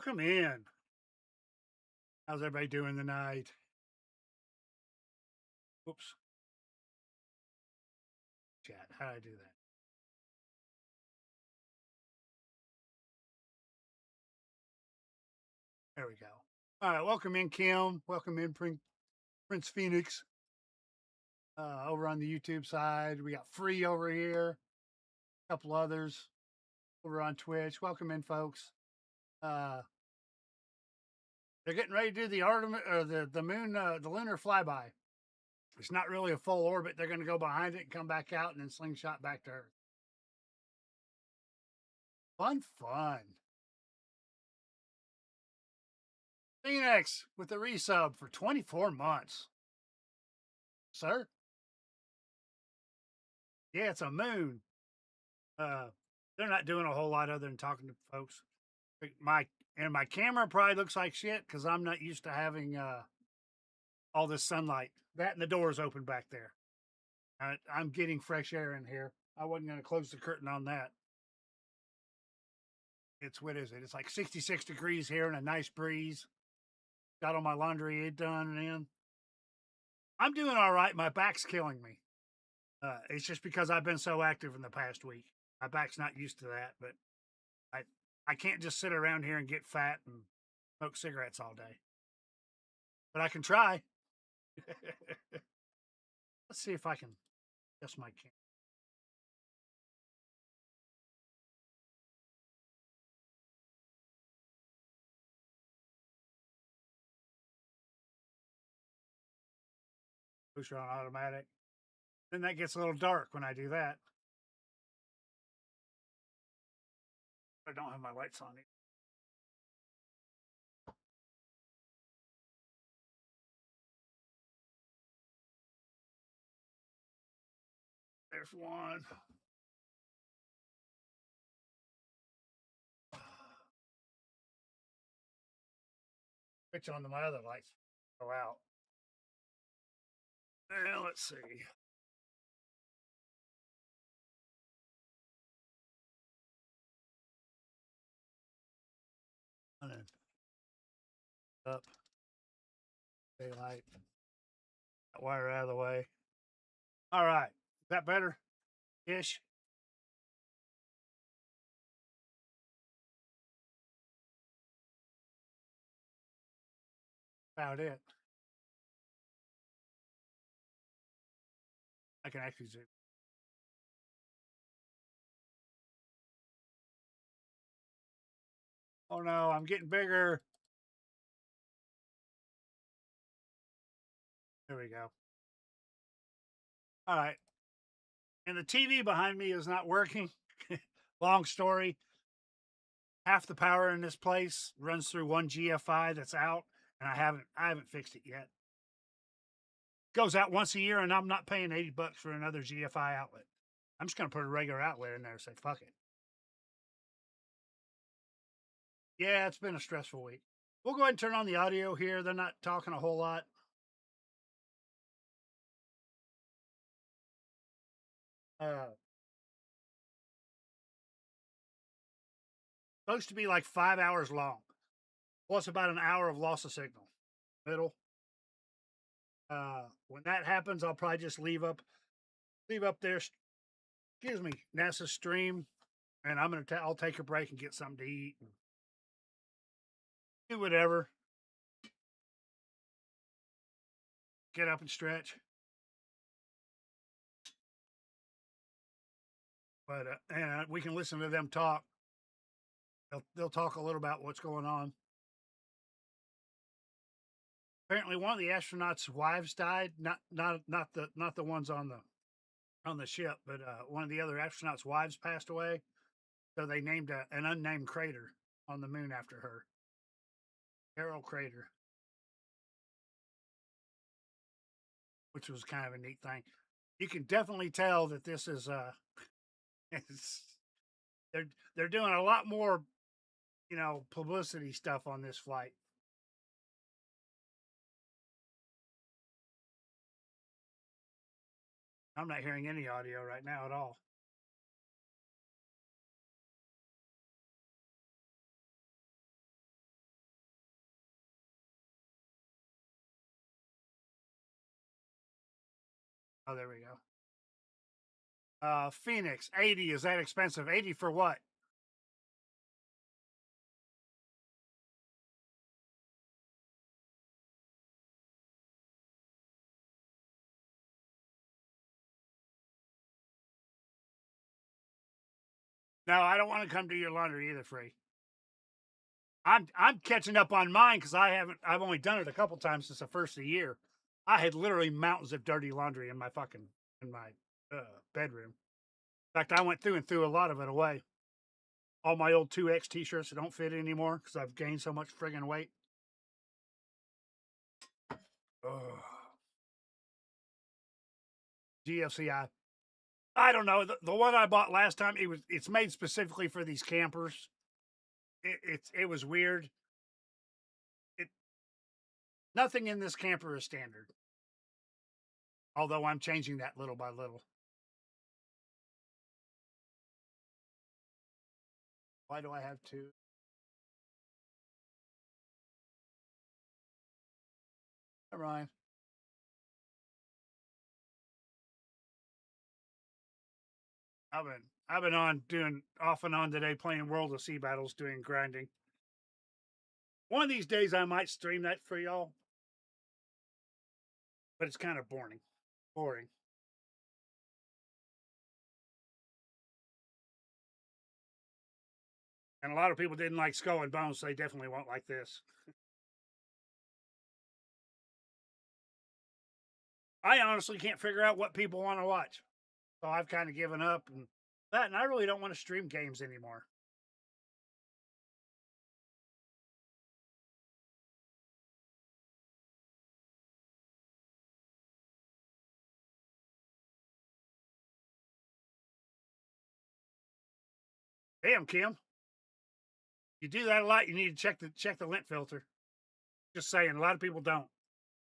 Welcome in. How's everybody doing tonight? Oops, chat. How did I do that? There we go. All right, welcome in, Kim. Welcome in, Prince Phoenix. Over on the YouTube side, we got Free over here. A couple others over on Twitch. Welcome in, folks. Uh, they're getting ready to do the Artemis or the moon, the lunar flyby. It's not really a full orbit. They're going to go behind it and come back out and then slingshot back to Earth. Fun. Phoenix with the resub for 24 months. Sir? Yeah, it's a moon. They're not doing a whole lot other than talking to folks. My camera probably looks like shit because I'm not used to having all this sunlight. That and the doors open back there. I'm getting fresh air in here. I wasn't going to close the curtain on that. It's what is it? It's like 66 degrees here and a nice breeze. Got all my laundry done and in. I'm doing all right. My back's killing me. It's just because I've been so active in the past week. My back's not used to that, but I can't just sit around here and get fat and smoke cigarettes all day. But I can try. Let's see if I can adjust my camera. Push her on automatic. Then that gets a little dark when I do that. I don't have my lights on either. There's one. Switch on to my other lights. Go out. Well, let's see. Up. Daylight. That wire out of the way. All right. Is that better? Ish. About it. I can actually zoom. Oh no, I'm getting bigger. There we go. All right. And the TV behind me is not working. Long story. Half the power in this place runs through one GFI that's out, and I haven't fixed it yet. Goes out once a year, and I'm not paying $80 for another GFI outlet. I'm just gonna put a regular outlet in there and say fuck it. Yeah, it's been a stressful week. We'll go ahead and turn on the audio here. They're not talking a whole lot. Supposed to be like 5 hours long, plus about an hour of loss of signal. Middle. When that happens, I'll probably just leave up there. Excuse me, NASA stream, and I'll take a break and get something to eat and do whatever. Get up and stretch. But and we can listen to them talk. They'll talk a little about what's going on. Apparently, one of the astronauts' wives died. Not the ones on the ship, but one of the other astronauts' wives passed away. So they named an unnamed crater on the moon after her. Carol Crater, which was kind of a neat thing. You can definitely tell that this is they're doing a lot more, publicity stuff on this flight. I'm not hearing any audio right now at all. Oh, there we go. Phoenix, 80. Is that expensive? 80 for what? No, I don't want to come to your laundry either, Free. I'm catching up on mine because I've only done it a couple times since the first of the year. I had literally mountains of dirty laundry in my bedroom. In fact, I went through and threw a lot of it away. All my old 2X t-shirts that don't fit anymore because I've gained so much friggin' weight. Ugh. GFCI. I don't know. The one I bought last time, it's made specifically for these campers. It was weird. It Nothing in this camper is standard. Although I'm changing that little by little. Why do I have two? Never mind. I've been on doing off and on today playing World of Sea Battles, doing grinding. One of these days I might stream that for y'all, but it's kind of boring. Boring. And a lot of people didn't like Skull and Bones, so they definitely won't like this. I honestly can't figure out what people want to watch. So I've kind of given up and that, and I really don't want to stream games anymore. Damn, Kim. You do that a lot, you need to check the lint filter. Just saying, a lot of people don't.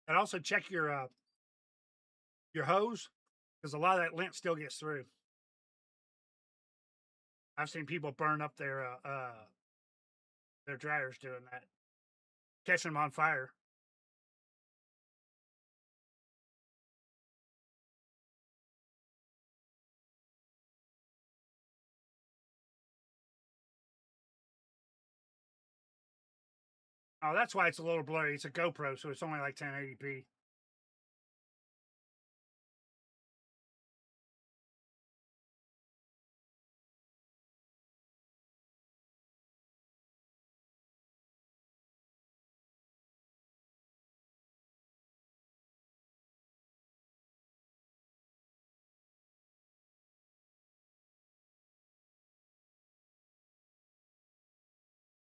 And also check your hose, because a lot of that lint still gets through. I've seen people burn up their dryers doing that, catching them on fire. Oh, that's why it's a little blurry. It's a GoPro, so it's only like 1080p.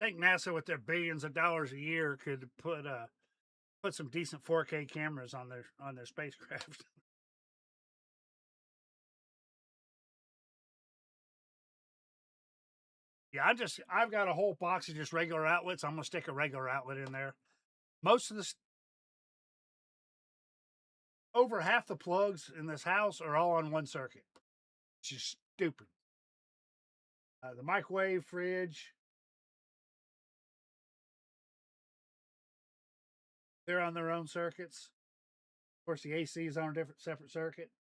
I think NASA, with their billions of dollars a year, could put some decent 4K cameras on their spacecraft. Yeah, I've got a whole box of just regular outlets. I'm gonna stick a regular outlet in there. Most of the Over half the plugs in this house are all on one circuit. It's just stupid. The microwave, fridge, they're on their own circuits. Of course, the AC is on a different separate circuit.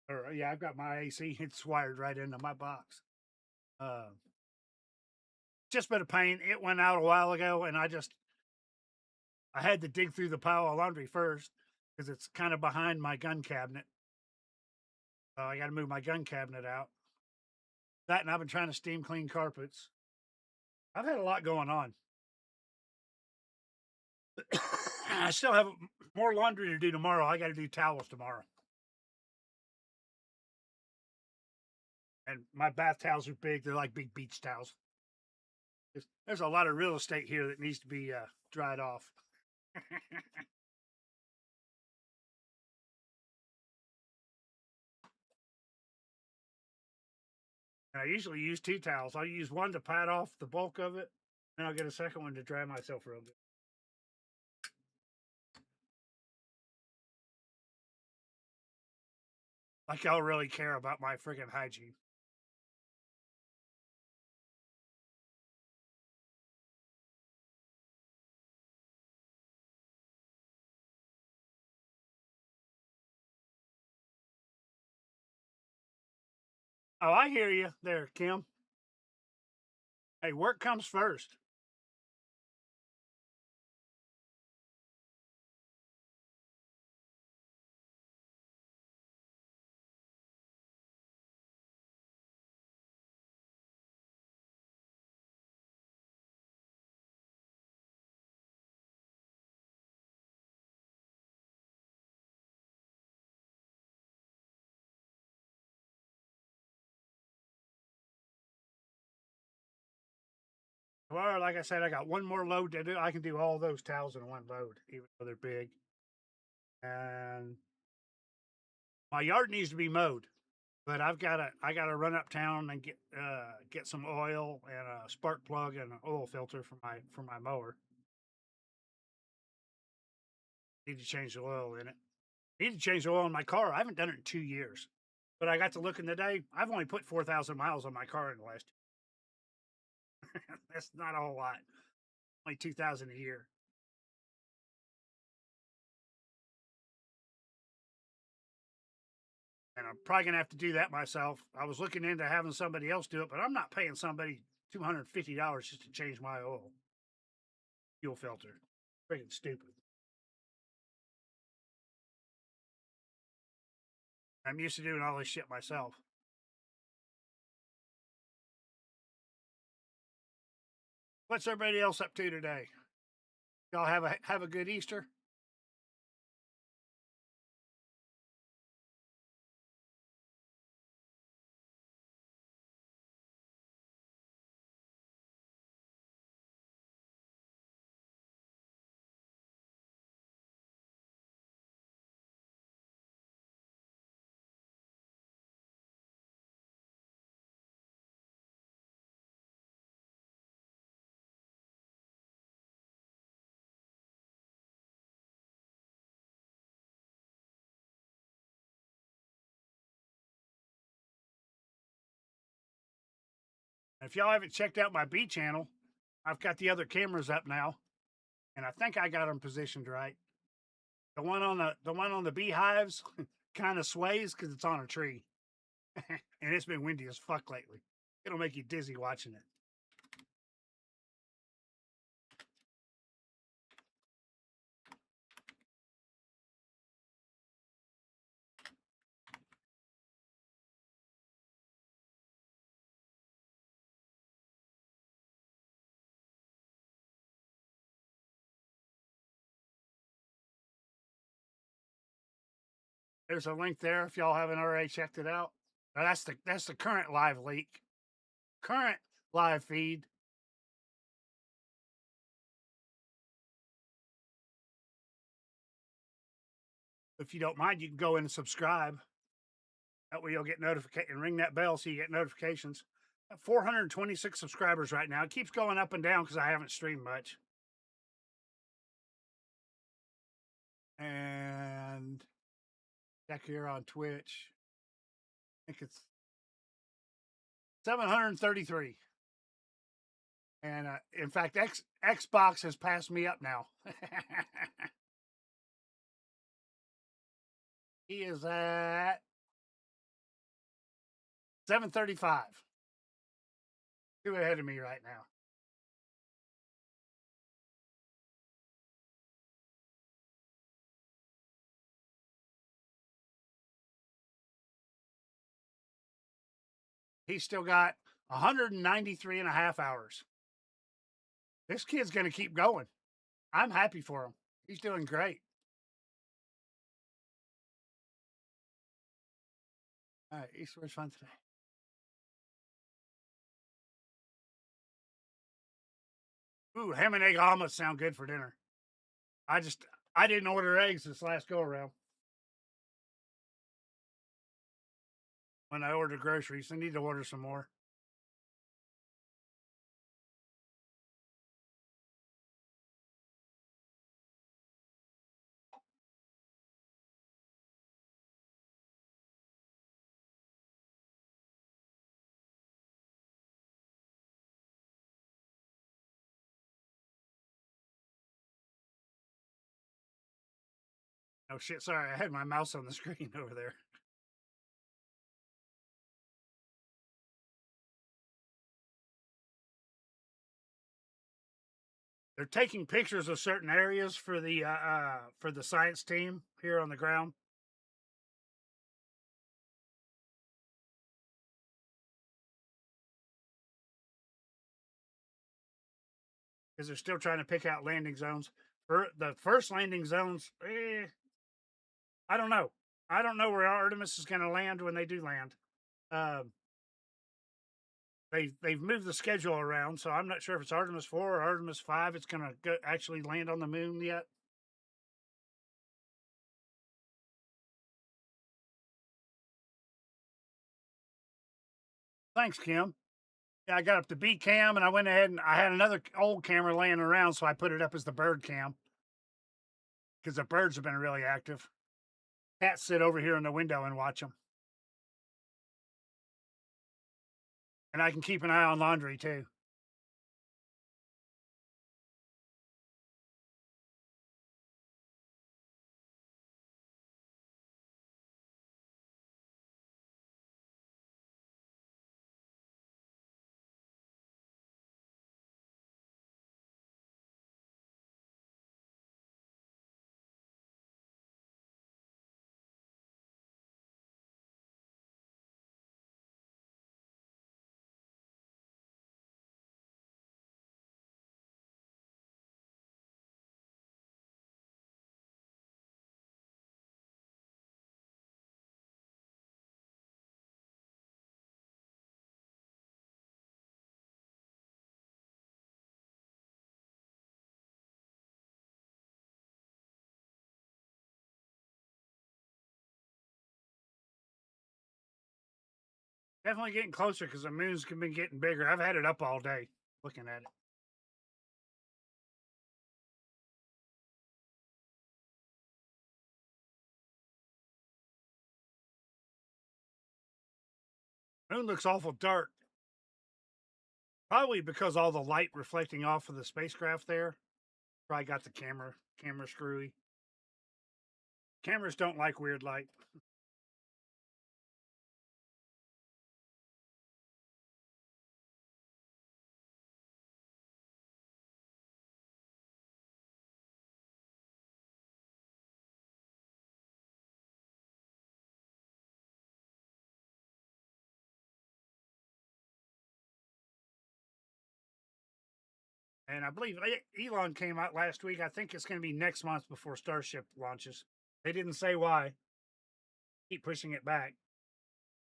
Or yeah, I've got my AC. It's wired right into my box. Uh, just been a pain. It went out a while ago, and I had to dig through the pile of laundry first because it's kind of behind my gun cabinet. I got to move my gun cabinet out. That, and I've been trying to steam clean carpets. I've had a lot going on. I still have more laundry to do tomorrow. I got to do towels tomorrow. And my bath towels are big. They're like big beach towels. There's a lot of real estate here that needs to be dried off. And I usually use two towels. I'll use one to pat off the bulk of it, and I'll get a second one to dry myself real good. Like I'll really care about my freaking hygiene. Oh, I hear you there, Kim. Hey, work comes first. Well, like I said, I got one more load to do. I can do all those towels in one load, even though they're big. And my yard needs to be mowed, but I gotta run uptown and get some oil and a spark plug and an oil filter for my mower. Need to change the oil in it. Need to change the oil in my car. I haven't done it in 2 years, but I got to looking today. I've only put 4,000 miles on my car in the last. That's not a whole lot. Only 2,000 a year. And I'm probably gonna have to do that myself. I was looking into having somebody else do it, but I'm not paying somebody $250 just to change my oil fuel filter. Freaking stupid. I'm used to doing all this shit myself. What's everybody else up to today? Y'all have a good Easter? If y'all haven't checked out my B channel, I've got the other cameras up now, and I think I got them positioned right. The one on the beehives kind of sways because it's on a tree, and it's been windy as fuck lately. It'll make you dizzy watching it. There's a link there if y'all haven't already checked it out. Now, that's the current live leak, current live feed. If you don't mind, you can go in and subscribe. That way you'll get notification and ring that bell so you get notifications. 426 subscribers right now. It keeps going up and down because I haven't streamed much. And check here on Twitch. I think it's 733. And in fact, Xbox has passed me up now. He is at 735. 2 ahead of me right now. He's still got 193 and a half hours. This kid's going to keep going. I'm happy for him. He's doing great. All right, Easter was fun today. Ooh, ham and egg omelets sound good for dinner. I didn't order eggs this last go around. When I ordered groceries, I need to order some more. Oh shit, sorry, I had my mouse on the screen over there. They're taking pictures of certain areas for the science team here on the ground. Because they're still trying to pick out landing zones. For the first landing zones, I don't know. I don't know where Artemis is going to land when they do land. Um, they've moved the schedule around, so I'm not sure if it's Artemis 4 or Artemis 5. It's going to actually land on the moon yet. Thanks, Kim. Yeah, I got up to B cam, and I went ahead and I had another old camera laying around, so I put it up as the bird cam because the birds have been really active. Cats sit over here in the window and watch them, and I can keep an eye on laundry too. Definitely getting closer because the moon's been getting bigger. I've had it up all day looking at it. Moon looks awful dark. Probably because all the light reflecting off of the spacecraft there. Probably got the camera screwy. Cameras don't like weird light. And I believe Elon came out last week. I think it's going to be next month before Starship launches. They didn't say why. Keep pushing it back.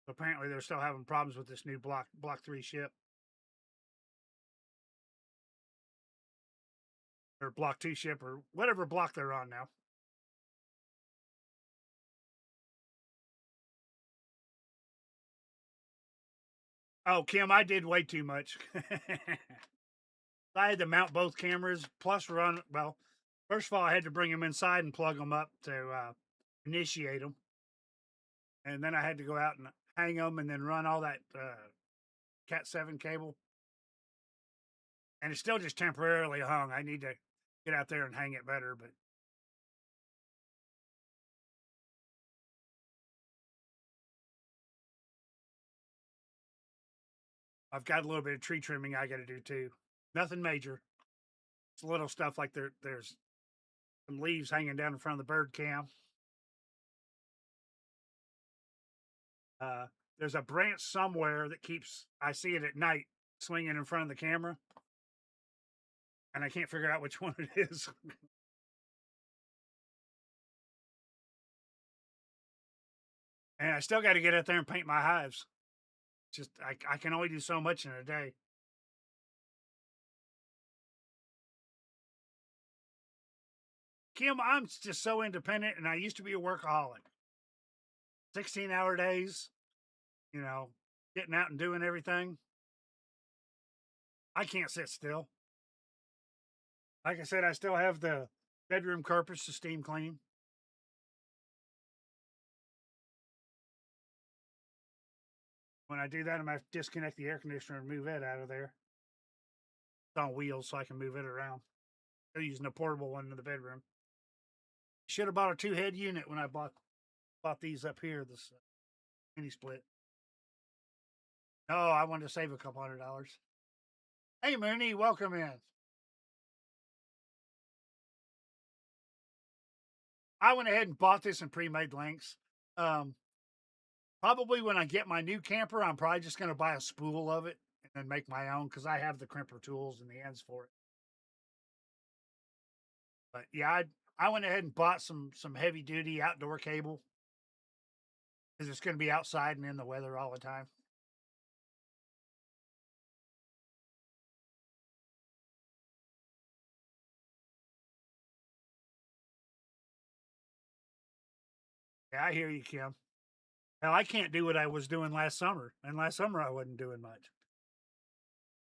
But apparently, they're still having problems with this new Block 3 ship. Or Block 2 ship, or whatever block they're on now. Oh, Kim, I did way too much. I had to mount both cameras, plus run. Well, first of all, I had to bring them inside and plug them up to initiate them. And then I had to go out and hang them and then run all that Cat 7 cable. And it's still just temporarily hung. I need to get out there and hang it better, but I've got a little bit of tree trimming I got to do too. Nothing major. It's little stuff like there's some leaves hanging down in front of the bird cam. There's a branch somewhere that I see it at night swinging in front of the camera, and I can't figure out which one it is. And I still got to get out there and paint my hives. Just I can only do so much in a day. Kim, I'm just so independent, and I used to be a workaholic. 16-hour days, you know, getting out and doing everything. I can't sit still. Like I said, I still have the bedroom carpets to steam clean. When I do that, I'm going to disconnect the air conditioner and move it out of there. It's on wheels so I can move it around. They're using a portable one in the bedroom. Should have bought a 2-head unit when I bought these up here, this mini split. No, I wanted to save a couple $100. Hey, Mooney, welcome in. I went ahead and bought this in pre-made links. Um, Probably when I get my new camper, I'm probably just going to buy a spool of it and then make my own because I have the crimper tools and the ends for it. But yeah, I went ahead and bought some heavy duty outdoor cable because it's going to be outside and in the weather all the time. Yeah, I hear you, Kim. Now I can't do what I was doing last summer, and last summer I wasn't doing much.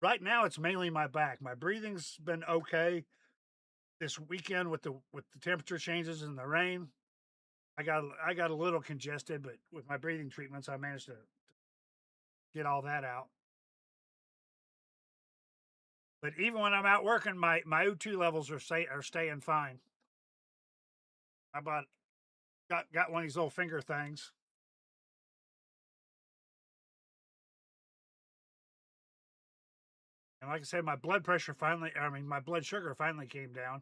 Right now, it's mainly my back. My breathing's been okay. This weekend with the temperature changes and the rain, I got a little congested, but with my breathing treatments, I managed to get all that out. But even when I'm out working, my O2 levels are staying fine. I bought got one of these little finger things, and like I said, my blood sugar finally came down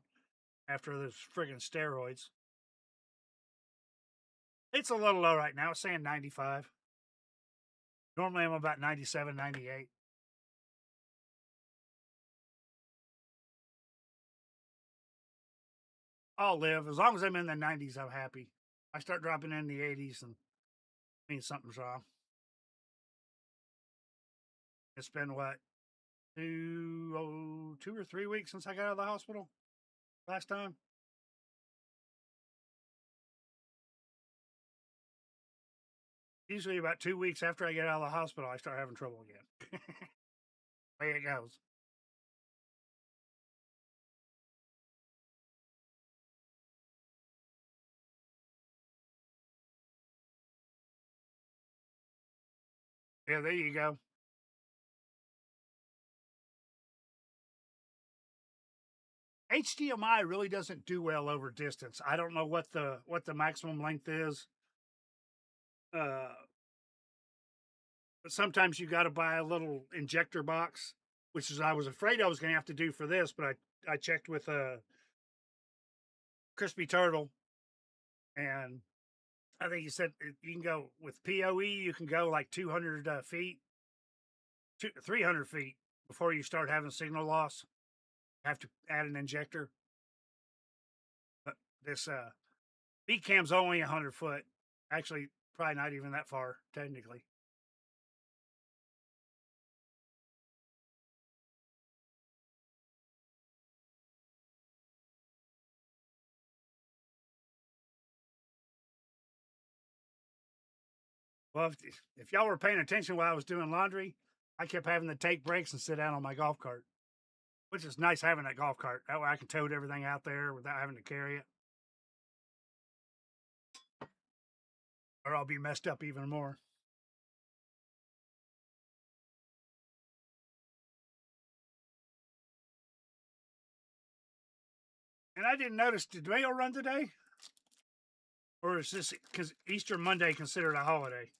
after those friggin' steroids. It's a little low right now. It's saying 95. Normally I'm about 97, 98. I'll live as long as I'm in the 90s. I'm happy. I start dropping in the 80s and means something's wrong. It's been what 2 or 3 weeks since I got out of the hospital last time. Usually about 2 weeks after I get out of the hospital, I start having trouble again. Way it goes. Yeah, there you go. HDMI really doesn't do well over distance. I don't know what the maximum length is. Uh, but sometimes you got to buy a little injector box, which is I was afraid I was going to have to do for this, but I checked with Crispy Turtle, and I think he said you can go with PoE. You can go like 200 feet, 300 feet before you start having signal loss. Have to add an injector. But this beat cam's only 100 foot. Actually, probably not even that far technically. Well, if y'all were paying attention while I was doing laundry, I kept having to take breaks and sit down on my golf cart, which is nice having that golf cart. That way I can tote everything out there without having to carry it, or I'll be messed up even more. And I didn't notice, did mail run today? Or is this because Easter Monday considered a holiday?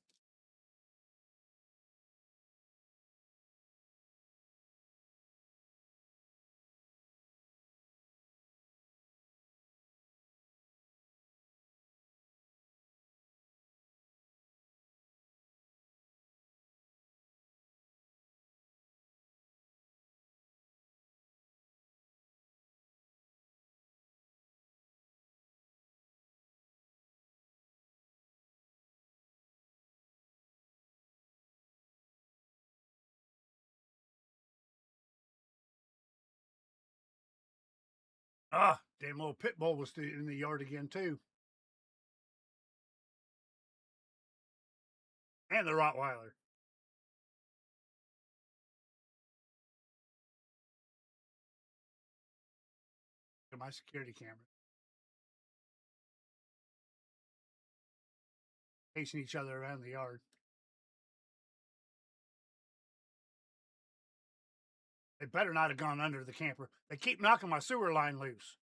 Ah, damn little pit bull was in the yard again, too. And the Rottweiler. My security camera. Chasing each other around the yard. They better not have gone under the camper. They keep knocking my sewer line loose.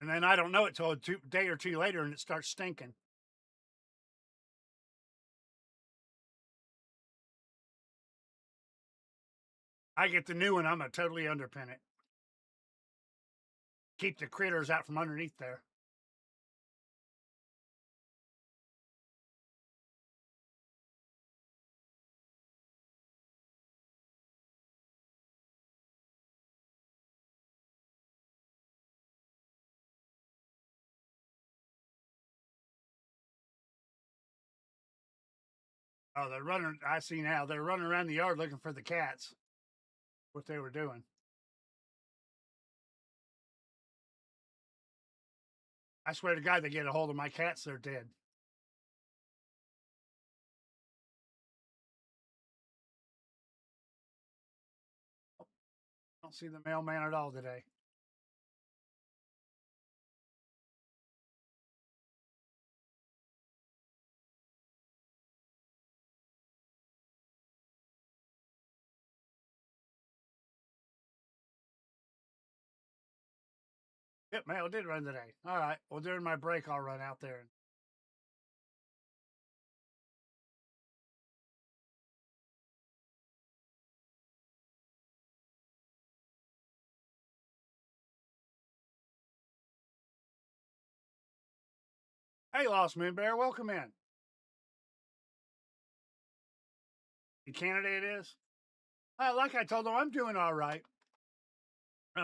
And then I don't know it till a day or two later and it starts stinking. I get the new one, I'm going to totally underpin it. Keep the critters out from underneath there. Oh, they're running. I see now. They're running around the yard looking for the cats. What they were doing. I swear to God, they get a hold of my cats, they're dead. I don't see the mailman at all today. Yep, mail did run today. All right. Well, during my break, I'll run out there. Hey, Lost Moon Bear, welcome in. In Canada, it is. Like I told them, I'm doing all right.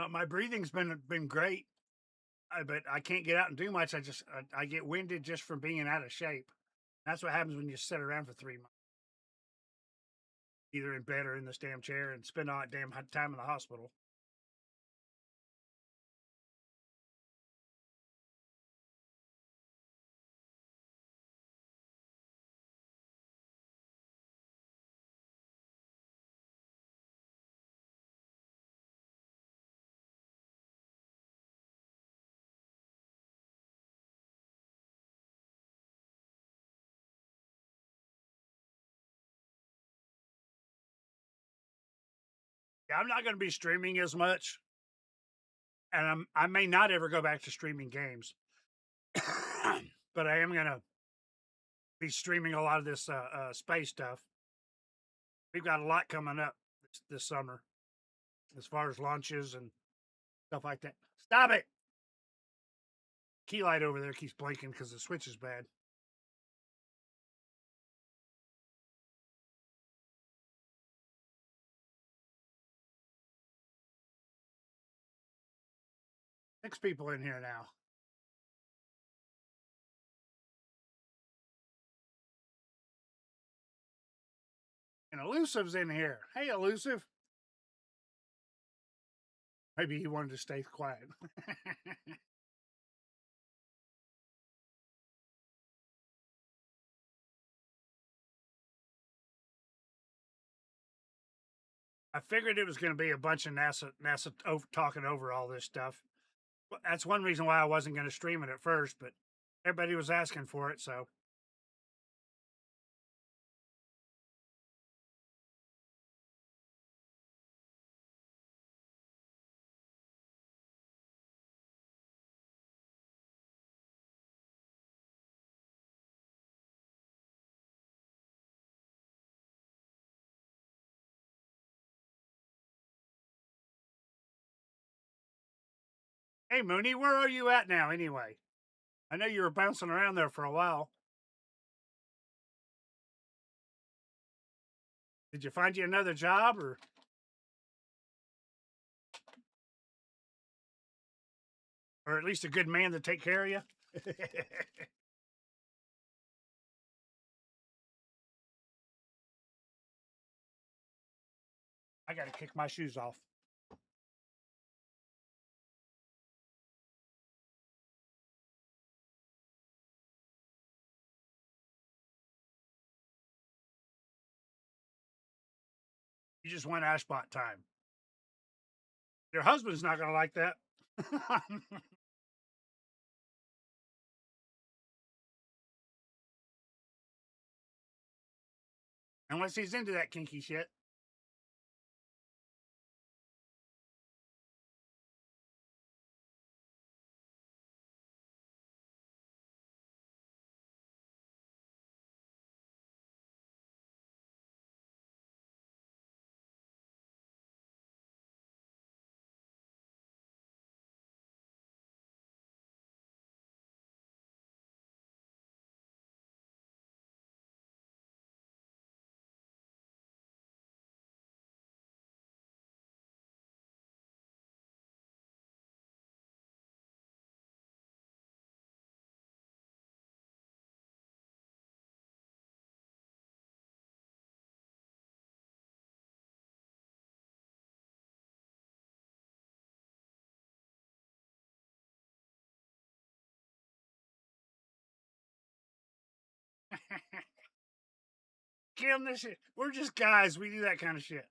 My breathing's been great, but I can't get out and do much. I get winded just from being out of shape. That's what happens when you sit around for 3 months, either in bed or in this damn chair, and spend all that damn time in the hospital. Yeah, I'm not going to be streaming as much, and I may not ever go back to streaming games, but I am going to be streaming a lot of this space stuff. We've got a lot coming up this summer as far as launches and stuff like that. Stop it! Key light over there keeps blinking because the switch is bad. Six people in here now. And Elusive's in here. Hey, Elusive. Maybe he wanted to stay quiet. I figured it was going to be a bunch of NASA talking over all this stuff. That's one reason why I wasn't going to stream it at first, but everybody was asking for it, so. Hey, Mooney, where are you at now, anyway? I know you were bouncing around there for a while. Did you find you another job, or at least a good man to take care of you? I got to kick my shoes off. You just went Ashbot time. Your husband's not going to like that. Unless he's into that kinky shit. Kim, this shit. We're just guys. We do that kind of shit.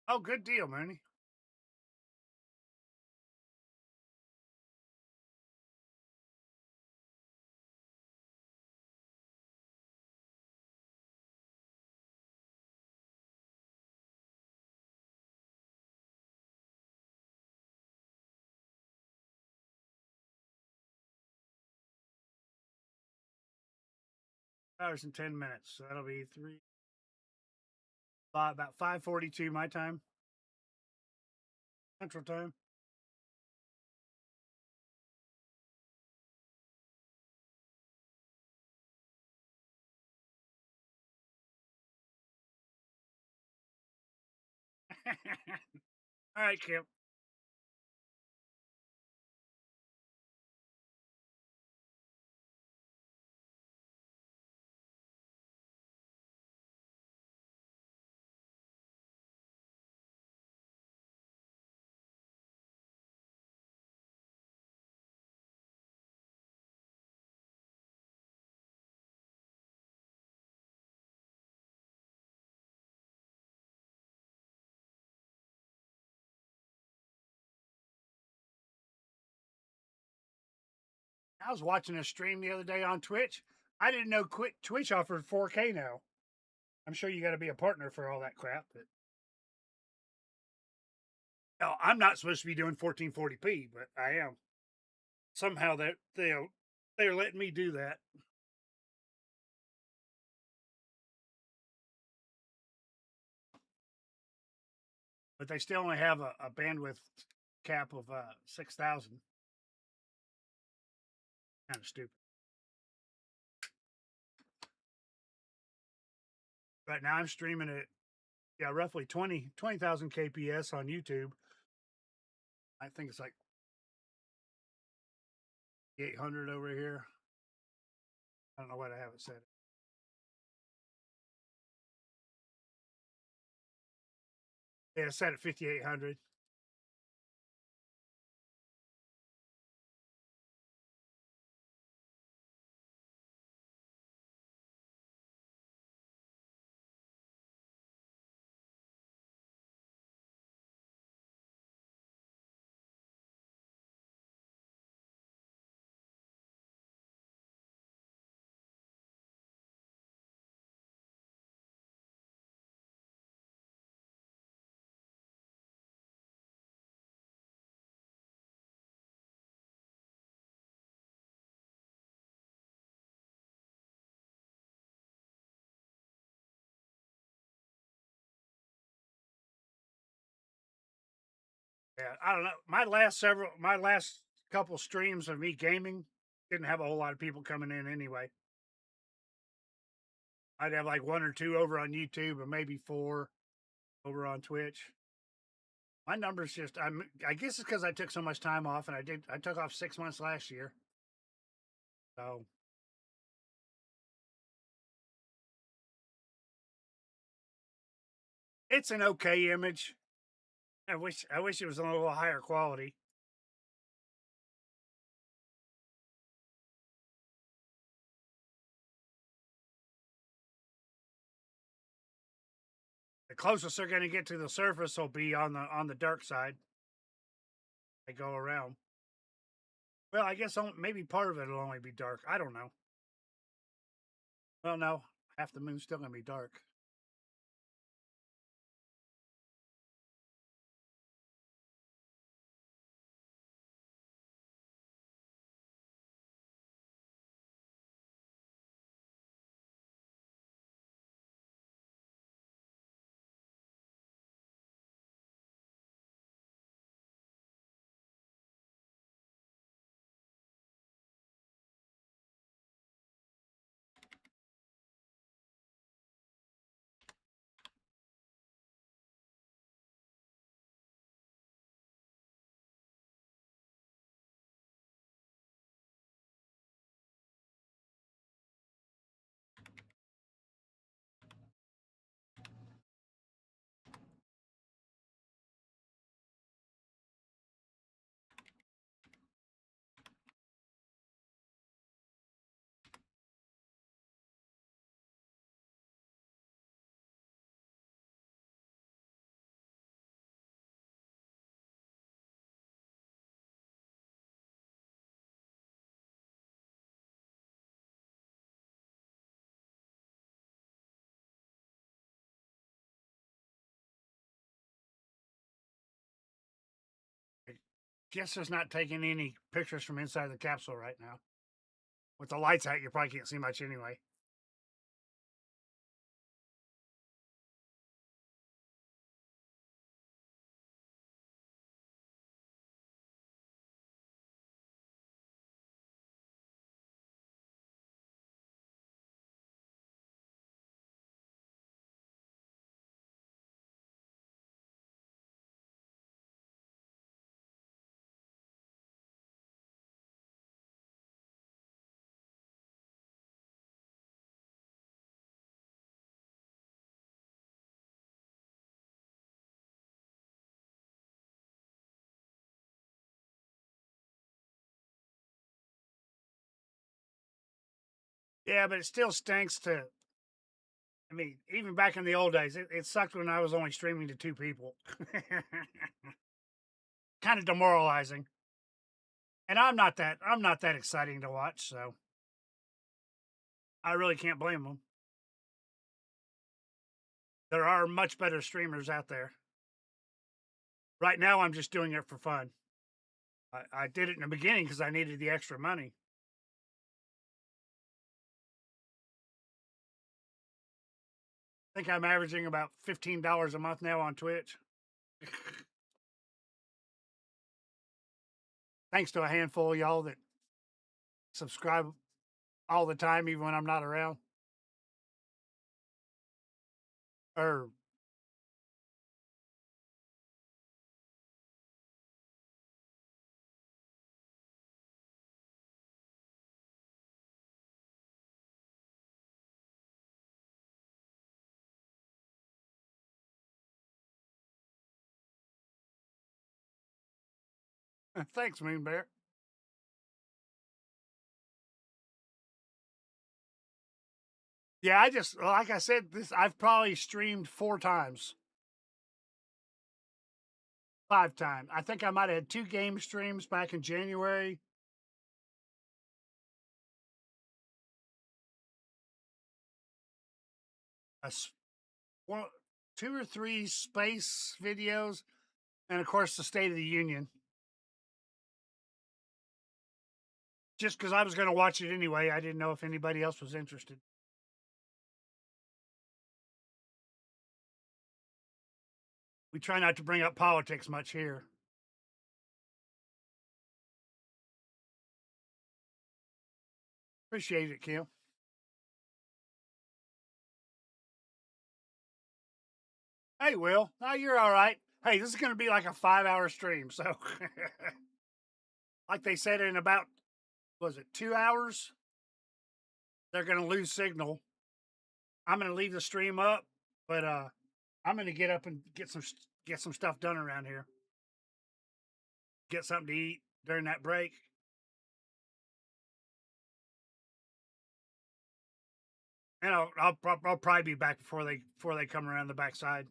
Oh, good deal, Mooney. Hours and 10 minutes. So that'll be about 5:42 my time, Central Time. All right, Kim. I was watching a stream the other day on Twitch. I didn't know Twitch offered 4K now. I'm sure you got to be a partner for all that crap. But no, I'm not supposed to be doing 1440p, but I am. Somehow they're letting me do that. But they still only have a bandwidth cap of 6,000. Kind of stupid. Right now I'm streaming at roughly 20,000 kps on YouTube. I think it's like 800 over here. I don't know what I have it set. Yeah, it's set at 5,800. Yeah, I don't know. My last couple streams of me gaming didn't have a whole lot of people coming in anyway. I'd have like one or two over on YouTube and maybe four over on Twitch. My numbers just I guess it's because I took so much time off, and I took off 6 months last year. So it's an okay image. I wish it was a little higher quality. The closest they're going to get to the surface will be on the dark side. They go around. Well, I guess maybe part of it will only be dark. I don't know. Well, no, half the moon's still going to be dark. guess there's not taking any pictures from inside the capsule right now. With the lights out, you probably can't see much anyway. Yeah, but it still stinks to. I mean, even back in the old days, it sucked when I was only streaming to 2 people. Kind of demoralizing. And I'm not that exciting to watch, so I really can't blame them. There are much better streamers out there. Right now, I'm just doing it for fun. I did it in the beginning because I needed the extra money. I think I'm averaging about $15 a month now on Twitch. Thanks to a handful of y'all that subscribe all the time, even when I'm not around. Or thanks, Moon Bear. Yeah, like I said, I've probably streamed 4 times, 5 times. I think I might have had 2 game streams back in January. A, one, 2 or 3 space videos, and of course the State of the Union. Just because I was going to watch it anyway, I didn't know if anybody else was interested. We try not to bring up politics much here. Appreciate it, Kim. Hey, Will. No, you're all right. Hey, this is going to be like a 5-hour stream. So, like they said, in about, was it 2 hours? They're going to lose signal. I'm going to leave the stream up, but I'm going to get up and get some stuff done around here. Get something to eat during that break. And I'll probably be back before they come around the backside.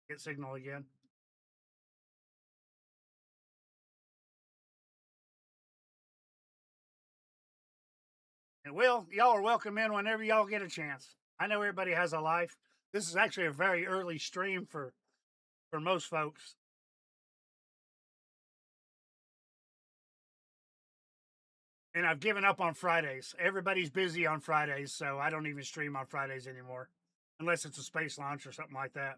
Get signal again. And Will, y'all are welcome in whenever y'all get a chance. I know everybody has a life. This is actually a very early stream for most folks. And I've given up on Fridays. Everybody's busy on Fridays, so I don't even stream on Fridays anymore, unless it's a space launch or something like that.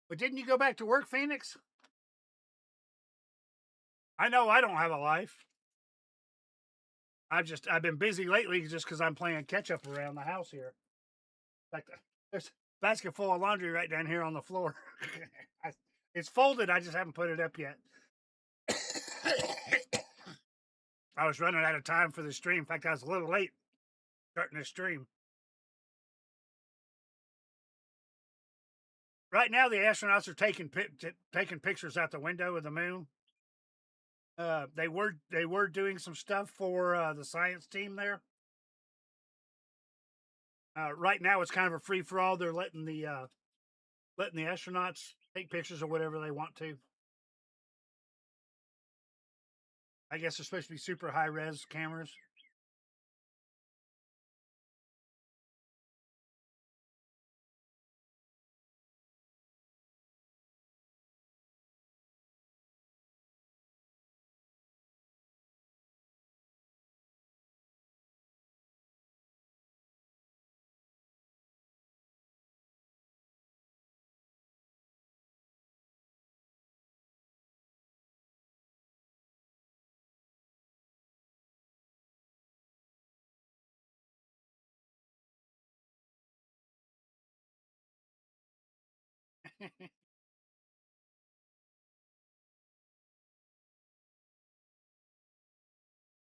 But didn't you go back to work, Phoenix? I know I don't have a life. I've been busy lately just because I'm playing catch up around the house here. Like there's a basket full of laundry right down here on the floor. It's folded. I just haven't put it up yet. I was running out of time for the stream. In fact, I was a little late starting the stream. Right now, the astronauts are taking pictures out the window of the moon. They were doing some stuff for the science team there. Right now, it's kind of a free for all. They're letting the astronauts take pictures or whatever they want to. I guess they're supposed to be super high res cameras.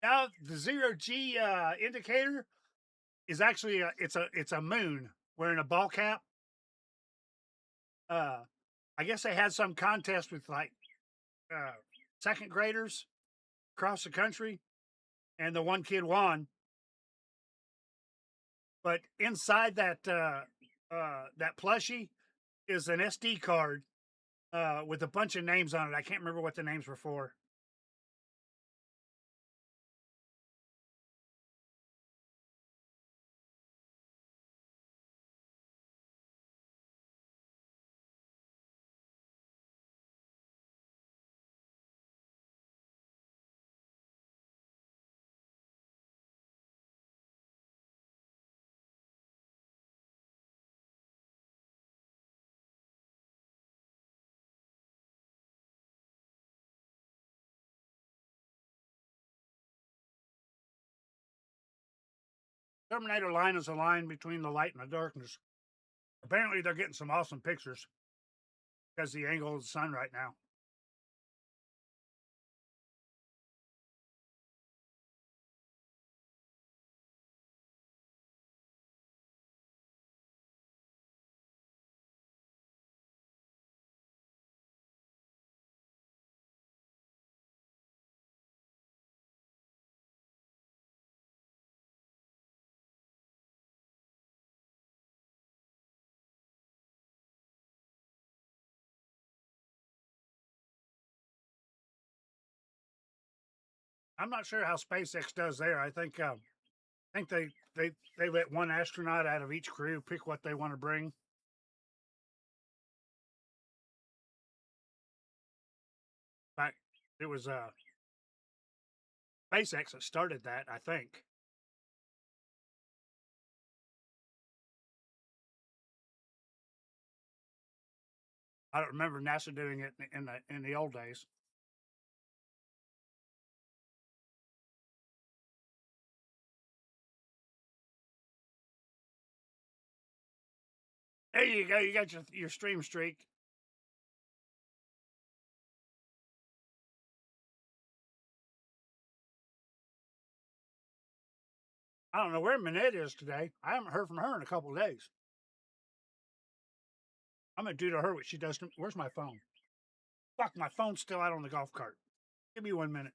Now the zero G indicator is actually it's a moon wearing a ball cap. Uh, I guess they had some contest with like uh, second graders across the country, and the one kid won. But inside that plushie is an SD card with a bunch of names on it. I can't remember what the names were for. Terminator line is a line between the light and the darkness. Apparently, they're getting some awesome pictures because the angle of the sun right now. I'm not sure how SpaceX does there. I think they let one astronaut out of each crew pick what they want to bring. In fact, it was SpaceX that started that. I think. I don't remember NASA doing it in the old days. There you go. You got your stream streak. I don't know where Minette is today. I haven't heard from her in a couple of days. I'm gonna do to her what she does to. Where's my phone? Fuck, my phone's still out on the golf cart. Give me 1 minute.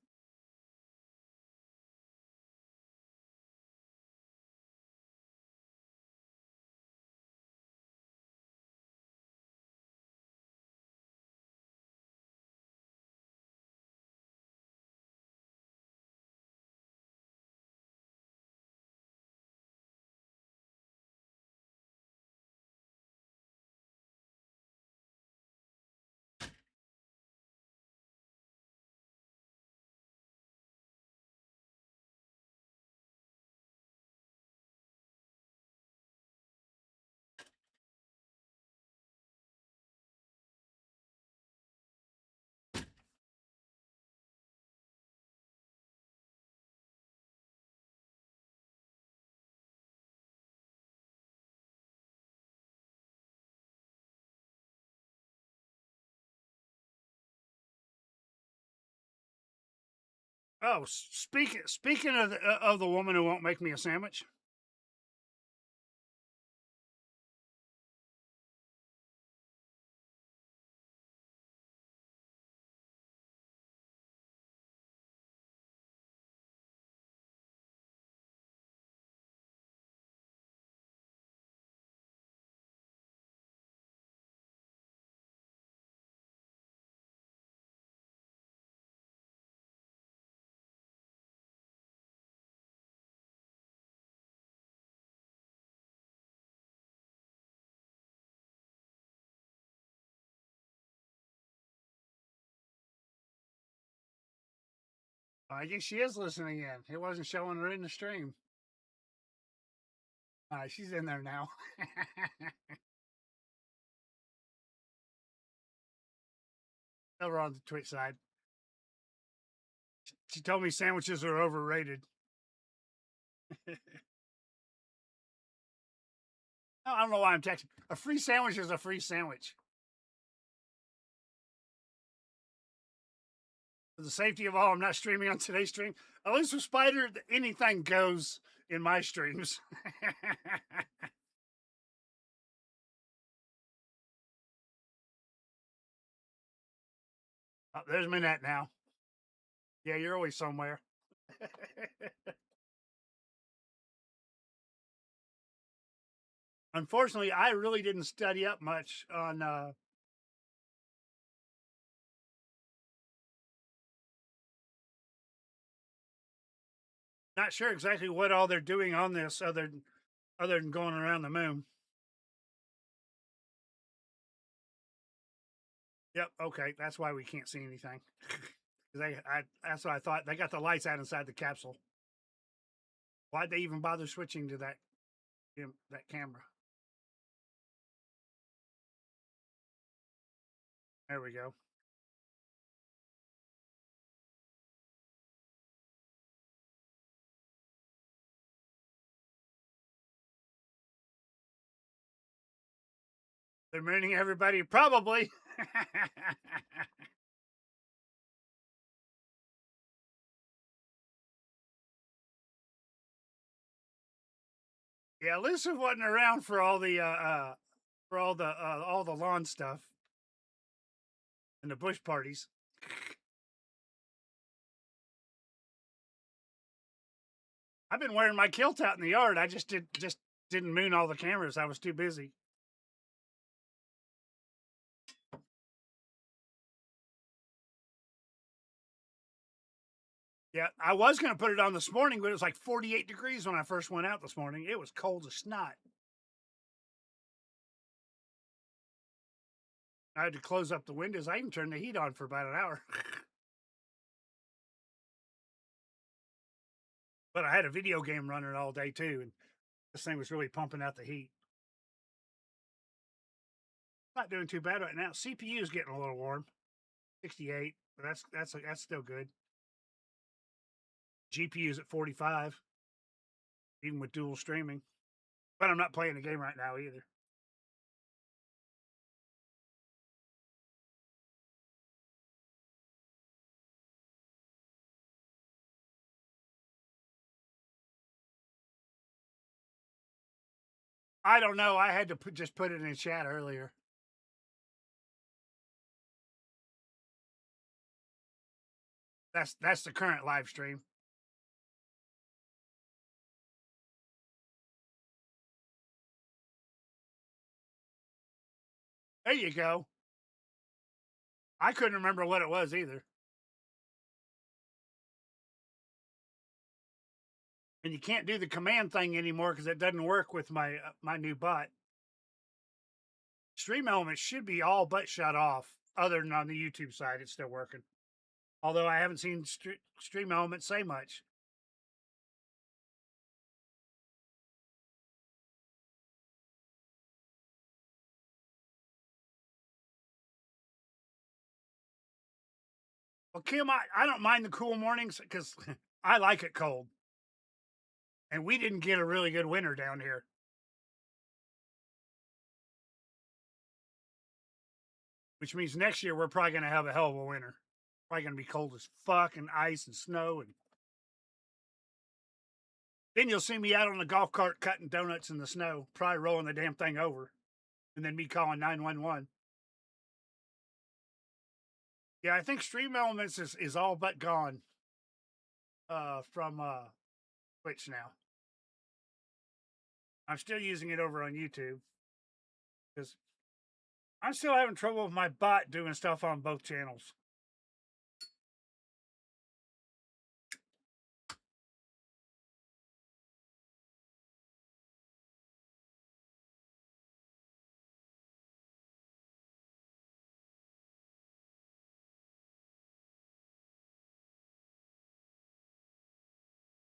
Oh, speaking of the woman who won't make me a sandwich, I guess she is listening in. It wasn't showing her in the stream. All right, she's in there now. Over on the Twitch side. She told me sandwiches are overrated. I don't know why I'm texting. A free sandwich is a free sandwich. For the safety of all, I'm not streaming on today's stream. At least with Spider, anything goes in my streams. Oh, there's Minette now. Yeah, you're always somewhere. Unfortunately, I really didn't study up much on not sure exactly what all they're doing on this other than going around the moon. Yep, okay, that's why we can't see anything. That's what I thought. They got the lights out inside the capsule. Why'd they even bother switching to that camera? There we go. They're mooning everybody, probably. Yeah, Lucifer wasn't around for all the all the lawn stuff and the bush parties. I've been wearing my kilt out in the yard. I just didn't moon all the cameras. I was too busy. Yeah, I was going to put it on this morning, but it was like 48 degrees when I first went out this morning. It was cold as snot. I had to close up the windows. I even turned the heat on for about an hour. But I had a video game running all day too, and this thing was really pumping out the heat. Not doing too bad right now. CPU is getting a little warm, 68, but that's still good. GPU is at 45, even with dual streaming. But I'm not playing the game right now either. I don't know. I had to just put it in chat earlier. That's the current live stream. There you go. I couldn't remember what it was either. And you can't do the command thing anymore because it doesn't work with my my new bot. Stream Elements should be all but shut off, other than on the YouTube side, it's still working. Although I haven't seen Stream Elements say much. Well, Kim, I don't mind the cool mornings because I like it cold. And we didn't get a really good winter down here. Which means next year we're probably going to have a hell of a winter. Probably going to be cold as fuck and ice and snow. And then you'll see me out on the golf cart cutting donuts in the snow, probably rolling the damn thing over. And then me calling 911. Yeah, I think Stream Elements is all but gone from Twitch now. I'm still using it over on YouTube because I'm still having trouble with my bot doing stuff on both channels.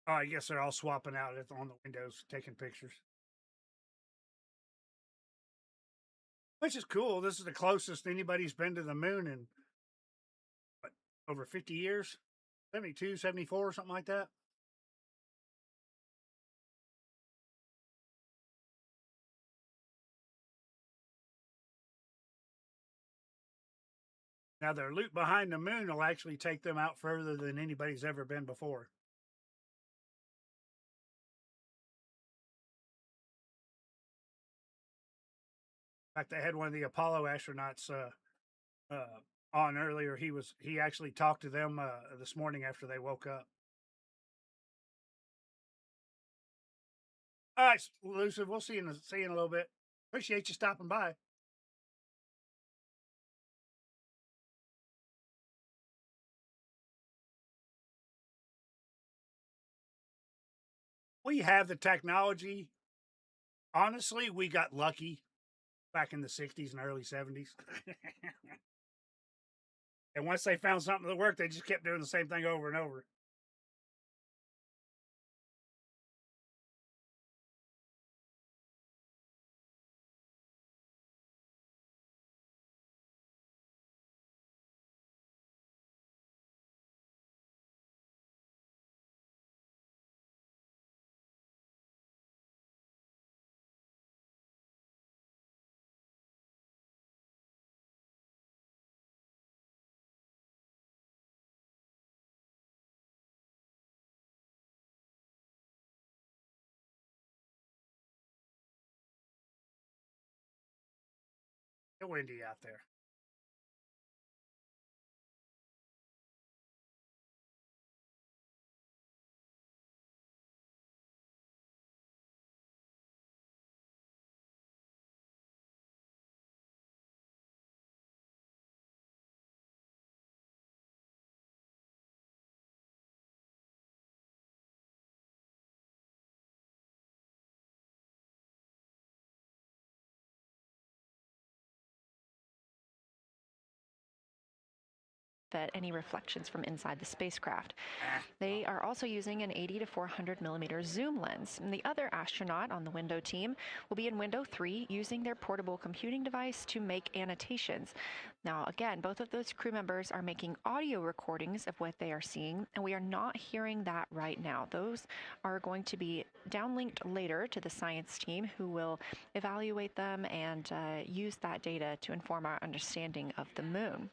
Oh, I guess they're all swapping out on the windows, taking pictures. Which is cool. This is the closest anybody's been to the moon in what, over 50 years? 72, 74, something like that. Now, their loop behind the moon will actually take them out further than anybody's ever been before. In fact, they had one of the Apollo astronauts on earlier. He actually talked to them this morning after they woke up. All right, Elusive. We'll see you in a little bit. Appreciate you stopping by. We have the technology. Honestly, we got lucky back in the 60s and early 70s. And once they found something that worked, they just kept doing the same thing over and over. It's windy out there. Any reflections from inside the spacecraft. They are also using an 80 to 400 millimeter zoom lens. And the other astronaut on the window team will be in window 3 using their portable computing device to make annotations. Now, again, both of those crew members are making audio recordings of what they are seeing, and we are not hearing that right now. Those are going to be downlinked later to the science team, who will evaluate them and use that data to inform our understanding of the moon.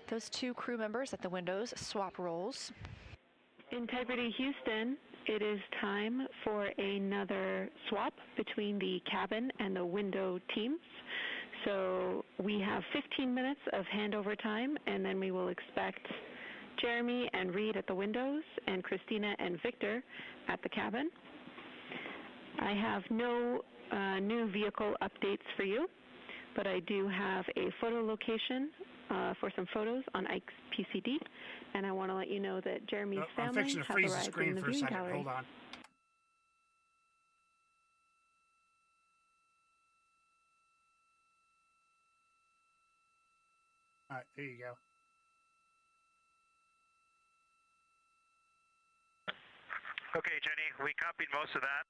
Those two crew members at the windows swap roles. Integrity Houston, it is time for another swap between the cabin and the window teams. So we have 15 minutes of handover time, and then we will expect Jeremy and Reed at the windows and Christina and Victor at the cabin. I have no new vehicle updates for you, but I do have a photo location for some photos on Ike's PCD, and I want to let you know that Jeremy's family has arrived in the viewing gallery. Hold on. All right, there you go. Okay, Jenny, we copied most of that.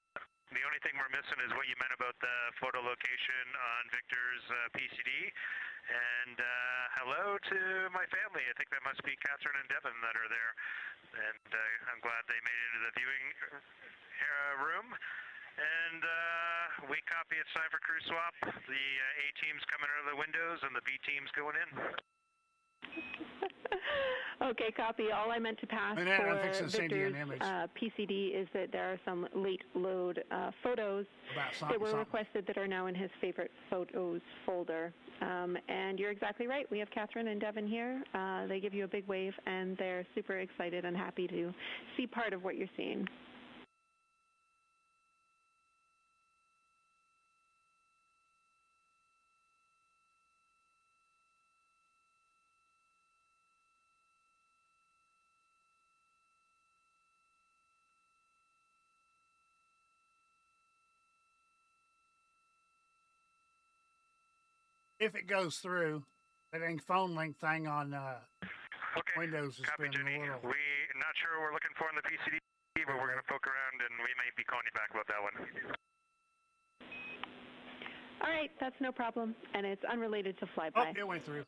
The only thing we're missing is what you meant about the photo location on Victor's PCD. And hello to my family. I think that must be Catherine and Devin that are there. And I'm glad they made it into the viewing room. And we copy. It's time for crew swap. The A team's coming out of the windows and the B team's going in. Okay, copy. All I meant to pass for Victor's PCD is that there are some late load photos that were requested that are now in his favorite photos folder. And you're exactly right. We have Catherine and Devin here. They give you a big wave, and they're super excited and happy to see part of what you're seeing. If it goes through, that phone link thing on Windows has been a little... We're not sure what we're looking for in the PCD. but we're going to poke around and we may be calling you back about that one. All right, that's no problem, and it's unrelated to flyby. Oh, it went through.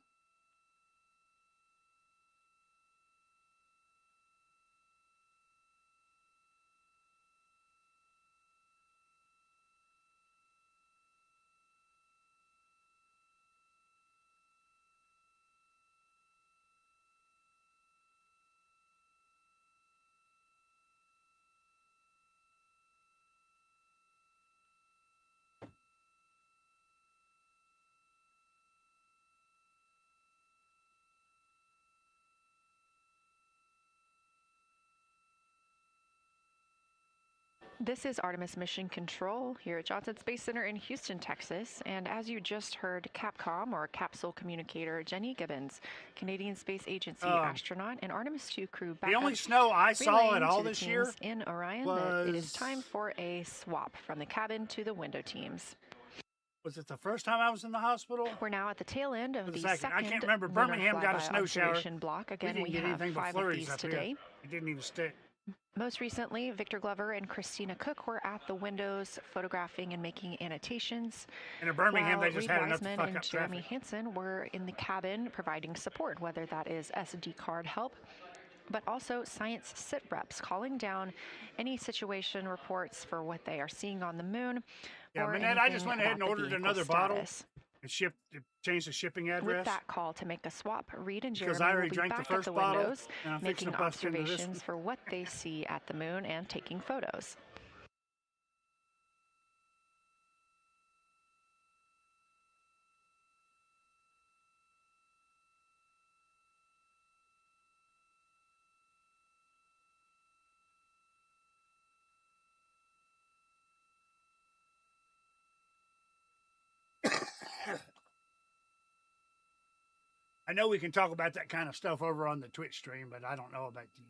This is Artemis Mission Control here at Johnson Space Center in Houston, Texas. And as you just heard, Capcom, or Capsule Communicator Jenny Gibbons, Canadian Space Agency astronaut and Artemis II crew back The only snow I saw at all this year in Orion that it is time for a swap from the cabin to the window teams. Was it the first time I was in the hospital? We're now at the tail end of the second. I can't remember. Lunar Birmingham got a Flyby snow shower. observation block. Again, we have 5 of these today. It didn't even stick. Most recently, Victor Glover and Christina Cook were at the windows photographing and making annotations. And in Birmingham, while they just Reed had enough to Wiseman fuck and up Jeremy traffic. Hansen were in the cabin providing support, whether that is SD card help, but also science sit reps calling down any situation reports for what they are seeing on the moon. Yeah, or Manette, I just went ahead and about the ordered vehicle another bottle status. and changed the shipping address. With that call to make a swap, Reed and Because Jeremy I already will be drank the back first at the bottle, windows, and I'm fixing making to bust into this. observations for what they see at the moon and taking photos. I know we can talk about that kind of stuff over on the Twitch stream, but I don't know about the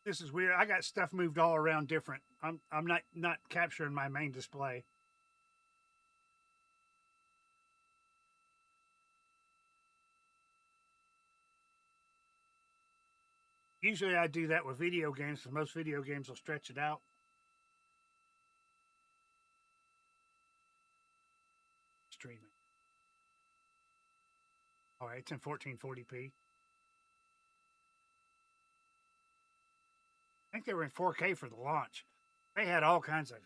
This is weird. I got stuff moved all around different. I'm not capturing my main display. Usually I do that with video games because most video games will stretch it out. Streaming. All right, it's in 1440p. I think they were in 4K for the launch. They had all kinds of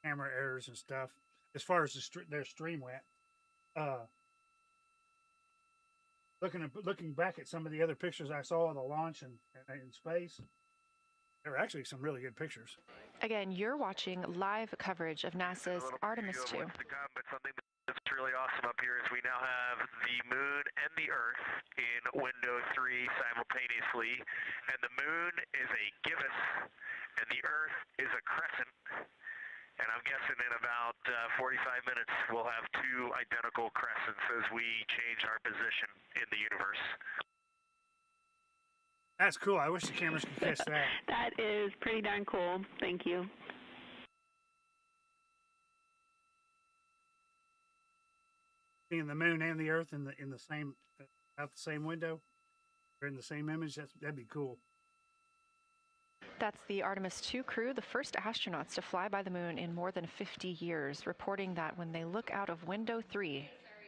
camera errors and stuff as far as their stream went. Looking back at some of the other pictures I saw of the launch and in space, there were actually some really good pictures. Again, you're watching live coverage of NASA's Artemis II. But something that's really awesome up here is we now have the moon and the Earth in window 3 simultaneously, and the moon is a gibbous, and the Earth is a crescent. And I'm guessing in about 45 minutes we'll have 2 identical crescents as we change our position in the universe. That's cool. I wish the cameras could catch that. That is pretty darn cool. Thank you. Seeing the moon and the Earth in the same out the same window or in the same image, that'd be cool. That's the Artemis II crew, the first astronauts to fly by the moon in more than 50 years, reporting that when they look out of window 3,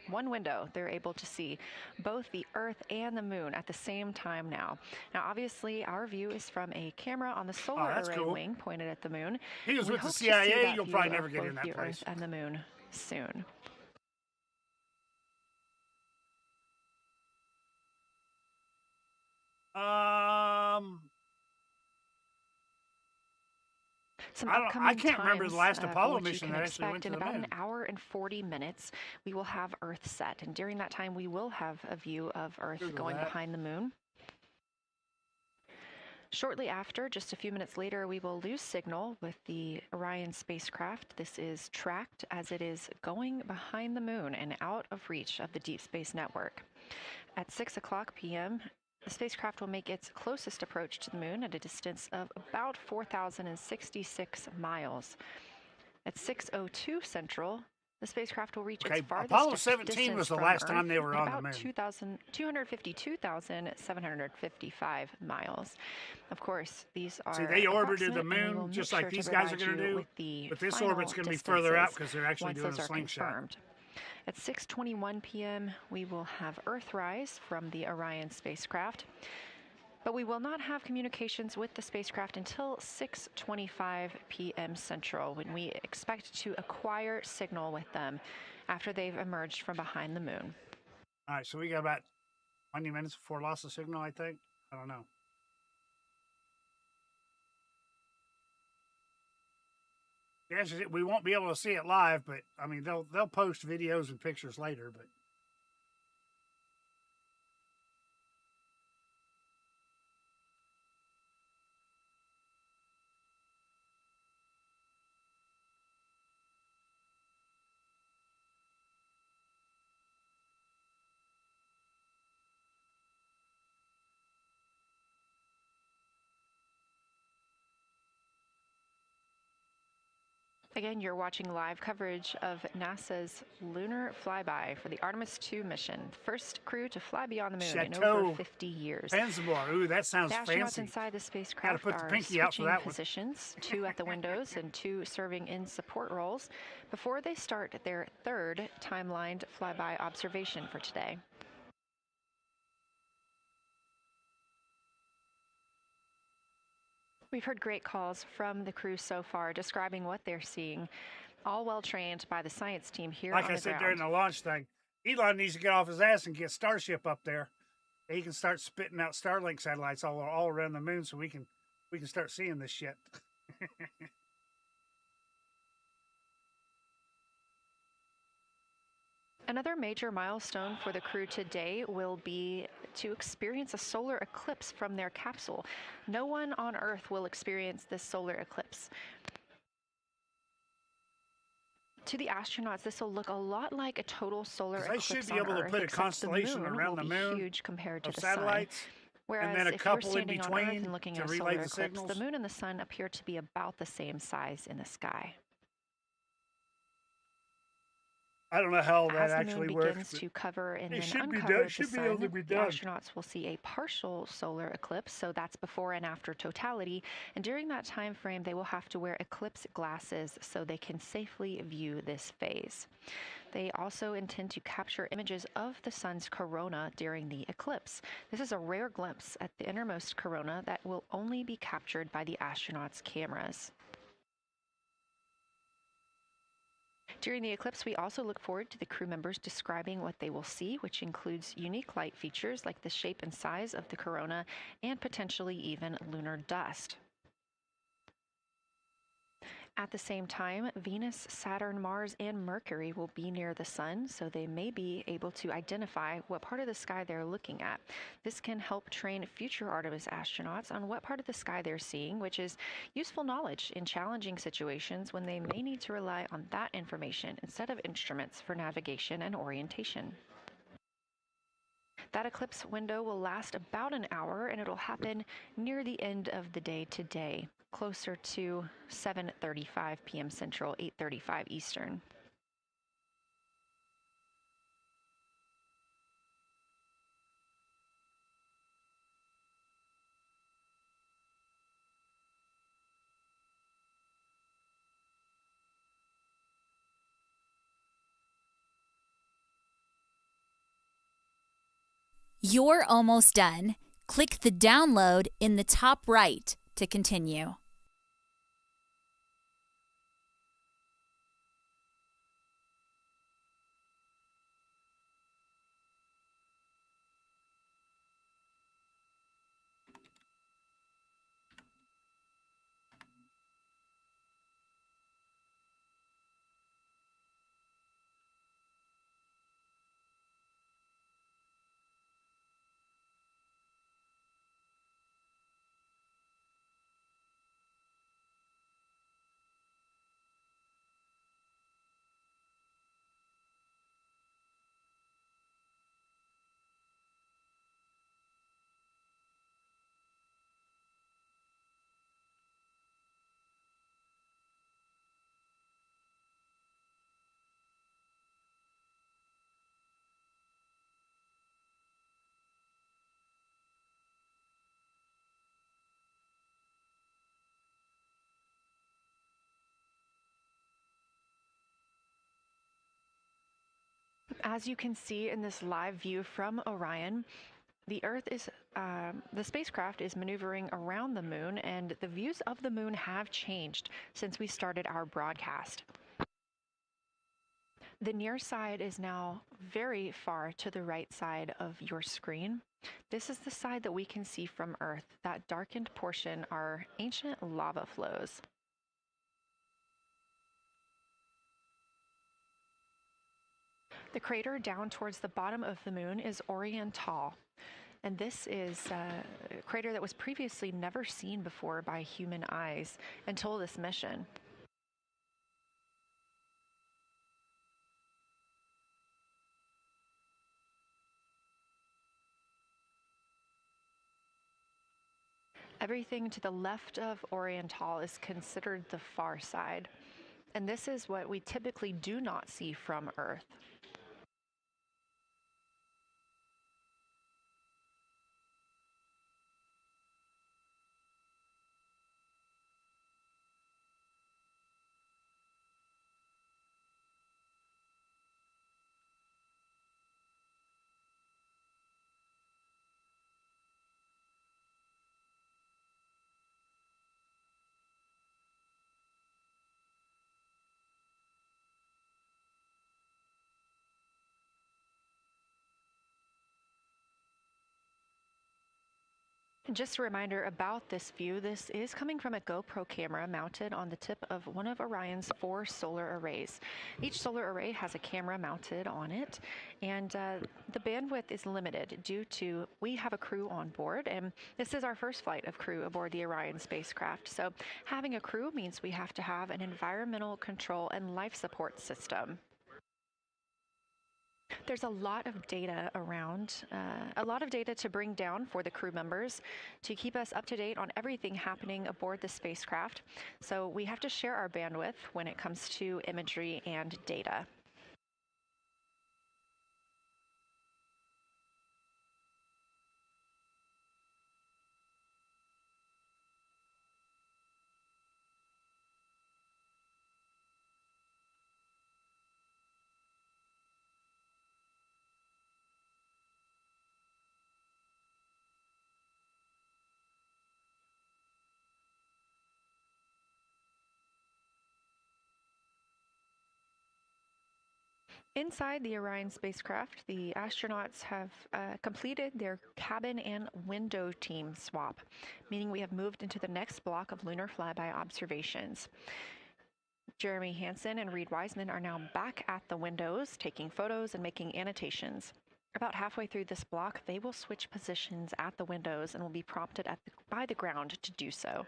one window, they're able to see both the Earth and the moon at the same time now. Now, obviously, our view is from a camera on the solar array wing pointed at the moon. He was We with the hope to see CIA. that You'll view probably of never get both in that the place. Earth and the moon soon. Some upcoming I can't remember the last Apollo what mission you that can actually went expect. to In the about moon. an hour and 40 minutes, we will have Earth set, and during that time, we will have a view of Earth Google going that. behind the moon. Shortly after, just a few minutes later, we will lose signal with the Orion spacecraft. This is tracked as it is going behind the moon and out of reach of the Deep Space Network. At 6 o'clock p.m., the spacecraft will make its closest approach to the moon at a distance of about 4,066 miles. At 6:02 Central, the spacecraft will reach its farthest Apollo 17 distance was the from last Earth time they were at on the about moon. 252,755 miles. Of course, these are See, they orbited the approximate, and we will moon make just like sure to these guys are provide going to you do. with the But this final orbit's going to be further out distances because they're actually once doing a those are slingshot. confirmed. At 6:21 p.m., we will have Earthrise from the Orion spacecraft. But we will not have communications with the spacecraft until 6:25 p.m. Central, when we expect to acquire signal with them after they've emerged from behind the moon. All right, so we got about 20 minutes before loss of signal, I think. I don't know. Yes, we won't be able to see it live, but I mean they'll post videos and pictures later, but Again, you're watching live coverage of NASA's Lunar Flyby for the Artemis II mission, the first crew to fly beyond the moon in over 50 years. Penzamore. Ooh, that sounds The astronauts fancy. inside the spacecraft Gotta put the are pinky out for switching that one. positions, 2 at the windows and 2 serving in support roles, before they start their third timelined flyby observation for today. We've heard great calls from the crew so far describing what they're seeing, all well trained by the science team here Like on I the said ground. during the launch thing, Elon needs to get off his ass and get Starship up there. He can start spitting out Starlink satellites all around the moon, so we can start seeing this shit. Another major milestone for the crew today will be to experience a solar eclipse from their capsule. No one on Earth will experience this solar eclipse. To the astronauts, this will look a lot like a total solar eclipse they should be on able to Earth, put a except constellation the moon around will the be moon huge compared to of the satellites, sun. Whereas and then a if you're couple in standing on Earth between and looking to at a relay solar the eclipse, signals. the moon and the sun appear to be about the same size in the sky. I don't know how that As the actually moon works. begins to cover and it then should be uncover done- the should be sun, able to be the done. astronauts will see a partial solar eclipse, so that's before and after totality. And during that time frame, they will have to wear eclipse glasses so they can safely view this phase. They also intend to capture images of the sun's corona during the eclipse. This is a rare glimpse at the innermost corona that will only be captured by the astronauts' cameras. During the eclipse, we also look forward to the crew members describing what they will see, which includes unique light features like the shape and size of the corona and potentially even lunar dust. At the same time, Venus, Saturn, Mars, and Mercury will be near the sun, so they may be able to identify what part of the sky they're looking at. This can help train future Artemis astronauts on what part of the sky they're seeing, which is useful knowledge in challenging situations when they may need to rely on that information instead of instruments for navigation and orientation. That eclipse window will last about an hour, and it'll happen near the end of the day today, closer to 7:35 p.m. Central, 8:35 Eastern. You're almost done. Click the download in the top right to continue. As you can see in this live view from Orion, the spacecraft is maneuvering around the moon, and the views of the moon have changed since we started our broadcast. The near side is now very far to the right side of your screen. This is the side that we can see from Earth. That darkened portion are ancient lava flows. The crater down towards the bottom of the moon is Oriental. And this is a crater that was previously never seen before by human eyes until this mission. Everything to the left of Oriental is considered the far side. And this is what we typically do not see from Earth. And just a reminder about this view, this is coming from a GoPro camera mounted on the tip of one of Orion's 4 solar arrays. Each solar array has a camera mounted on it, and the bandwidth is limited due to we have a crew on board, and this is our first flight of crew aboard the Orion spacecraft. So having a crew means we have to have an environmental control and life support system. There's a lot of data around, a lot of data to bring down for the crew members to keep us up to date on everything happening aboard the spacecraft. So we have to share our bandwidth when it comes to imagery and data. Inside the Orion spacecraft, the astronauts have completed their cabin and window team swap, meaning we have moved into the next block of Lunar Flyby observations. Jeremy Hansen and Reed Wiseman are now back at the windows, taking photos and making annotations. About halfway through this block, they will switch positions at the windows and will be prompted by the ground to do so.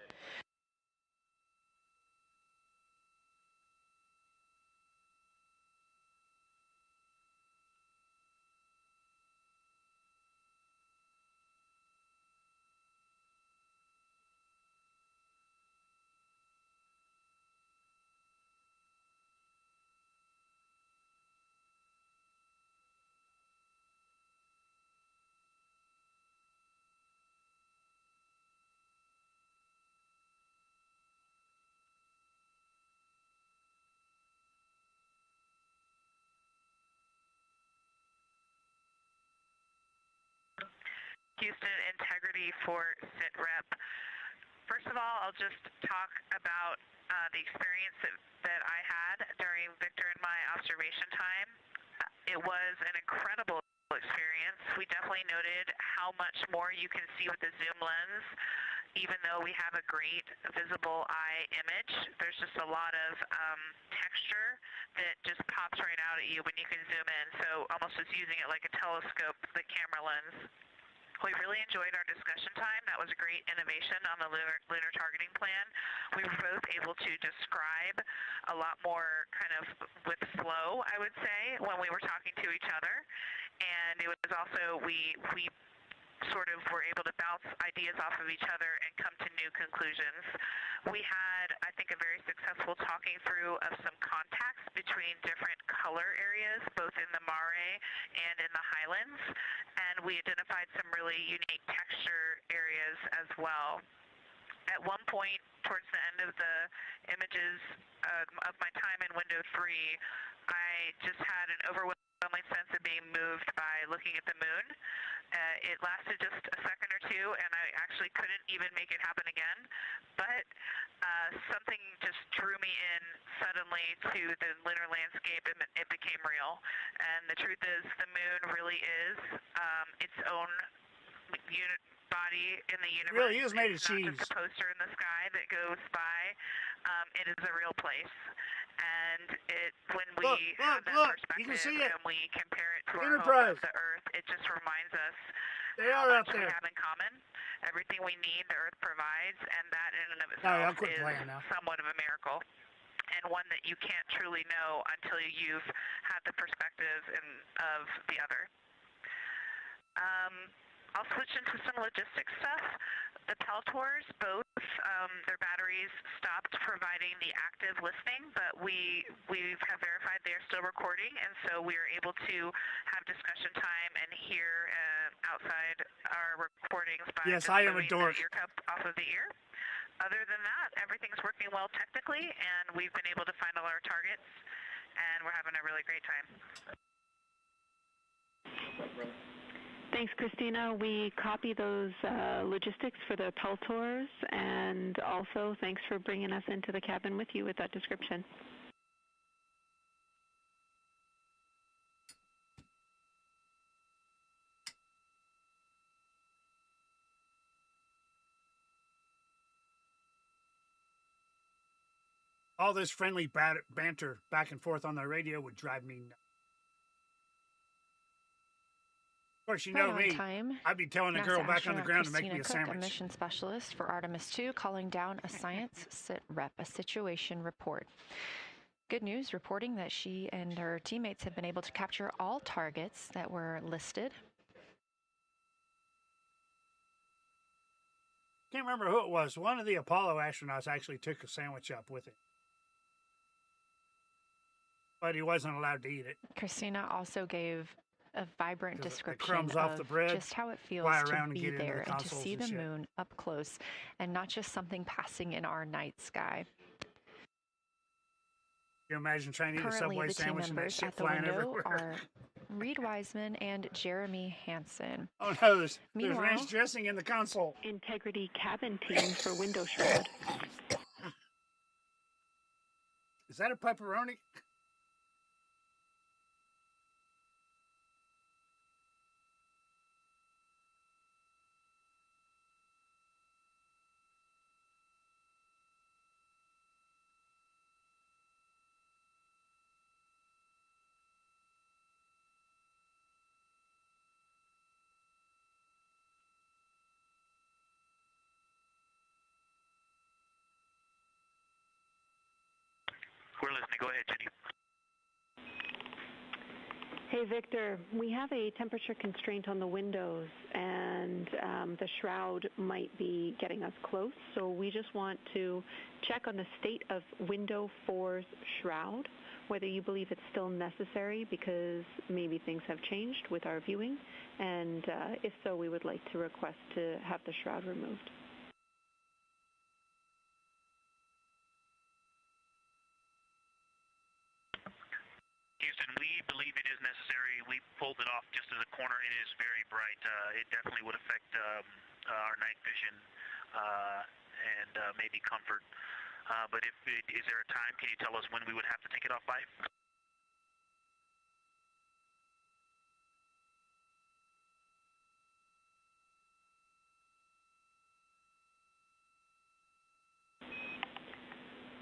Houston, integrity for SITREP. First of all, I'll just talk about the experience that I had during Victor and my observation time. It was an incredible experience. We definitely noted how much more you can see with the zoom lens. Even though we have a great visible eye image, there's just a lot of texture that just pops right out at you when you can zoom in. So almost just using it like a telescope, the camera lens. We really enjoyed our discussion time. That was a great innovation on the lunar targeting plan. We were both able to describe a lot more kind of with flow, I would say, when we were talking to each other. And it was also, we sort of were able to bounce ideas off of each other and come to new conclusions. We had, I think, a very successful talking through of some contacts between different color areas, both in the mare and in the highlands, and we identified some really unique texture areas as well. At one point, towards the end of the images of my time in window 3, I just had an overwhelming sense of being moved by looking at the moon. It lasted just a second or two, and I actually couldn't even make it happen again. But something just drew me in suddenly to the lunar landscape, and it became real. And the truth is, the moon really is its own body in the universe. Really is made of It's not cheese. just a poster in the sky that goes by. It is a real place. And when we have that perspective and we compare it to our home of the Earth, it just reminds us how much we have in common. Everything we need, the Earth provides, and that in and of itself is somewhat of a miracle. And one that you can't truly know until you've had the perspective of the other. I'll switch into some logistics stuff. The Peltors, both their batteries stopped providing the active listening, but we have verified they are still recording, and so we are able to have discussion time and hear outside our recordings by yes, I am a dork. The ear cup off of the ear. Other than that, everything's working well technically, and we've been able to find all our targets, and we're having a really great time. Thanks, Christina. We copy those logistics for the Peltors, and also thanks for bringing us into the cabin with you with that description. All this friendly banter back and forth on the radio would drive me nuts. Of course, you know me. I'd be telling a girl back on the ground to make me a sandwich. A mission specialist for Artemis II, calling down a science sit rep, a situation report. Good news, reporting that she and her teammates have been able to capture all targets that were listed. Can't remember who it was. One of the Apollo astronauts actually took a sandwich up with it, but he wasn't allowed to eat it. Christina also gave a vibrant description crumbs off the bread, just how it feels to be there and to see the moon up close and not just something passing in our night sky. Can you imagine trying to eat a Subway sandwich and that shit flying everywhere? Are Reed Wiseman and Jeremy Hansen. Oh no, there's ranch dressing in the console. Integrity cabin team for window shroud. Is that a pepperoni? We're listening. Go ahead, Jenny. Hey, Victor, we have a temperature constraint on the windows, and the shroud might be getting us close, so we just want to check on the state of window 4's shroud, whether you believe it's still necessary because maybe things have changed with our viewing, and if so, we would like to request to have the shroud removed. Houston, we believe it is necessary. We pulled it off just as a corner. It is very bright. It definitely would affect our night vision and maybe comfort. But is there a time? Can you tell us when we would have to take it off by?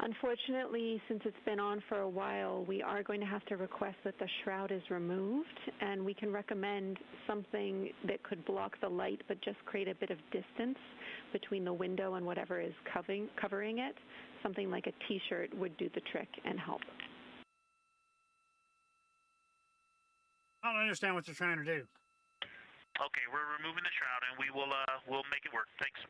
Unfortunately, since it's been on for a while, we are going to have to request that the shroud is removed, and we can recommend something that could block the light but just create a bit of distance between the window and whatever is covering it. Something like a t-shirt would do the trick and help. I don't understand what they're trying to do. Okay, we're removing the shroud, and we'll make it work. Thanks.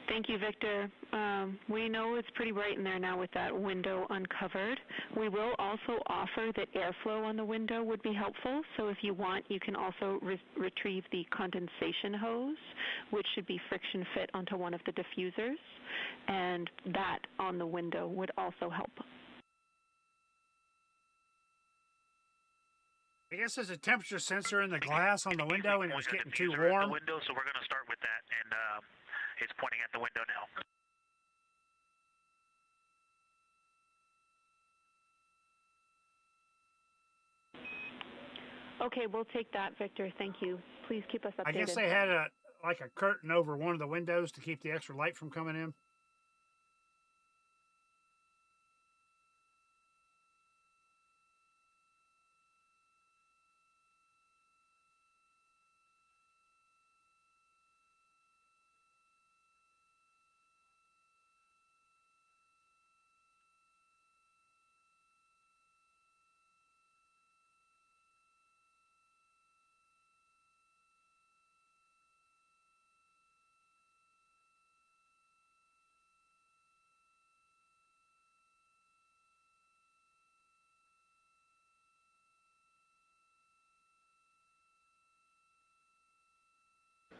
Thank you, Victor. We know it's pretty bright in there now with that window uncovered. We will also offer that airflow on the window would be helpful. So if you want, you can also retrieve the condensation hose, which should be friction fit onto one of the diffusers. And that on the window would also help. I guess there's a temperature sensor in the glass on the window, and it was getting too At warm. the window, so we're going to start with that, and it's pointing at the window now. Okay, we'll take that, Victor. Thank you. Please keep us updated. I guess they had a curtain over one of the windows to keep the extra light from coming in.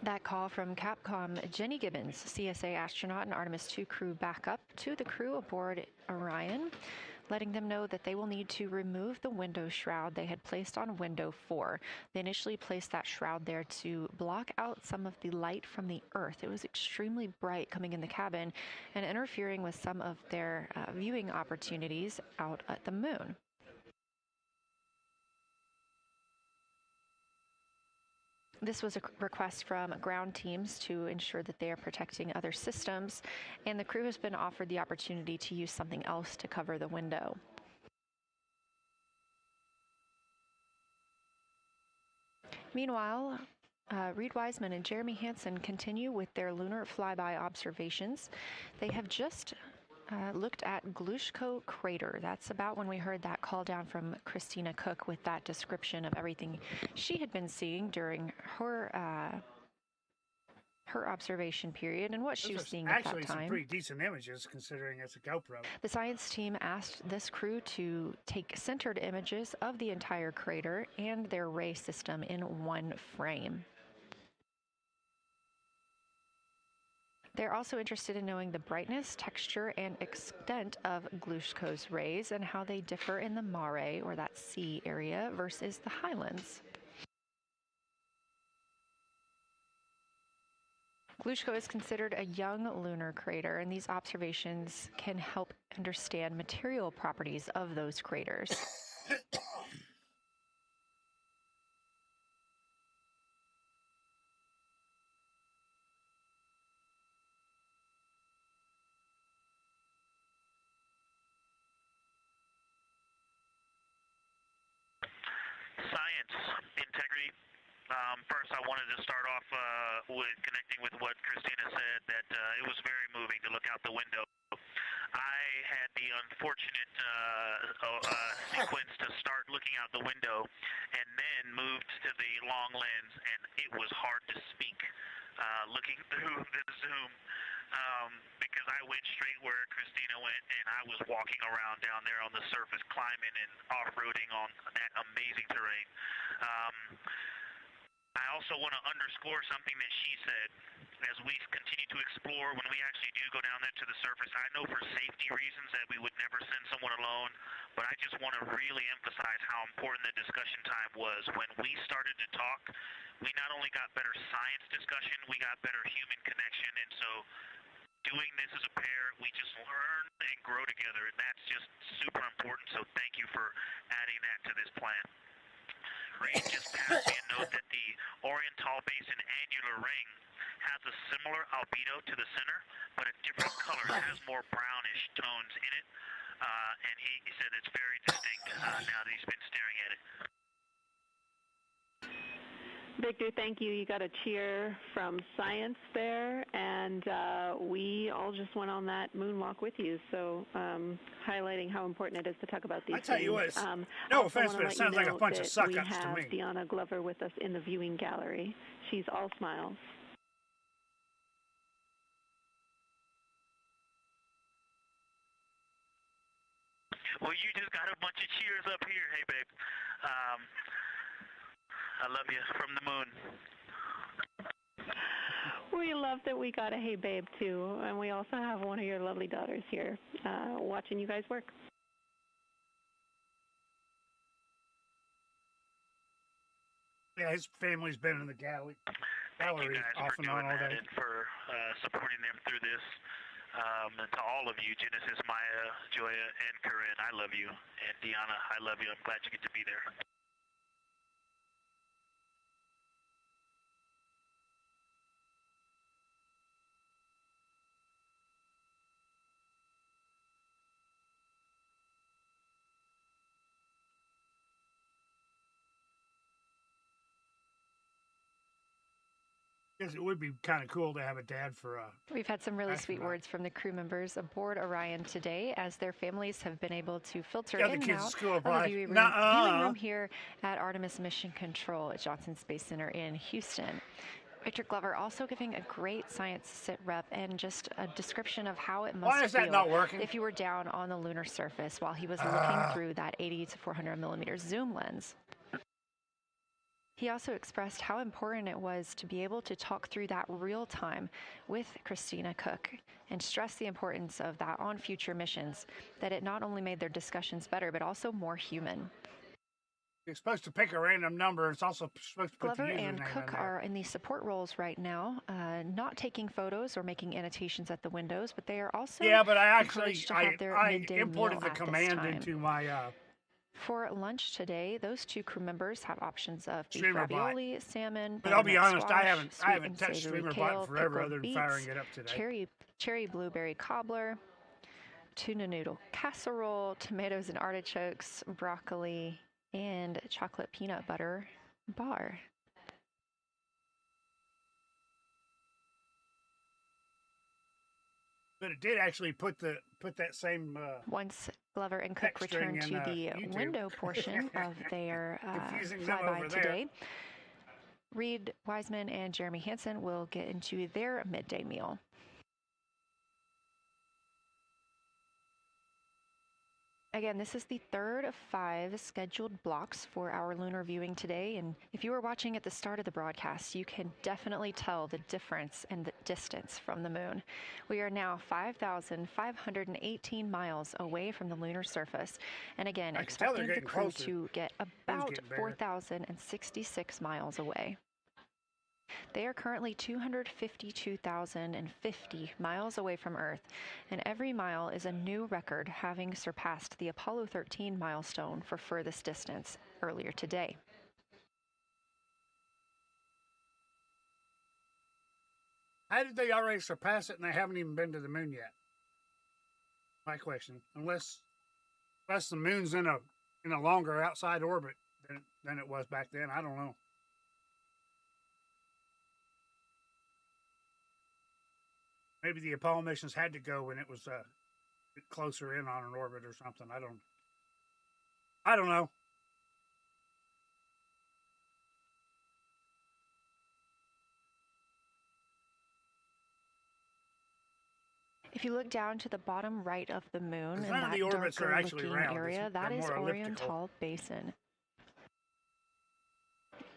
That call from Capcom, Jenny Gibbons, CSA astronaut and Artemis II crew backup to the crew aboard Orion, letting them know that they will need to remove the window shroud they had placed on window 4. They initially placed that shroud there to block out some of the light from the Earth. It was extremely bright coming in the cabin and interfering with some of their viewing opportunities out at the moon. This was a request from ground teams to ensure that they are protecting other systems, and the crew has been offered the opportunity to use something else to cover the window. Meanwhile, Reed Wiseman and Jeremy Hansen continue with their lunar flyby observations. They have just looked at Glushko Crater. That's about when we heard that call down from Christina Cook with that description of everything she had been seeing during her observation period and what she was seeing at that time. Actually, some pretty decent images considering it's a GoPro. The science team asked this crew to take centered images of the entire crater and their ray system in one frame. They're also interested in knowing the brightness, texture, and extent of Glushko's rays and how they differ in the mare, or that sea area, versus the highlands. Glushko is considered a young lunar crater, and these observations can help understand material properties of those craters. Science, integrity. First, I wanted to start off with connecting with what Christina said, that it was very moving to look out the window. I had the unfortunate sequence to start looking out the window and then moved to the long lens, and it was hard to speak looking through the zoom because I went straight where Christina went, and I was walking around down there on the surface, climbing and off-roading on that amazing terrain. I also want to underscore something that she said. As we continue to explore, when we actually do go down there to the surface, I know for safety reasons that we would never send someone alone, but I just want to really emphasize how important the discussion time was. When we started to talk, we not only got better science discussion, we got better human connection, and so doing this as a pair, we just learn and grow together, and that's just super important, so thank you for adding that to this plan. Reed just passed me a note that the Oriental Basin annular ring has a similar albedo to the center, but a different color. It has more brownish tones in it, and he said it's very distinct now that he's been staring at it. Victor, thank you. You got a cheer from science there, and we all just went on that moonwalk with you, so highlighting how important it is to talk about these things. I tell you what, no offense, but it sounds like a bunch of suck-ups to me. We have Deanna Glover with us in the viewing gallery. She's all smiles. Well, you just got a bunch of cheers up here. Hey, babe. I love you from the moon. We love that we got a hey babe too, and we also have one of your lovely daughters here watching you guys work. Yeah, his family's been in the gallery Thank you guys off for and doing on all that day. and for supporting them through this. And to all of you, Genesis, Maya, Joya, and Corinne, I love you. And Deanna, I love you. I'm glad you get to be there. I guess it would be kind of cool to have a dad for We've had some really sweet astronaut. words from the crew members aboard Orion today, as their families have been able to filter Yeah, the in and kids at out school of the probably, viewing room here at Artemis Mission Control at Johnson Space Center in Houston. Victor Glover also giving a great science sit rep and just a description of how it must Why is that feel not working? if you were down on the lunar surface while he was looking through that 80 to 400 millimeter zoom lens. He also expressed how important it was to be able to talk through that real time with Christina Cook and stress the importance of that on future missions, that it not only made their discussions better, but also more human. You're supposed to pick a random number. It's also supposed to put Glover the and username Cook in there. are in the support roles right now, not taking photos or making annotations at the windows, but they are also Yeah, but I actually encouraged to have their I midday imported meal the at this command time. into my For lunch today, those two crew members have options of beef Streamer bot. ravioli, salmon, But I'll be butternut honest, squash, I haven't sweet and touched savory Streamer kale, bot in forever, pickled other than beets, firing it up today. cherry blueberry cobbler, tuna noodle casserole, tomatoes and artichokes, broccoli, and chocolate peanut butter bar. But it did actually put that same Once Glover and Cook text string return to in, the YouTube. window portion of their Confusing them over flyby there. today, Reed Wiseman and Jeremy Hansen will get into their midday meal. Again, this is the third of 5 scheduled blocks for our lunar viewing today, and if you were watching at the start of the broadcast, you can definitely tell the difference in the distance from the moon. We are now 5,518 miles away from the lunar surface, and again, I can tell they're expecting the getting crew closer. to get about getting bigger. 4,066 miles away. They are currently 252,050 miles away from Earth, and every mile is a new record, having surpassed the Apollo 13 milestone for furthest distance earlier today. How did they already surpass it and they haven't even been to the moon yet? My question. Unless the moon's in a longer outside orbit than it was back then. I don't know. Maybe the Apollo missions had to go when it was closer in on an orbit or something. I don't know. If you look down to the bottom right of the moon, in None of that the orbits are darker actually looking round. area, that They're is more elliptical. Oriental Basin.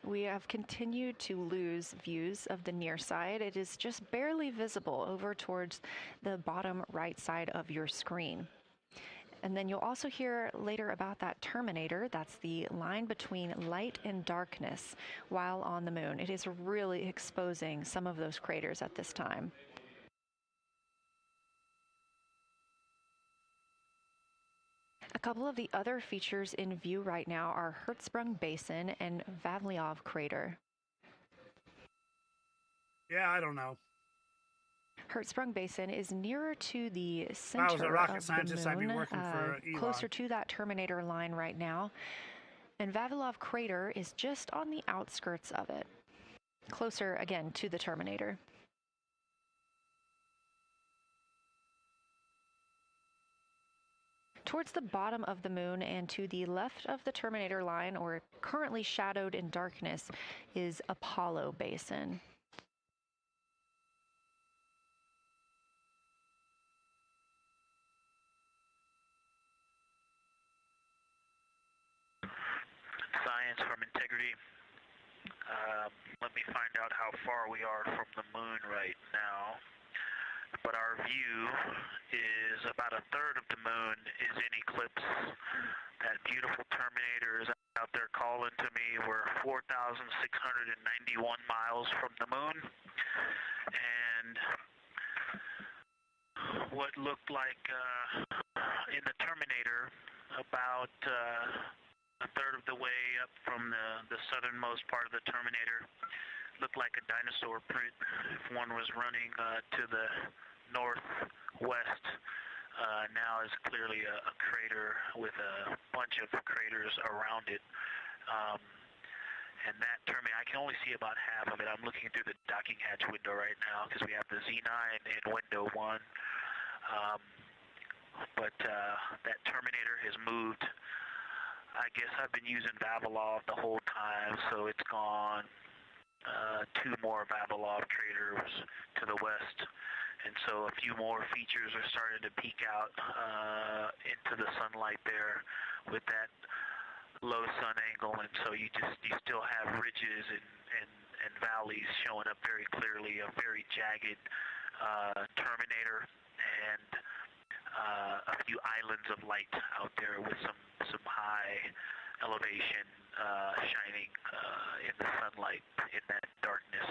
We have continued to lose views of the near side. It is just barely visible over towards the bottom right side of your screen. And then you'll also hear later about that terminator. That's the line between light and darkness while on the moon. It is really exposing some of those craters at this time. A couple of the other features in view right now are Hertzsprung Basin and Vavilov Crater. Yeah, I don't know. Hertzsprung Basin is nearer to the If I was a center rocket of scientist, the I'd be moon, working for Elon. closer to that terminator line right now. And Vavilov Crater is just on the outskirts of it, closer again to the terminator. Towards the bottom of the moon and to the left of the terminator line, or currently shadowed in darkness, is Apollo Basin. me find out how far we are from the moon right now. But our view is about a third of the moon is in eclipse. That beautiful Terminator is out there calling to me. We're 4,691 miles from the moon. And what looked like in the Terminator, about a third of the way up from the southernmost part of the Terminator, looked like a dinosaur print if one was running to the northwest. Now is clearly a crater with a bunch of craters around it. And that Terminator, I can only see about half of it. I'm looking through the docking hatch window right now because we have the Z9 in window 1. But that Terminator has moved. I guess I've been using Vavilov the whole time, so it's gone 2 more Vavilov craters to the west, and so a few more features are starting to peek out into the sunlight there with that low sun angle, and so you still have ridges and valleys showing up very clearly, a very jagged Terminator, and a few islands of light out there with some high elevation shining in the sunlight in that darkness.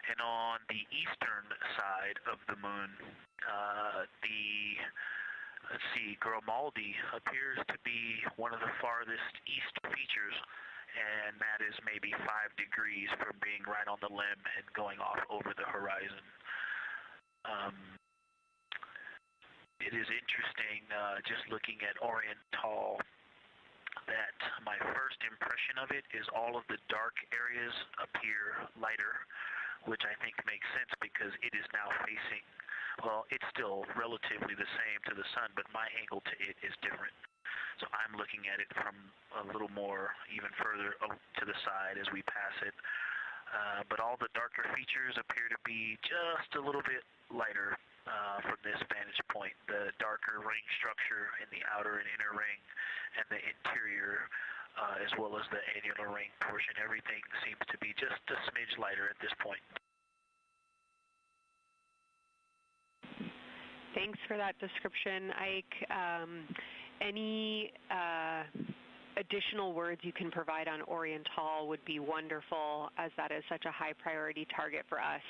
And on the eastern side of the moon, let's see, Grimaldi appears to be one of the farthest east features, and that is maybe 5 degrees from being right on the limb and going off over the horizon. It is interesting, just looking at Oriental, that my first impression of it is all of the dark areas appear lighter, which I think makes sense because it is now facing, well, it's still relatively the same to the sun, but my angle to it is different. So I'm looking at it from a little more, even further to the side as we pass it. But all the darker features appear to be just a little bit lighter from this vantage point. The darker ring structure in the outer and inner ring and the interior, as well as the annular ring portion, everything seems to be just a smidge lighter at this point. Thanks for that description, Ike. Any additional words you can provide on Oriental would be wonderful, as that is such a high priority target for us.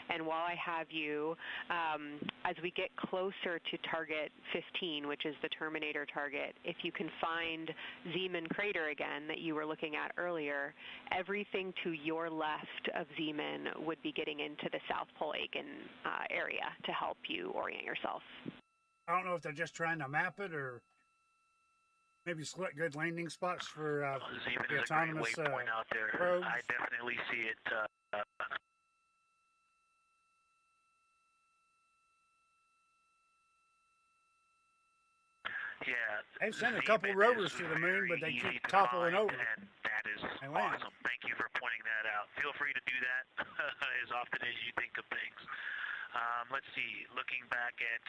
And while I have you, as we get closer to target 15, which is the Terminator target, if you can find Zeeman Crater again that you were looking at earlier, everything to your left of Zeeman would be getting into the South Pole Aiken area to help you orient yourself. I don't know if they're just trying to map it or maybe select good landing spots for Zeeman the is a great autonomous waypoint out there. probes. I definitely see it. Yeah, They've sent a Zeeman couple rovers is to the moon, but very they easy keep to toppling find, over. and that is and land. awesome. Thank you for pointing that out. Feel free to do that as often as you think of things. Let's see, looking back at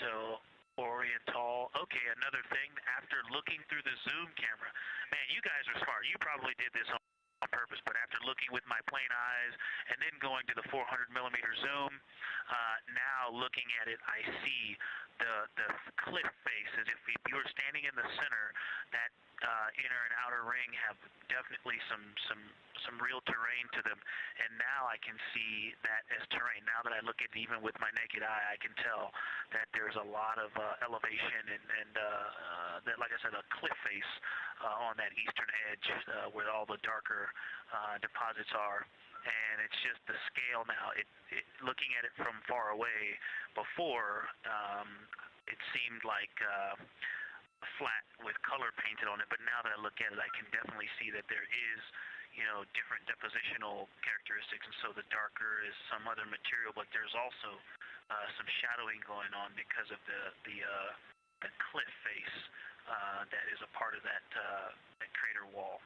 Oriental. Okay, another thing, after looking through the zoom camera, man, you guys are smart. You probably did this on purpose, but after looking with my plain eyes and then going to the 400 millimeter zoom, now looking at it, I see the cliff face as if you were standing in the center. That inner and outer ring have definitely some real terrain to them, and now I can see that as terrain. Now that I look at it even with my naked eye, I can tell that there's a lot of elevation and that, like I said, a cliff face on that eastern edge where all the darker deposits are. And it's just the scale now. Looking at it from far away, before it seemed like flat with color painted on it, but now that I look at it, I can definitely see that there is, different depositional characteristics, and so the darker is some other material, but there's also some shadowing going on because of the cliff face that is a part of that crater wall.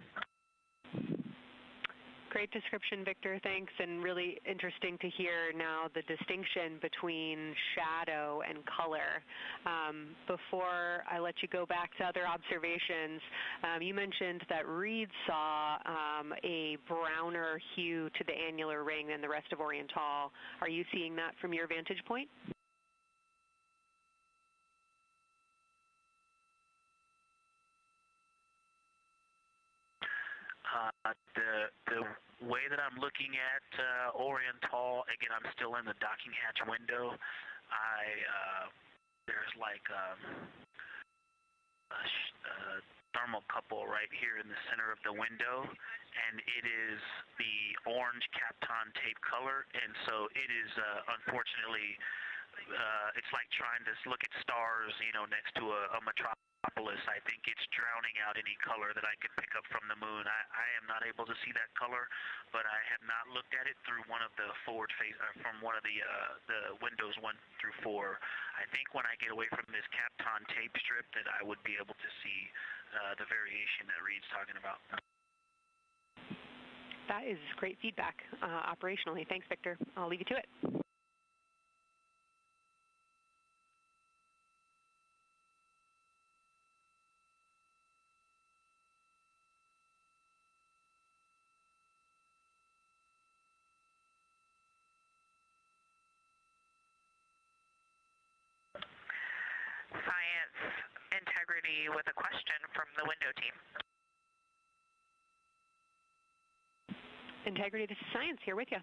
Great description, Victor. Thanks, and really interesting to hear now the distinction between shadow and color. Before I let you go back to other observations, you mentioned that Reed saw a browner hue to the annular ring than the rest of Oriental. Are you seeing that from your vantage point? The way that I'm looking at Oriental, again, I'm still in the docking hatch window. There's like a thermocouple right here in the center of the window, and it is the orange Kapton tape color, and so it is unfortunately, it's like trying to look at stars, you know, next to a metropolis. I think it's drowning out any color that I could pick up from the moon. I am not able to see that color, but I have not looked at it through one of the forward face, from one of the windows 1 through 4. I think when I get away from this Kapton tape strip that I would be able to see the variation that Reed's talking about. That is great feedback operationally. Thanks, Victor. I'll leave you to it. Science integrity with a question from the window team. Integrity, this is Science here with you.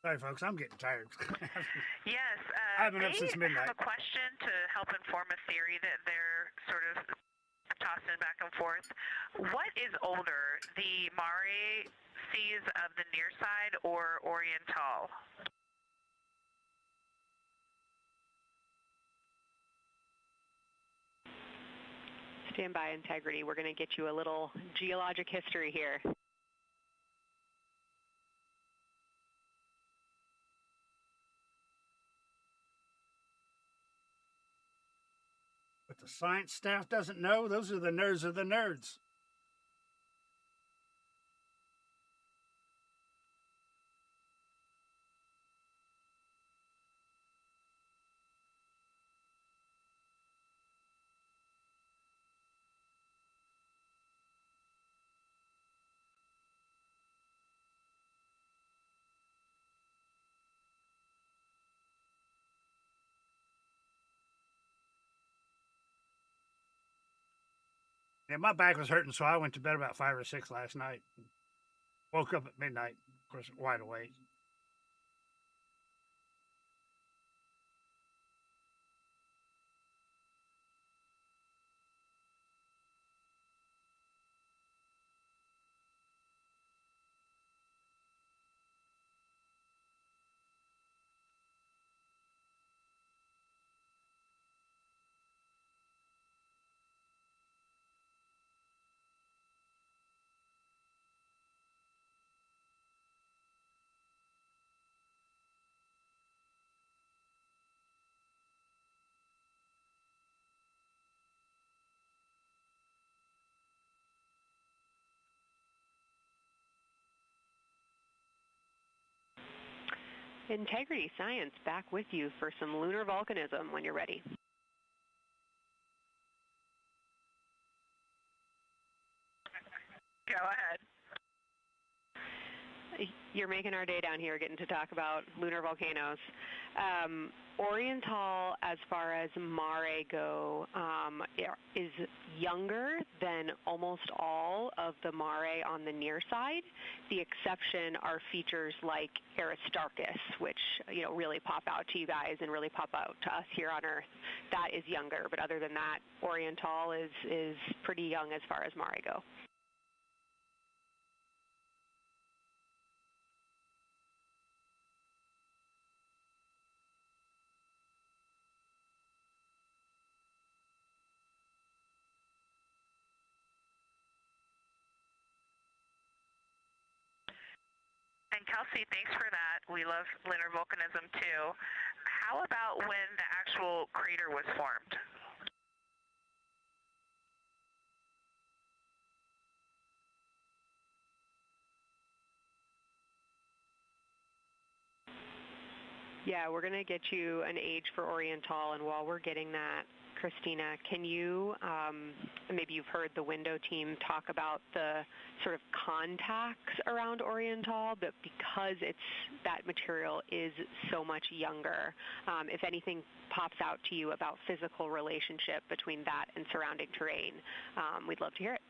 Sorry, folks, I'm getting tired. Yes, I've been up since midnight. Have a question to help inform a theory that they're sort of tossing back and forth. What is older, the Mare seas of the near side or Oriental? Stand by, Integrity. We're going to get you a little geologic history here. But the science staff doesn't know. Those are the nerds of the nerds. Yeah, my back was hurting, so I went to bed about 5 or 6 last night. Woke up at midnight, of course, wide awake. Integrity Science back with you for some lunar volcanism when you're ready. Go ahead. You're making our day down here getting to talk about lunar volcanoes. Oriental, as far as Mare go, is younger than almost all of the Mare on the near side. The exception are features like Aristarchus, which really pop out to you guys and really pop out to us here on Earth. That is younger, but other than that, Oriental is pretty young as far as Mare go. And Kelsey, thanks for that. We love lunar volcanism too. How about when the actual crater was formed? Yeah, we're going to get you an age for Oriental, and while we're getting that, Christina, can you, maybe you've heard the window team talk about the sort of contacts around Oriental, but because that material is so much younger, if anything pops out to you about physical relationship between that and surrounding terrain, we'd love to hear it.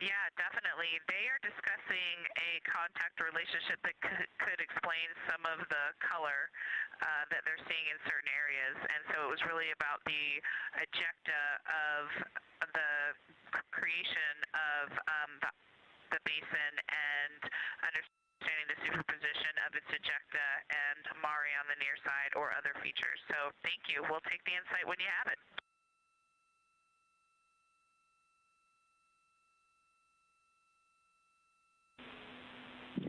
Yeah, definitely. They are discussing a contact relationship that could explain some of the color that they're seeing in certain areas. And so it was really about the ejecta of the creation of the basin and understanding the superposition of its ejecta and mare on the near side or other features. So thank you. We'll take the insight when you have it.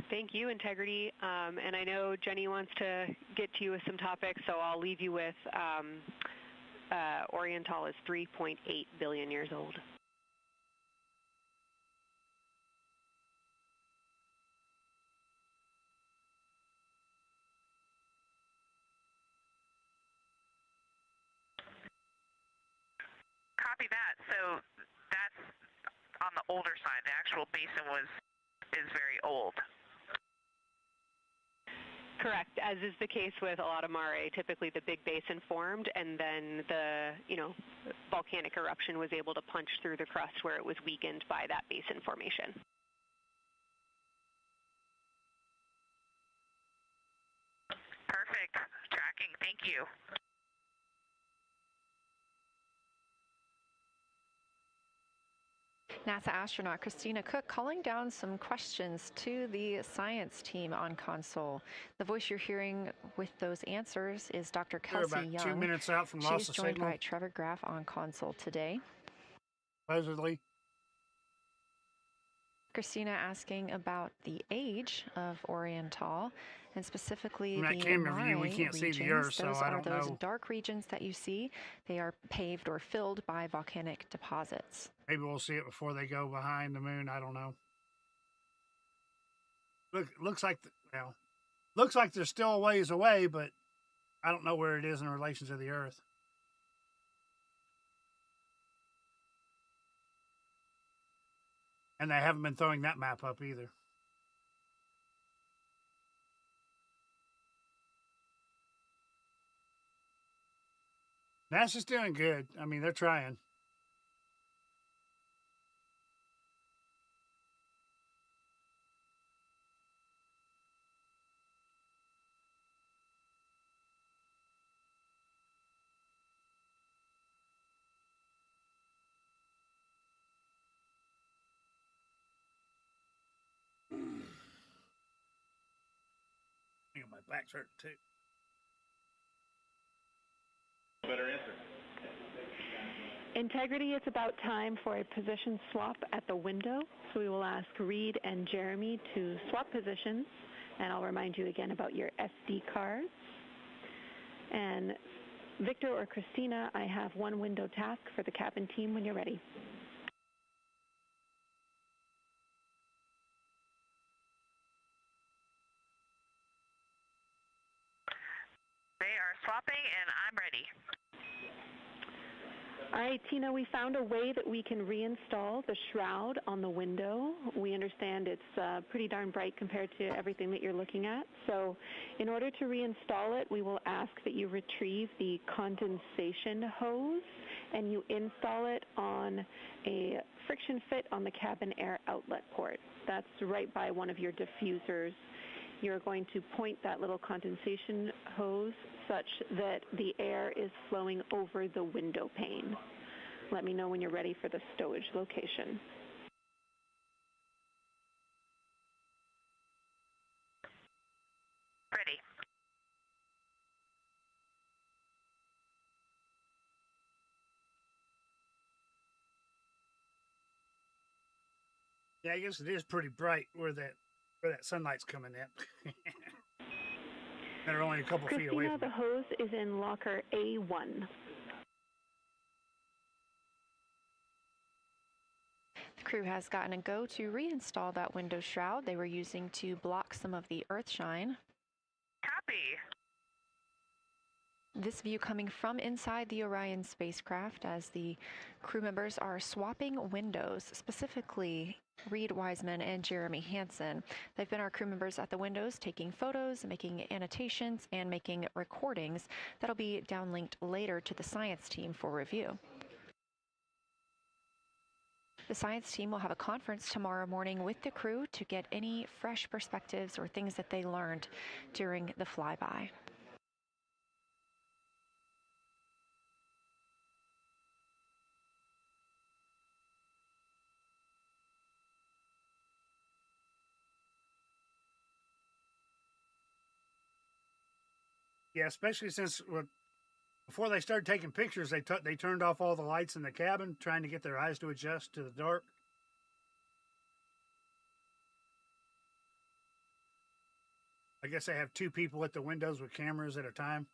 Thank you, Integrity. And I know Jenny wants to get to you with some topics, so I'll leave you with Oriental is 3.8 billion years old. Copy that. So that's on the older side. The actual basin is very old. Correct, as is the case with a lot of mare. Typically the big basin formed and then the volcanic eruption was able to punch through the crust where it was weakened by that basin formation. Perfect. Tracking. Thank you. NASA astronaut Christina Cook calling down some questions to the science team on console. The voice you're hearing with those answers is Dr. They're Kelsey about Young. 2 minutes out from loss She's of joined signal. by Trevor Graff on console today. Supposedly. Christina asking about the age of Oriental, and specifically From that the camera view, we mare can't see regions. the Earth, so Those I are don't those know. dark regions that you see. They are paved or filled by volcanic deposits. Maybe we'll see it before they go behind the moon. I don't know. Looks like they're still a ways away, but I don't know where it is in relation to the Earth. And they haven't been throwing that map up either. NASA's doing good. I mean, they're trying. I think my back's hurting too. Better answer. Integrity, it's about time for a position swap at the window. So we will ask Reed and Jeremy to swap positions. And I'll remind you again about your SD cards. And Victor or Christina, I have one window task for the cabin team when you're ready. They are swapping, and I'm ready. All right, Tina, we found a way that we can reinstall the shroud on the window. We understand it's pretty darn bright compared to everything that you're looking at. So in order to reinstall it, we will ask that you retrieve the condensation hose and you install it on a friction fit on the cabin air outlet port. That's right by one of your diffusers. You're going to point that little condensation hose such that the air is flowing over the window pane. Let me know when you're ready for the stowage location. Ready. Yeah, I guess it is pretty bright where that sunlight's coming in. They're only a couple feet away Christina, from the it. hose is in locker A1. The crew has gotten a go to reinstall that window shroud they were using to block some of the earth shine. Copy. This view coming from inside the Orion spacecraft as the crew members are swapping windows, specifically Reed Wiseman and Jeremy Hansen. They've been our crew members at the windows taking photos, making annotations, and making recordings that'll be downlinked later to the science team for review. The science team will have a conference tomorrow morning with the crew to get any fresh perspectives or things that they learned during the flyby. Yeah, especially since before they started taking pictures, they turned off all the lights in the cabin, trying to get their eyes to adjust to the dark. I guess they have 2 people at the windows with cameras at a time.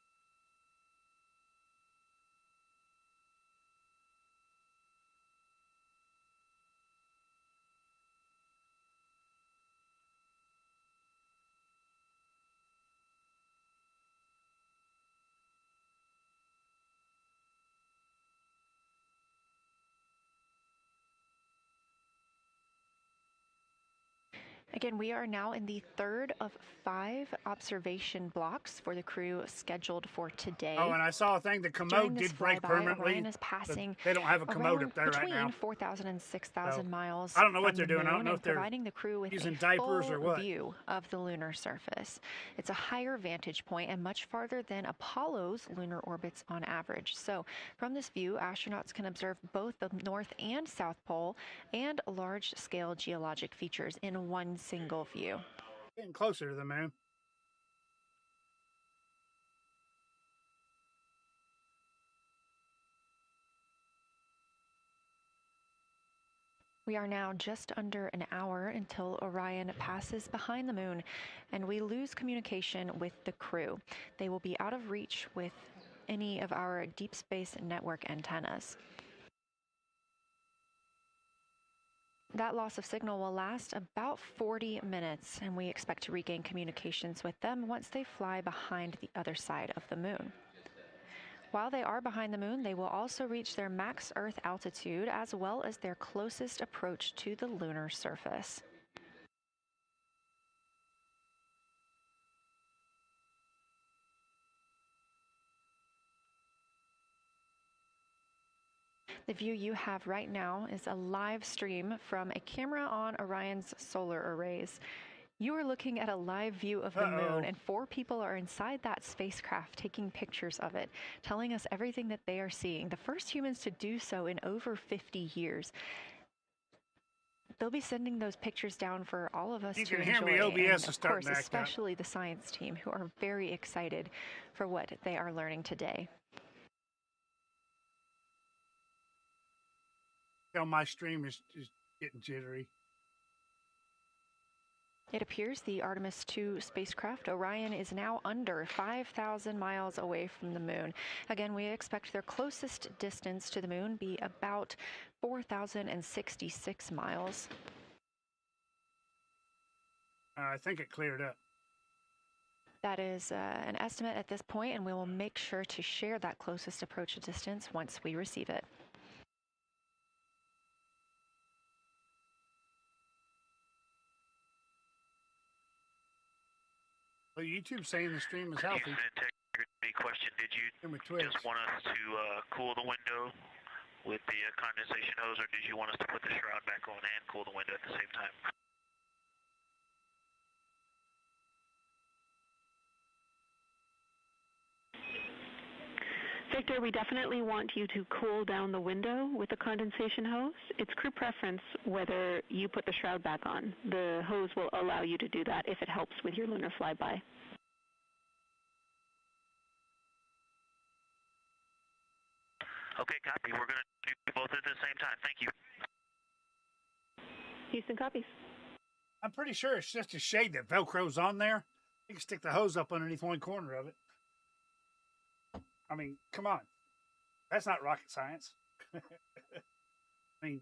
Again, we are now in the third of 5 observation blocks for the crew scheduled for today. Oh, and I saw a thing, the commode did break permanently. Orion is passing They don't have a commode up there right between now. 4,000 and 6,000 miles. I don't know what from they're the doing. I don't moon know and if they're providing the crew with using a diapers full or what. view of the lunar surface. It's a higher vantage point and much farther than Apollo's lunar orbits on average. So from this view, astronauts can observe both the North and South Pole and large-scale geologic features in one single view. Getting closer to the moon. We are now just under an hour until Orion passes behind the moon, and we lose communication with the crew. They will be out of reach with any of our deep space network antennas. That loss of signal will last about 40 minutes, and we expect to regain communications with them once they fly behind the other side of the moon. While they are behind the moon, they will also reach their max Earth altitude as well as their closest approach to the lunar surface. The view you have right now is a live stream from a camera on Orion's solar arrays. You are looking at a live view of the moon, and 4 people are inside that spacecraft taking pictures of it, telling us everything that they are seeing. The first humans to do so in over 50 years. They'll be sending those pictures down for all of us to enjoy. You can hear me, OBS and is starting of to course, act up. especially the science team, who are very excited for what they are learning today. My stream is getting jittery. It appears the Artemis II spacecraft, Orion, is now under 5,000 miles away from the moon. Again, we expect their closest distance to the moon be about 4,066 miles. I think it cleared up. That is an estimate at this point, and we will make sure to share that closest approach distance once we receive it. Well, YouTube's saying the stream is healthy. Integrity question: did you just want us to cool the window with the condensation hose, or did you want us to put the shroud back on and cool the window at the same time? Victor, we definitely want you to cool down the window with the condensation hose. It's crew preference whether you put the shroud back on. The hose will allow you to do that if it helps with your lunar flyby. Okay, copy. We're going to do both at the same time. Thank you. Houston copies. I'm pretty sure it's just a shade that Velcro's on there. You can stick the hose up underneath one corner of it. I mean, come on. That's not rocket science. I mean,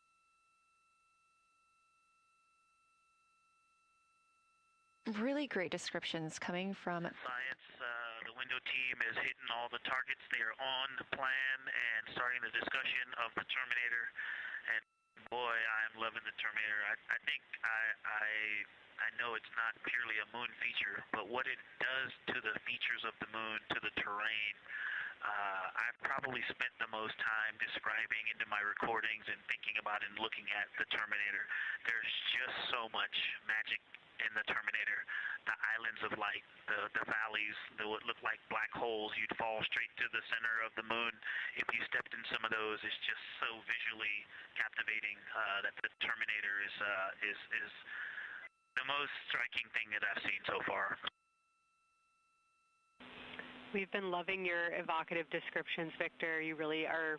really great descriptions coming from Science, the window team is hitting all the targets. They are on the plan and starting the discussion of the Terminator. And boy, I'm loving the Terminator. I think I know it's not purely a moon feature, but what it does to the features of the moon, to the terrain, I've probably spent the most time describing into my recordings and thinking about and looking at the Terminator. There's just so much magic in the Terminator. The islands of light, the valleys, what look like black holes. You'd fall straight to the center of the moon if you stepped in some of those. It's just so visually captivating that the Terminator is the most striking thing that I've seen so far. We've been loving your evocative descriptions, Victor. You really are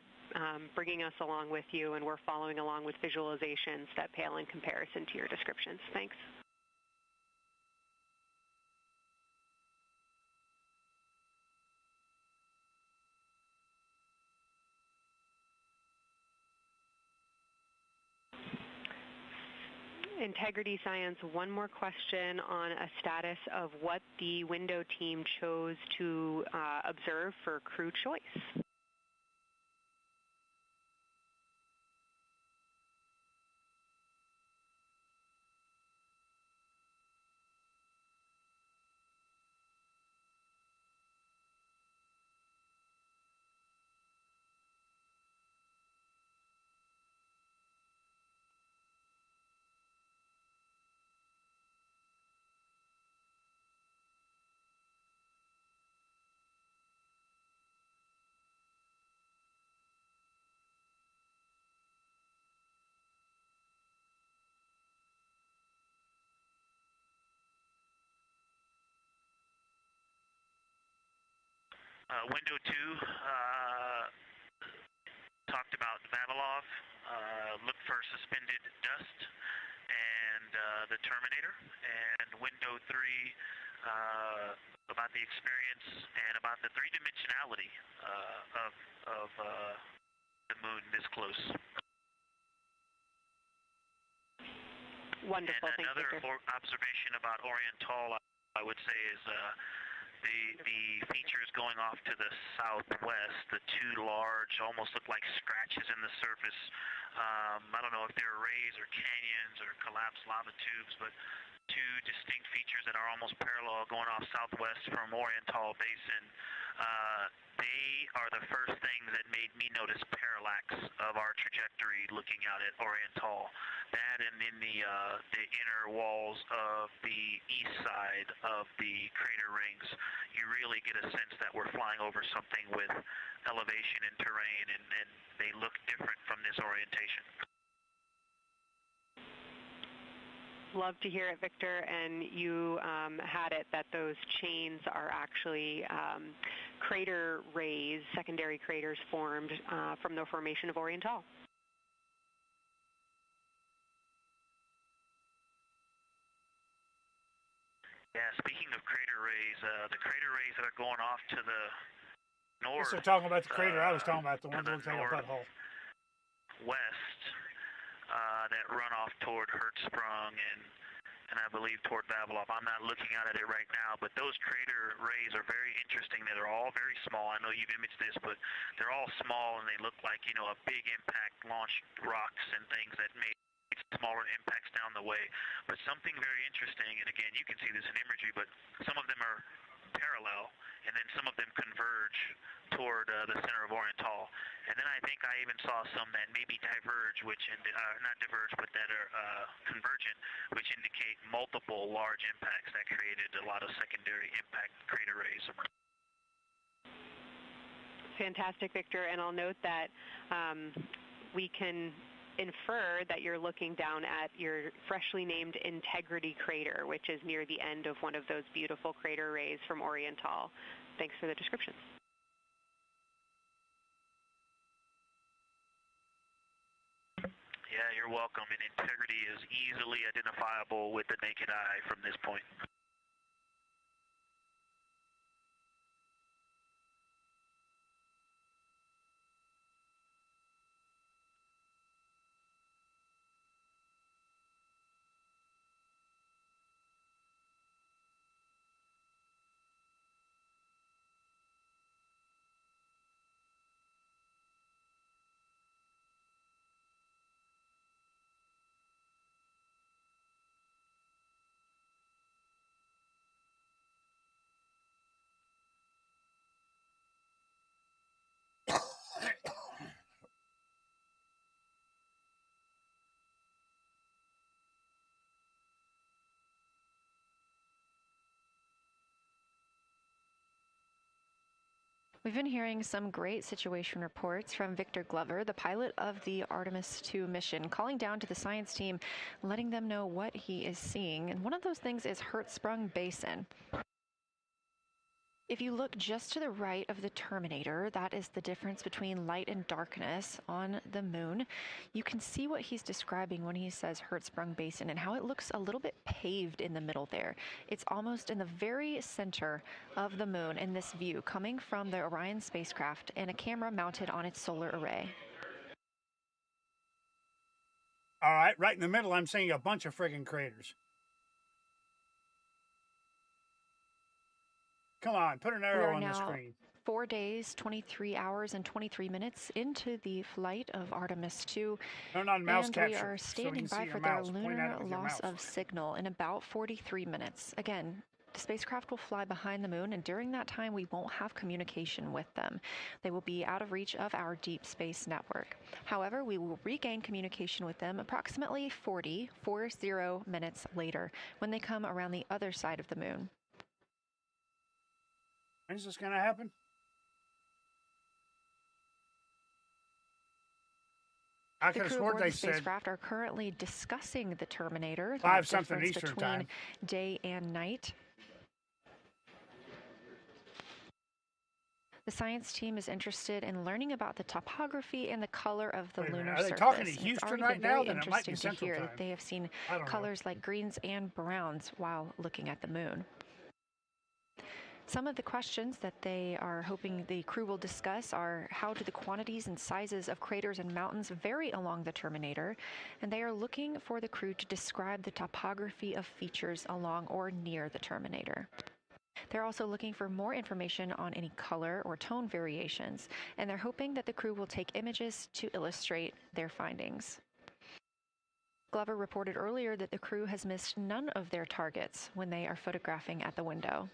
bringing us along with you, and we're following along with visualizations that pale in comparison to your descriptions. Thanks. Integrity Science, one more question on a status of what the window team chose to observe for crew choice. Window 2 talked about Vavilov, looked for suspended dust, and the Terminator. And window 3 about the experience and about the three-dimensionality of the moon this close. Wonderful, and thank you, another observation about Oriental, I would say, is the features going off to the southwest, the two large, almost look like scratches in the surface. I don't know if they're rays or canyons or collapsed lava tubes, but two distinct features that are almost parallel going off southwest from Oriental Basin. They are the first things that made me notice parallax of our trajectory looking out at Oriental. That and in the inner walls of the east side of the crater rings, you really get a sense that we're flying over something with elevation and terrain, and they look different from this orientation. Love to hear it, Victor, and you had it that those chains are actually crater rays, secondary craters formed from the formation of Oriental. Yeah, speaking of crater rays, the crater rays that are going off to the north. So talking about the crater I was talking about, the one that looks like a butthole. West, that run off toward Hertzsprung and I believe toward Vavilov. I'm not looking at it right now, but those crater rays are very interesting. They're all very small. I know you've imaged this, but they're all small and they look like, you know, a big impact launched rocks and things that made smaller impacts down the way. But something very interesting, and again, you can see this in imagery, but some of them are parallel, and then some of them converge toward the center of Oriental. And then I think I even saw some that maybe diverge, which not diverge, but that are convergent, which indicate multiple large impacts that created a lot of secondary impact crater rays. Fantastic, Victor, and I'll note that we can infer that you're looking down at your freshly named Integrity crater, which is near the end of one of those beautiful crater rays from Oriental. Thanks for the description. Yeah, you're welcome. And Integrity is easily identifiable with the naked eye from this point. We've been hearing some great situation reports from Victor Glover, the pilot of the Artemis II mission, calling down to the science team, letting them know what he is seeing. And one of those things is Hertzsprung Basin. If you look just to the right of the Terminator, that is the difference between light and darkness on the moon. You can see what he's describing when he says Hertzsprung Basin and how it looks a little bit paved in the middle there. It's almost in the very center of the moon in this view, coming from the Orion spacecraft and a camera mounted on its solar array. All right, right in the middle, I'm seeing a bunch of friggin' craters. Come on, put an arrow on the screen. 4 days, 23 hours, and 23 minutes into the flight of Artemis II. Turn on mouse and capture. We are standing by for their lunar loss of signal in about 43 minutes. Again, the spacecraft will fly behind the moon, and during that time, we won't have communication with them. They will be out of reach of our deep space network. However, we will regain communication with them approximately 40 minutes later when they come around the other side of the moon. When's this going to happen? I could have sworn they said spacecraft are currently discussing the Terminator. 5-something Eastern between time. Day and night. The science team is interested in learning about the topography and the color of the lunar surface. Are they talking to Houston right now? Then it might be interesting to Central hear time. that they have seen colors like greens and browns while looking at the moon. Some of the questions that they are hoping the crew will discuss are how do the quantities and sizes of craters and mountains vary along the Terminator, and they are looking for the crew to describe the topography of features along or near the Terminator. They're also looking for more information on any color or tone variations, and they're hoping that the crew will take images to illustrate their findings. Glover reported earlier that the crew has missed none of their targets when they are photographing at the window.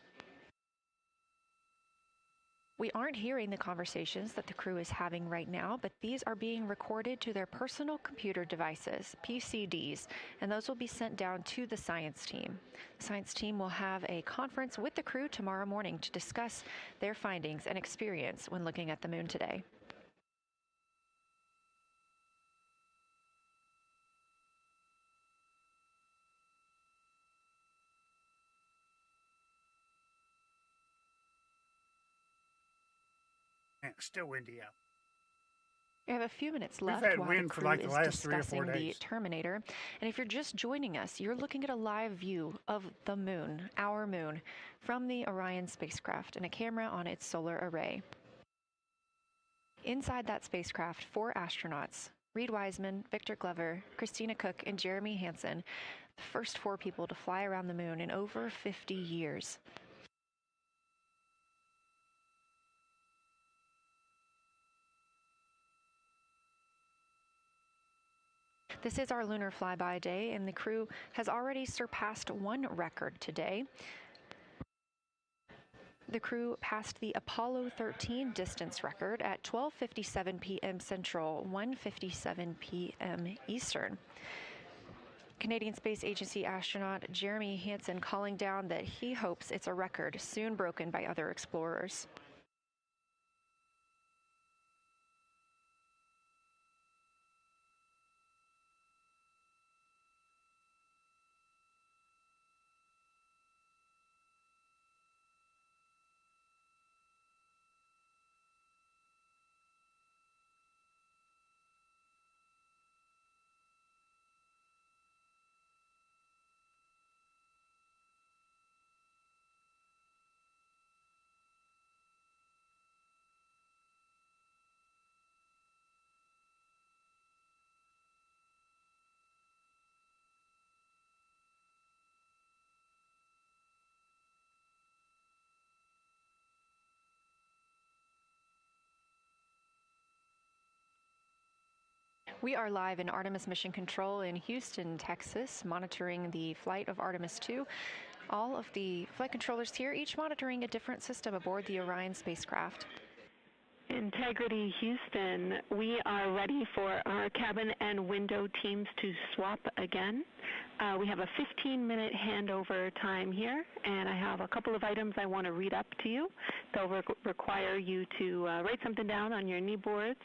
We aren't hearing the conversations that the crew is having right now, but these are being recorded to their personal computer devices, PCDs, and those will be sent down to the science team. The science team will have a conference with the crew tomorrow morning to discuss their findings and experience when looking at the moon today. Man, it's still windy out. We have a few minutes left We've had while wind the for crew like the is last 3 or 4 discussing the days. Terminator. And if you're just joining us, you're looking at a live view of the moon, our moon, from the Orion spacecraft and a camera on its solar array. Inside that spacecraft, 4 astronauts, Reed Wiseman, Victor Glover, Christina Cook, and Jeremy Hansen, the first 4 people to fly around the moon in over 50 years. This is our Lunar Flyby day, and the crew has already surpassed one record today. The crew passed the Apollo 13 distance record at 12:57 p.m. Central, 1:57 p.m. Eastern. Canadian Space Agency astronaut Jeremy Hansen calling down that he hopes it's a record soon broken by other explorers. We are live in Artemis Mission Control in Houston, Texas, monitoring the flight of Artemis II. All of the flight controllers here, each monitoring a different system aboard the Orion spacecraft. Integrity Houston, we are ready for our cabin and window teams to swap again. We have a 15-minute handover time here, and I have a couple of items I want to read up to you. They'll require you to write something down on your knee boards,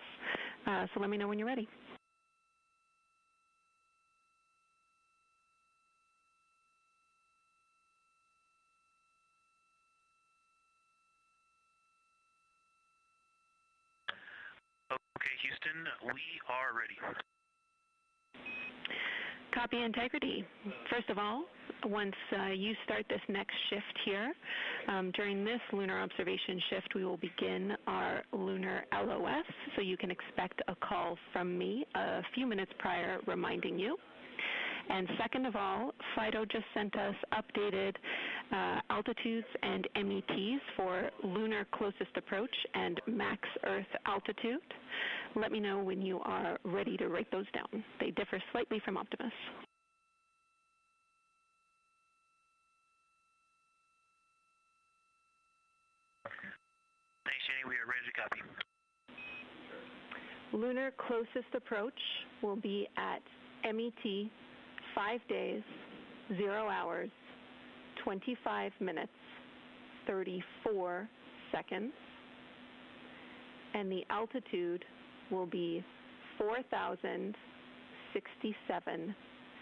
so let me know when you're ready. Okay, Houston, we are ready. Copy Integrity. First of all, once you start this next shift here, during this lunar observation shift, we will begin our lunar LOS, so you can expect a call from me a few minutes prior reminding you. And second of all, FIDO just sent us updated altitudes and METs for lunar closest approach and max Earth altitude. Let me know when you are ready to write those down. They differ slightly from Optimus. Thanks, Jenny. We are ready to copy. Lunar closest approach will be at MET 5 days, 0 hours, 25 minutes, 34 seconds. And the altitude will be 4,067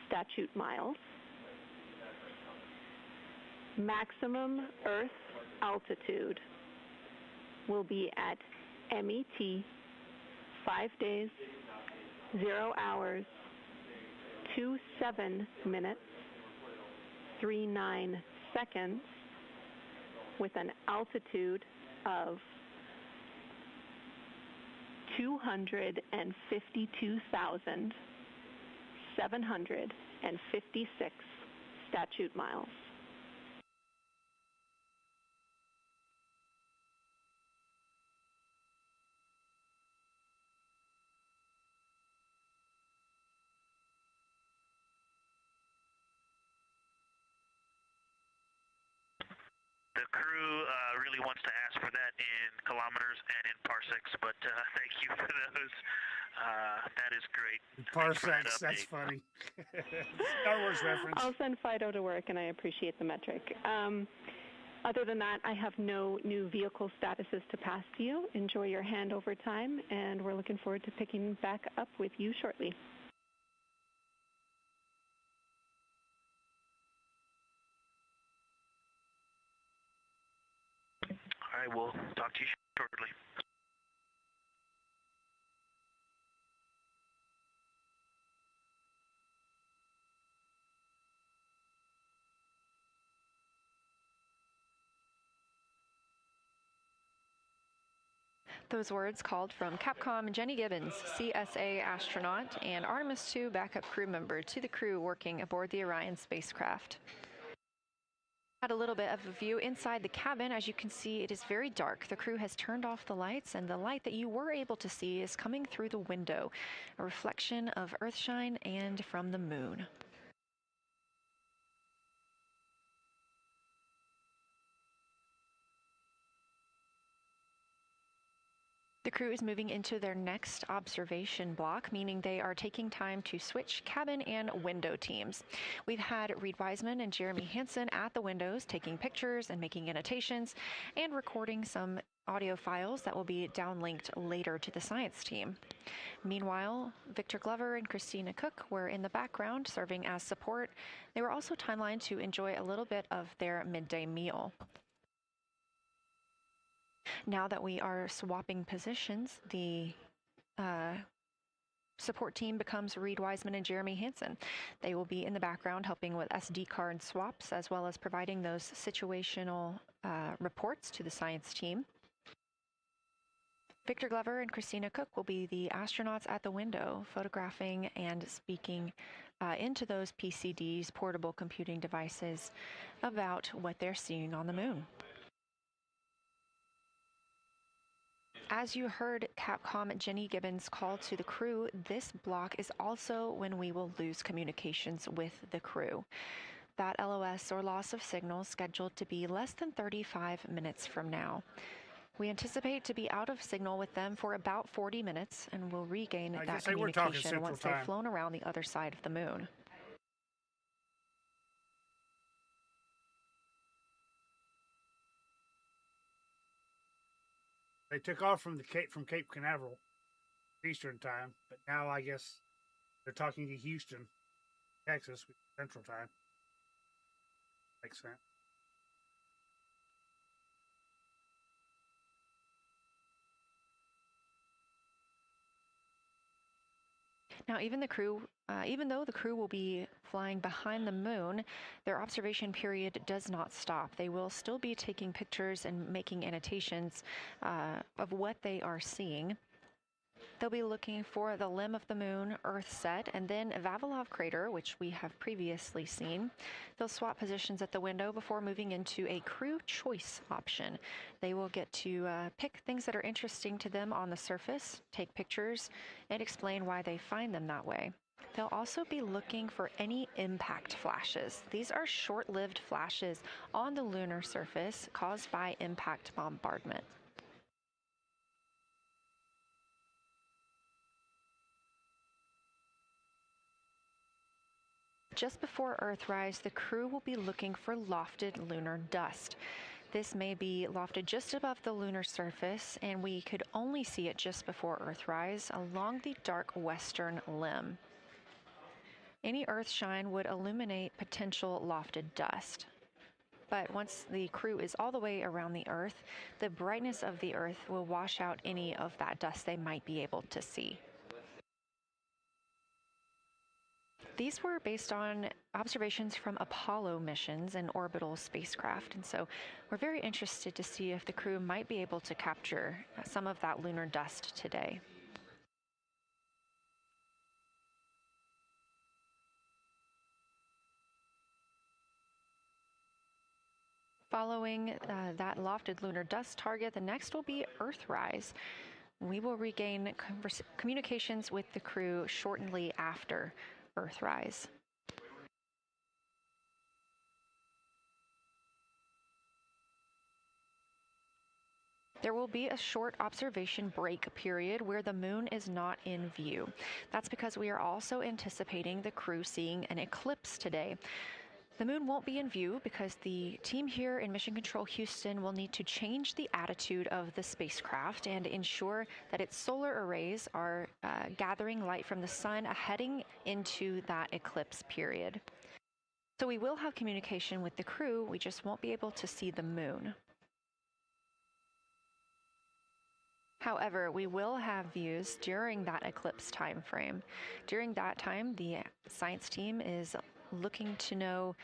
statute miles. Maximum Earth altitude will be at MET 5 days, 0 hours, 27 minutes, 39 seconds, with an altitude of 252,756 statute miles. The crew really wants to ask for that in kilometers and in parsecs, but thank you for those. That is great. Parsecs, that's funny. Star Wars reference. I'll send FIDO to work, and I appreciate the metric. Other than that, I have no new vehicle statuses to pass to you. Enjoy your handover time, and we're looking forward to picking back up with you shortly. All right, we'll talk to you shortly. Those words called from Capcom Jenny Gibbons, CSA astronaut and Artemis II backup crew member, to the crew working aboard the Orion spacecraft. Had a little bit of a view inside the cabin. As you can see, it is very dark. The crew has turned off the lights, and the light that you were able to see is coming through the window, a reflection of Earthshine and from the moon. The crew is moving into their next observation block, meaning they are taking time to switch cabin and window teams. We've had Reed Wiseman and Jeremy Hansen at the windows taking pictures and making annotations and recording some audio files that will be downlinked later to the science team. Meanwhile, Victor Glover and Christina Cook were in the background serving as support. They were also timelined to enjoy a little bit of their midday meal. Now that we are swapping positions, the support team becomes Reed Wiseman and Jeremy Hansen. They will be in the background helping with SD card swaps, as well as providing those situational reports to the science team. Victor Glover and Christina Cook will be the astronauts at the window, photographing and speaking into those PCDs, portable computing devices, about what they're seeing on the moon. As you heard Capcom Jenny Gibbons call to the crew, this block is also when we will lose communications with the crew. That LOS, or loss of signal, scheduled to be less than 35 minutes from now. We anticipate to be out of signal with them for about 40 minutes, and we'll regain I that guess they were talking communication Central once Time. they've flown around the other side of the moon. They took off from Cape Canaveral, Eastern Time, but now I guess they're talking to Houston, Texas, with Central Time. Makes sense. Now, even though the crew will be flying behind the moon, their observation period does not stop. They will still be taking pictures and making annotations of what they are seeing. They'll be looking for the limb of the moon, Earthset, and then Vavilov crater, which we have previously seen. They'll swap positions at the window before moving into a crew choice option. They will get to pick things that are interesting to them on the surface, take pictures, and explain why they find them that way. They'll also be looking for any impact flashes. These are short-lived flashes on the lunar surface caused by impact bombardment. Just before Earthrise, the crew will be looking for lofted lunar dust. This may be lofted just above the lunar surface, and we could only see it just before Earthrise along the dark western limb. Any Earthshine would illuminate potential lofted dust. But once the crew is all the way around the Earth, the brightness of the Earth will wash out any of that dust they might be able to see. These were based on observations from Apollo missions and orbital spacecraft, and so we're very interested to see if the crew might be able to capture some of that lunar dust today. Following that lofted lunar dust target, the next will be Earthrise. We will regain communications with the crew shortly after Earthrise. There will be a short observation break period where the moon is not in view. That's because we are also anticipating the crew seeing an eclipse today. The moon won't be in view because the team here in Mission Control Houston will need to change the attitude of the spacecraft and ensure that its solar arrays are gathering light from the sun heading into that eclipse period. So we will have communication with the crew, we just won't be able to see the moon. However, we will have views during that eclipse time frame. During that time, the science team is looking to know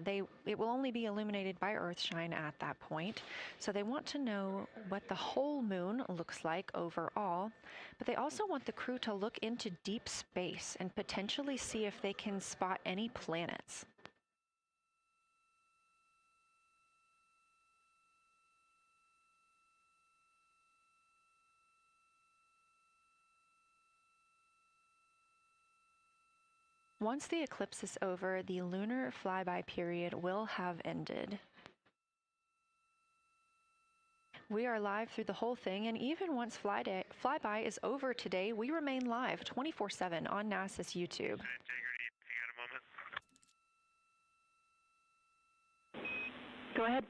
it will only be illuminated by Earthshine at that point. So they want to know what the whole moon looks like overall, but they also want the crew to look into deep space and potentially see if they can spot any planets. Once the eclipse is over, the lunar flyby period will have ended. We are live through the whole thing, and even once flyby is over today, we remain live 24/7 on NASA's YouTube. Integrity, you got a moment? Go ahead.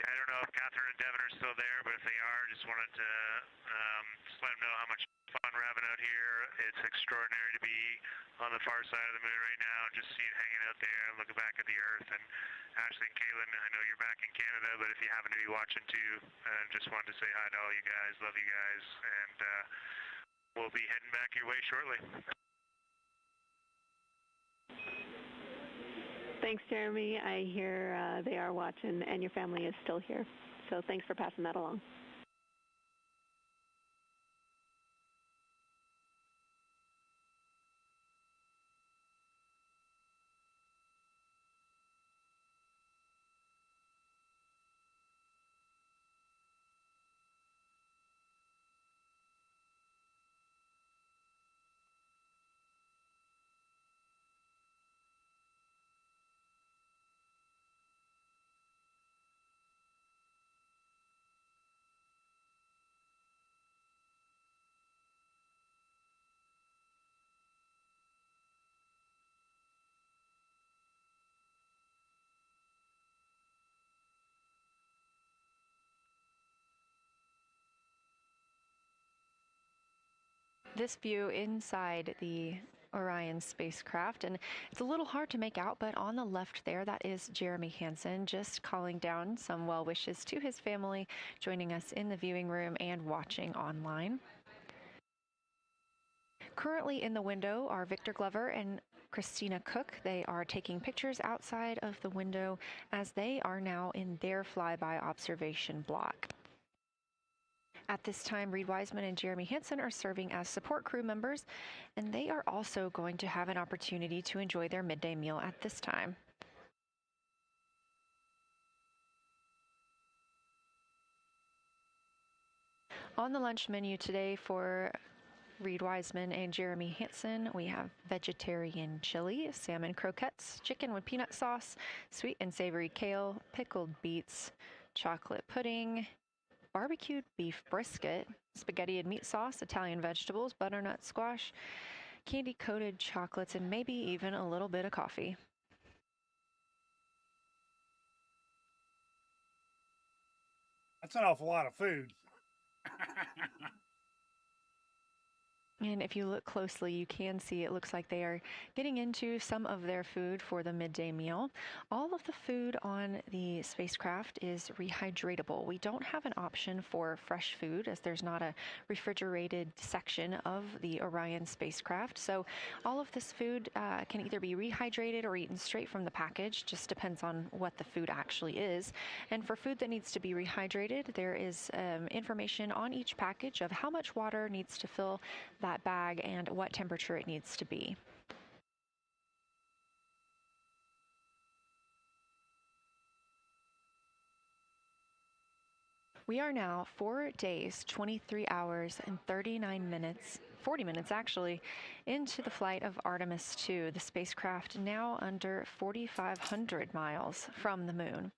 I don't know if Catherine and Devin are still there, but if they are, just wanted to just let them know how much fun we're having out here. It's extraordinary to be on the far side of the moon right now, just hanging out there and looking back at the Earth. And Ashley and Kaylin, I know you're back in Canada, but if you happen to be watching too, just wanted to say hi to all you guys. Love you guys, and we'll be heading back your way shortly. Thanks, Jeremy. I hear they are watching, and your family is still here. So thanks for passing that along. this view inside the Orion spacecraft, and it's a little hard to make out, but on the left there, that is Jeremy Hansen just calling down some well wishes to his family, joining us in the viewing room and watching online. Currently in the window are Victor Glover and Christina Cook. They are taking pictures outside of the window as they are now in their flyby observation block. At this time, Reed Wiseman and Jeremy Hansen are serving as support crew members, and they are also going to have an opportunity to enjoy their midday meal at this time. On the lunch menu today for Reed Wiseman and Jeremy Hansen, we have vegetarian chili, salmon croquettes, chicken with peanut sauce, sweet and savory kale, pickled beets, chocolate pudding, barbecued beef brisket, spaghetti and meat sauce, Italian vegetables, butternut squash, candy-coated chocolates, and maybe even a little bit of coffee. That's an awful lot of food. And if you look closely, you can see it looks like they are getting into some of their food for the midday meal. All of the food on the spacecraft is rehydratable. We don't have an option for fresh food as there's not a refrigerated section of the Orion spacecraft. So all of this food can either be rehydrated or eaten straight from the package, just depends on what the food actually is. And for food that needs to be rehydrated, there is information on each package of how much water needs to fill that bag and what temperature it needs to be. We are now 4 days, 23 hours, and 39 minutes, 40 minutes actually, into the flight of Artemis II, the spacecraft now under 4,500 miles from the moon.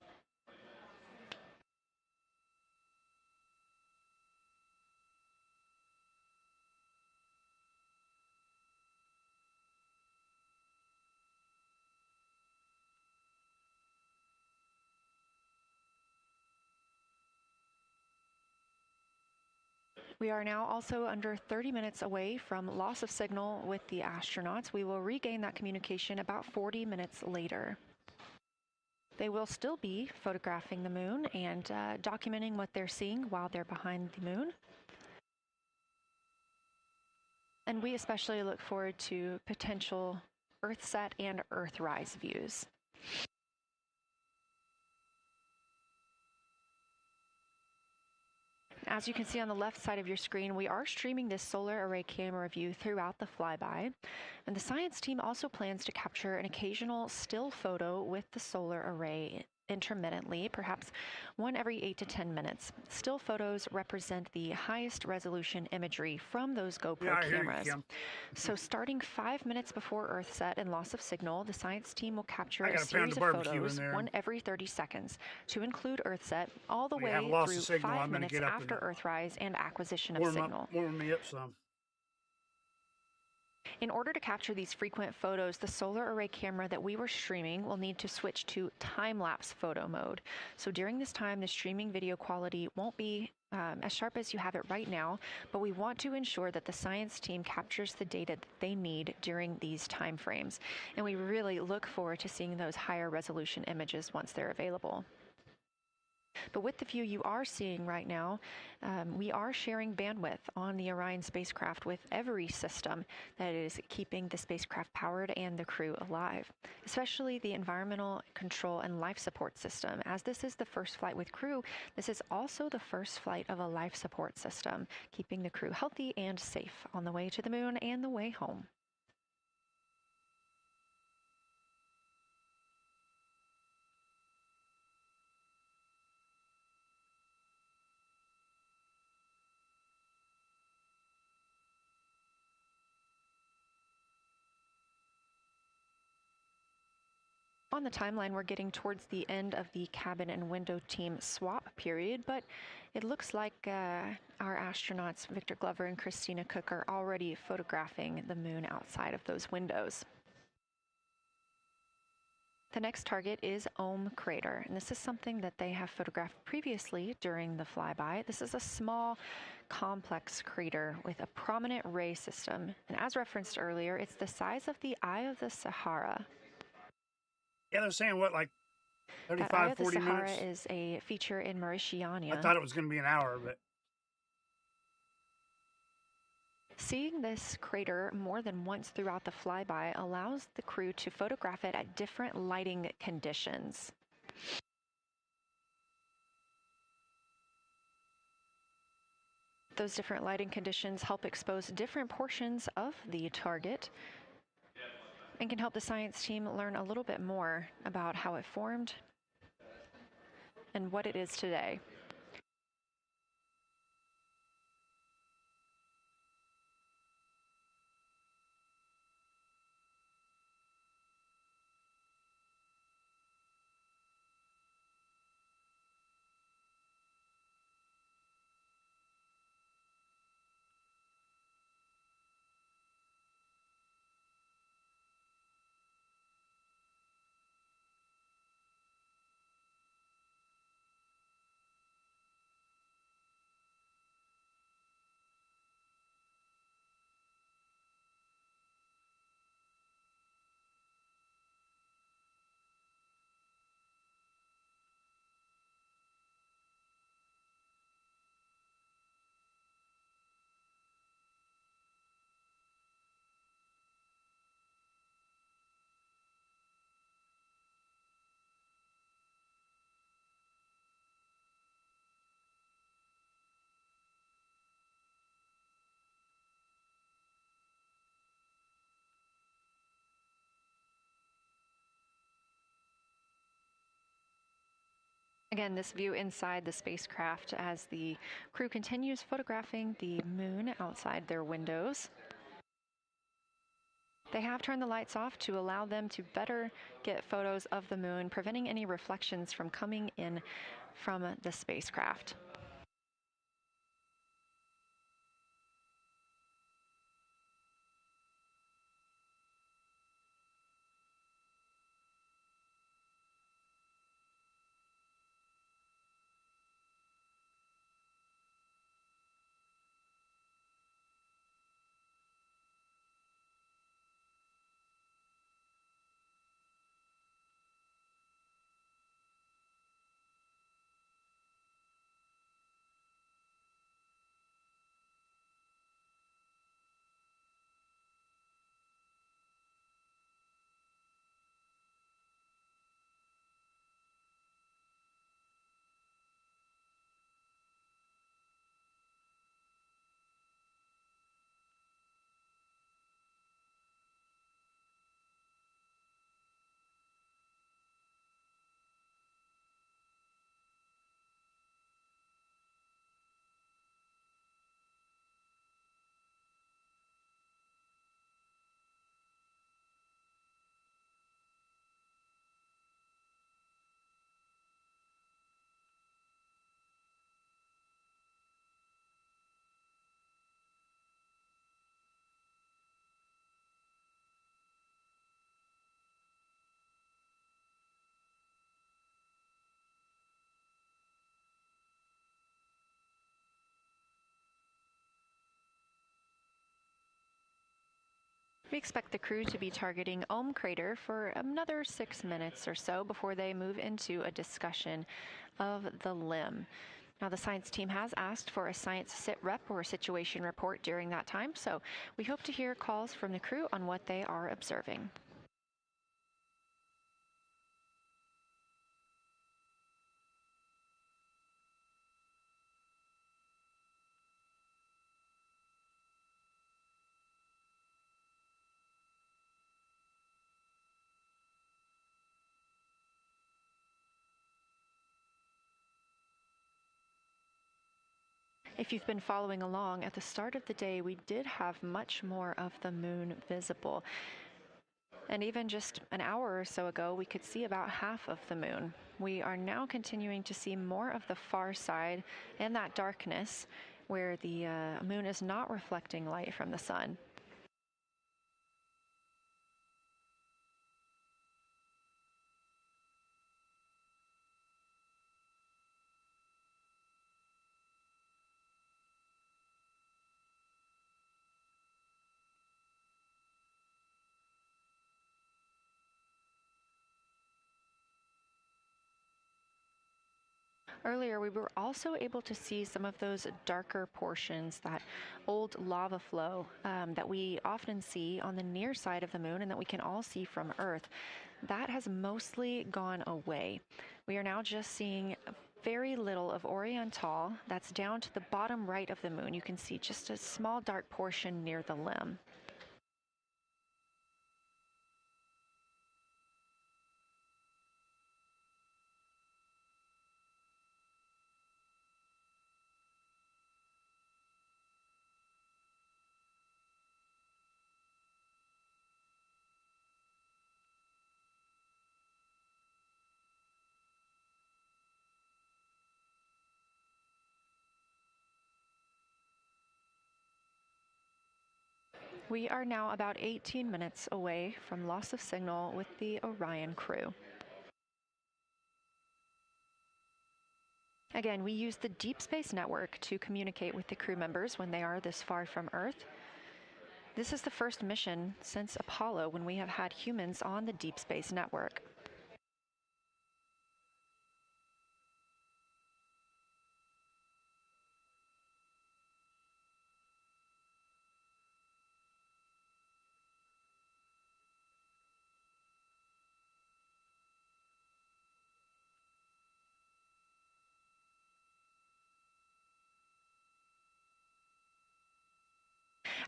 We are now also under 30 minutes away from loss of signal with the astronauts. We will regain that communication about 40 minutes later. They will still be photographing the moon and documenting what they're seeing while they're behind the moon. And we especially look forward to potential Earthset and Earthrise views. As you can see on the left side of your screen, we are streaming this solar array camera view throughout the flyby. And the science team also plans to capture an occasional still photo with the solar array intermittently, perhaps one every 8 to 10 minutes. Still photos represent the highest resolution imagery from those GoPro cameras. So starting 5 minutes before Earthset and loss of signal, the science team will capture a series of photos, one every 30 seconds, to include Earthset all the way through 5 minutes after Earthrise and acquisition of signal. Warm me up some. In order to capture these frequent photos, the solar array camera that we were streaming will need to switch to time-lapse photo mode. So during this time, the streaming video quality won't be as sharp as you have it right now, but we want to ensure that the science team captures the data that they need during these time frames. And we really look forward to seeing those higher resolution images once they're available. But with the view you are seeing right now, we are sharing bandwidth on the Orion spacecraft with every system that is keeping the spacecraft powered and the crew alive, especially the environmental control and life support system. As this is the first flight with crew, this is also the first flight of a life support system, keeping the crew healthy and safe on the way to the moon and the way home. On the timeline, we're getting towards the end of the cabin and window team swap period, but it looks like our astronauts, Victor Glover and Christina Cook, are already photographing the moon outside of those windows. The next target is Ohm Crater, and this is something that they have photographed previously during the flyby. This is a small, complex crater with a prominent ray system, and as referenced earlier, it's the size of the Eye of the Sahara. Yeah, they're saying what, like That Eye 35, of the 40 Sahara minutes? is a feature in Mauritania. I thought it was going to be an hour, but Seeing this crater more than once throughout the flyby allows the crew to photograph it at different lighting conditions. Those different lighting conditions help expose different portions of the target and can help the science team learn a little bit more about how it formed and what it is today. Again, this view inside the spacecraft as the crew continues photographing the moon outside their windows. They have turned the lights off to allow them to better get photos of the moon, preventing any reflections from coming in from the spacecraft. We expect the crew to be targeting Ohm Crater for another 6 minutes or so before they move into a discussion of the limb. Now, the science team has asked for a science sit rep or situation report during that time, so we hope to hear calls from the crew on what they are observing. If you've been following along, at the start of the day, we did have much more of the moon visible. And even just an hour or so ago, we could see about half of the moon. We are now continuing to see more of the far side and that darkness where the moon is not reflecting light from the sun. Earlier, we were also able to see some of those darker portions, that old lava flow that we often see on the near side of the moon and that we can all see from Earth. That has mostly gone away. We are now just seeing very little of Oriental. That's down to the bottom right of the moon. You can see just a small dark portion near the limb. We are now about 18 minutes away from loss of signal with the Orion crew. Again, we use the Deep Space Network to communicate with the crew members when they are this far from Earth. This is the first mission since Apollo when we have had humans on the Deep Space Network.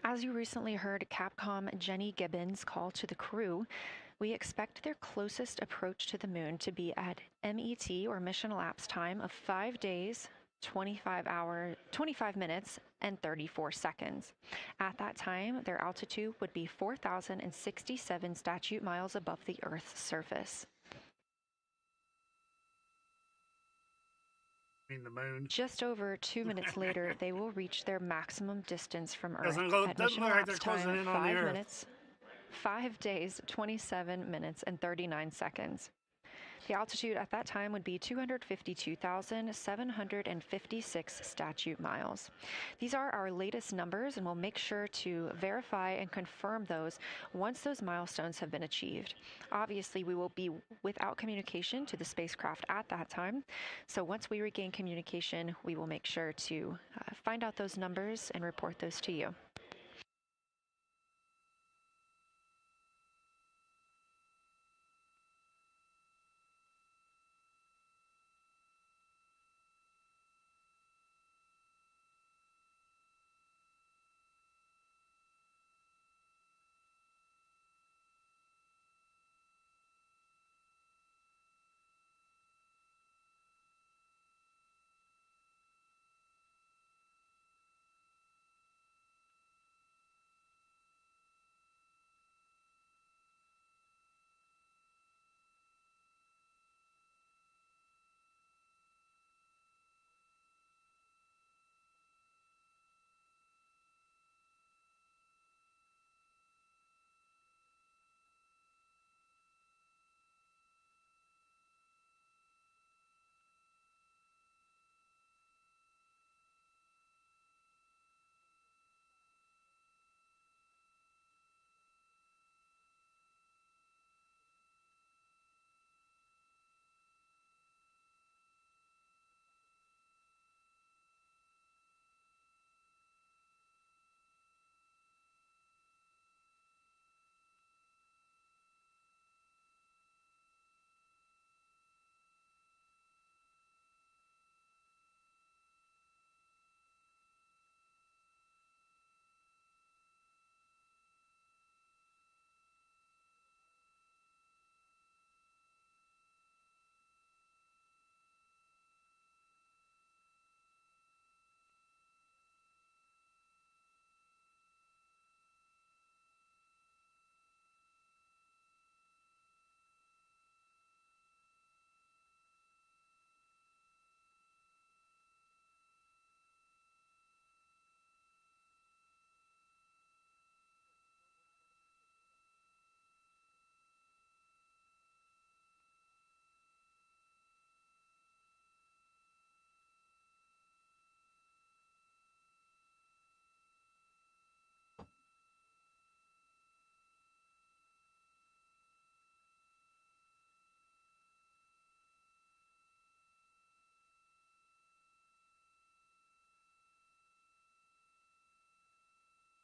As you recently heard Capcom Jenny Gibbons call to the crew, we expect their closest approach to the moon to be at MET, or mission elapsed time, of 5 days, 25 minutes, and 34 seconds. At that time, their altitude would be 4,067 statute miles above the Earth's surface. The moon. Just over 2 minutes later, they will reach their maximum distance from Earth. Doesn't At mission look like they're elapsed closing time, in on the 5 Earth. minutes, 5 days, 27 minutes, and 39 seconds. The altitude at that time would be 252,756 statute miles. These are our latest numbers, and we'll make sure to verify and confirm those once those milestones have been achieved. Obviously, we will be without communication to the spacecraft at that time, so once we regain communication, we will make sure to find out those numbers and report those to you.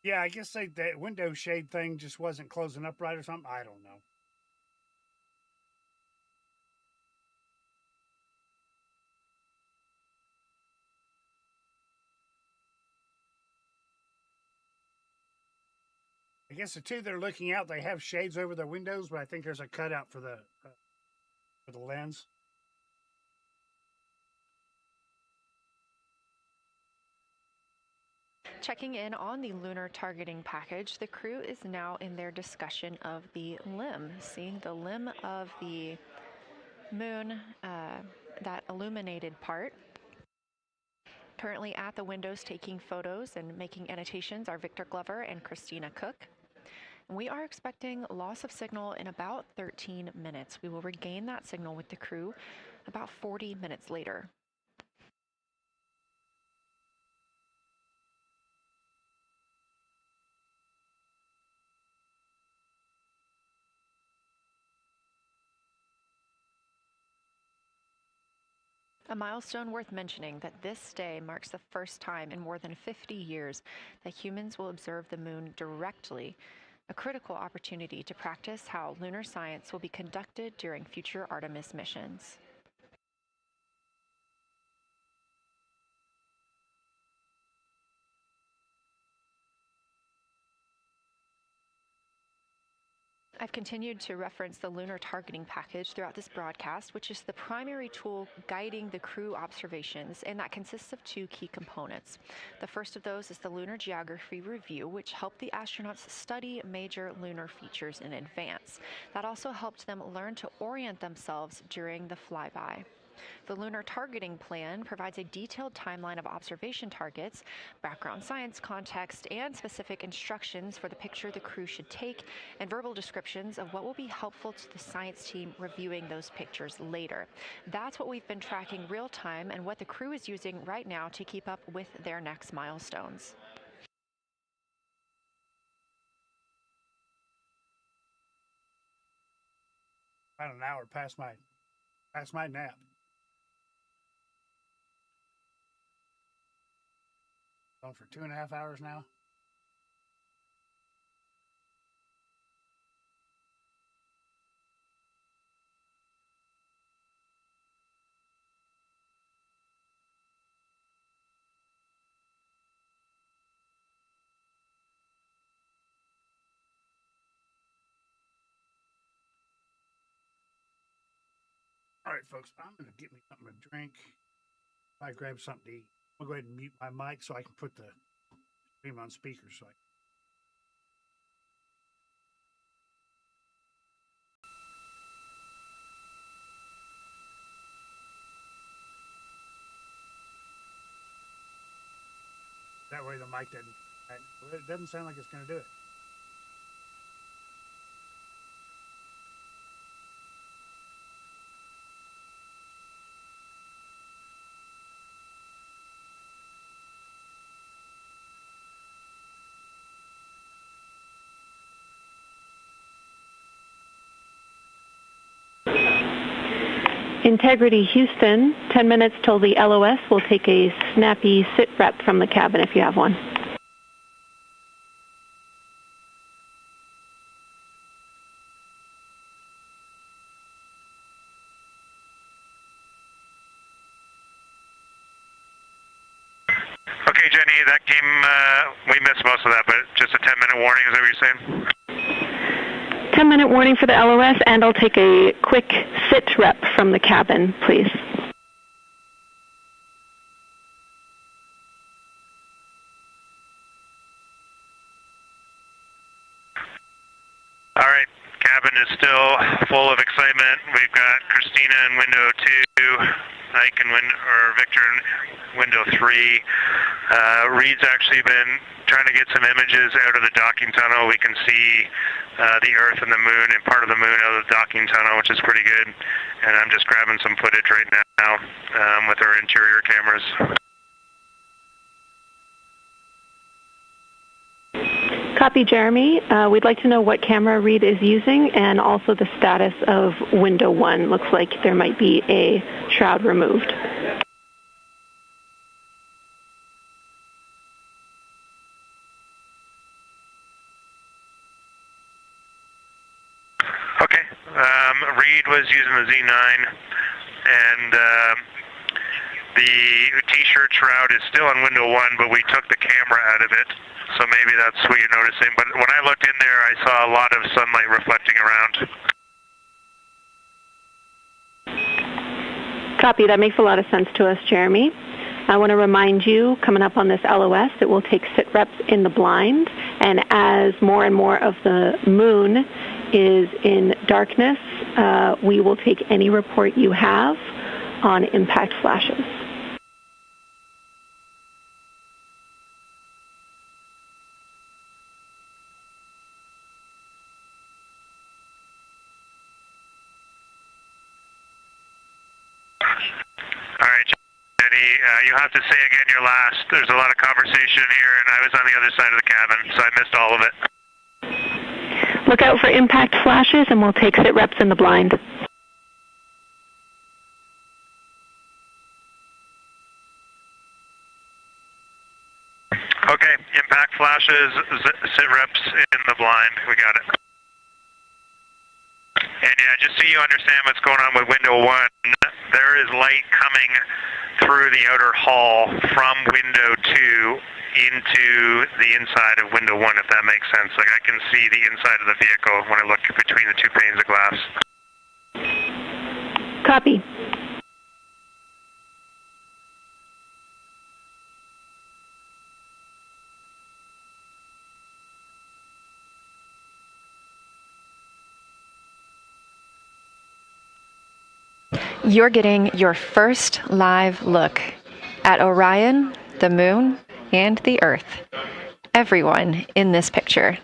Yeah, I guess that window shade thing just wasn't closing up right or something. I don't know. I guess the two that are looking out, they have shades over their windows, but I think there's a cutout for the lens. Checking in on the lunar targeting package, the crew is now in their discussion of the limb, seeing the limb of the moon, that illuminated part. Currently at the windows taking photos and making annotations are Victor Glover and Christina Cook. We are expecting loss of signal in about 13 minutes. We will regain that signal with the crew about 40 minutes later. A milestone worth mentioning that this day marks the first time in more than 50 years that humans will observe the moon directly, a critical opportunity to practice how lunar science will be conducted during future Artemis missions. I've continued to reference the lunar targeting package throughout this broadcast, which is the primary tool guiding the crew observations, and that consists of two key components. The first of those is the Lunar Geography Review, which helped the astronauts study major lunar features in advance. That also helped them learn to orient themselves during the flyby. The Lunar Targeting Plan provides a detailed timeline of observation targets, background science context, and specific instructions for the picture the crew should take, and verbal descriptions of what will be helpful to the science team reviewing those pictures later. That's what we've been tracking real time and what the crew is using right now to keep up with their next milestones. About an hour past my nap. On for 2.5 hours now. All right, folks, I'm going to get me something to drink. I grab something to eat. I'm going to go ahead and mute my mic so I can put the stream on speaker. That way the mic it doesn't sound like it's going to do it. Integrity Houston, 10 minutes till the LOS. We'll take a snappy sit rep from the cabin if you have one. Okay, Jenny, that came, we missed most of that, but just a 10-minute warning, is that what you're saying? 10-minute warning for the LOS, and I'll take a quick sit rep from the cabin, please. All right, cabin is still full of excitement. We've got Christina in window 2, Ike in Victor in window 3. Reed's actually been trying to get some images out of the docking tunnel. We can see the Earth and the Moon and part of the Moon out of the docking tunnel, which is pretty good. And I'm just grabbing some footage right now with our interior cameras. Copy, Jeremy. We'd like to know what camera Reed is using and also the status of window 1. Looks like there might be a shroud removed. Reed was using the Z9, and the T-shirt shroud is still on window 1, but we took the camera out of it, so maybe that's what you're noticing. But when I looked in there, I saw a lot of sunlight reflecting around. Copy. That makes a lot of sense to us, Jeremy. I want to remind you, coming up on this LOS, that we'll take sit reps in the blind, and as more and more of the moon is in darkness, we will take any report you have on impact flashes. All right, Jenny, you'll have to say again your last. There's a lot of conversation here, and I was on the other side of the cabin, so I missed all of it. Look out for impact flashes, and we'll take sit reps in the blind. Okay, impact flashes, sit reps in the blind. We got it. And yeah, just so you understand what's going on with window 1, there is light coming through the outer hall from window 2 into the inside of window 1, if that makes sense. Like, I can see the inside of the vehicle when I look between the 2 panes of glass. Copy. You're getting your first live look at Orion, the moon, and the Earth. Everyone in this picture.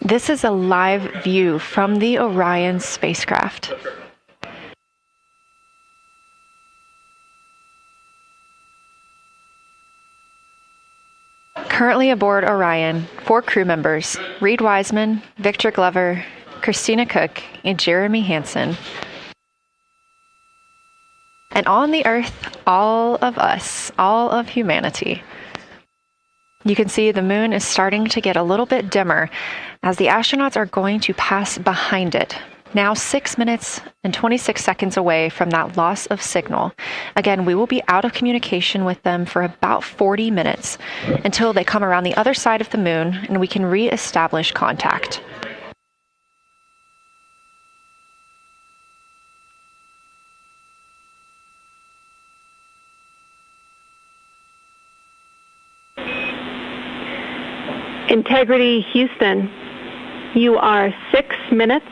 This is a live view from the Orion spacecraft. Currently aboard Orion, 4 crew members, Reed Wiseman, Victor Glover, Christina Cook, and Jeremy Hansen. And on the Earth, all of us, all of humanity. You can see the moon is starting to get a little bit dimmer as the astronauts are going to pass behind it. Now 6 minutes and 26 seconds away from that loss of signal. Again, we will be out of communication with them for about 40 minutes until they come around the other side of the moon and we can re-establish contact. Integrity Houston, you are 6 minutes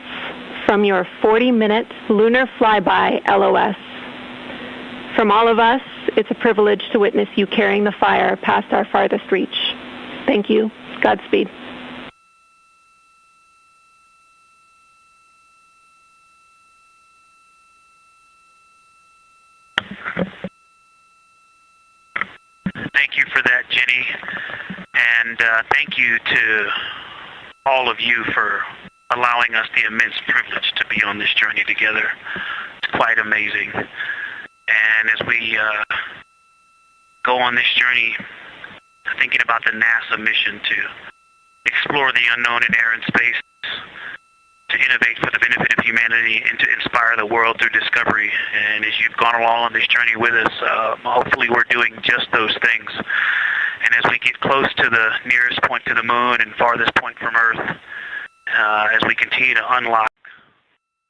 from your 40-minute Lunar Flyby LOS. From all of us, it's a privilege to witness you carrying the fire past our farthest reach. Thank you. Godspeed. Thank you for that, Jenny. And thank you to all of you for allowing us the immense privilege to be on this journey together. It's quite amazing. And as we go on this journey, thinking about the NASA mission to explore the unknown in air and space, to innovate for the benefit of humanity, and to inspire the world through discovery. And as you've gone along on this journey with us, hopefully we're doing just those things. And as we get close to the nearest point to the moon and farthest point from Earth, as we continue to unlock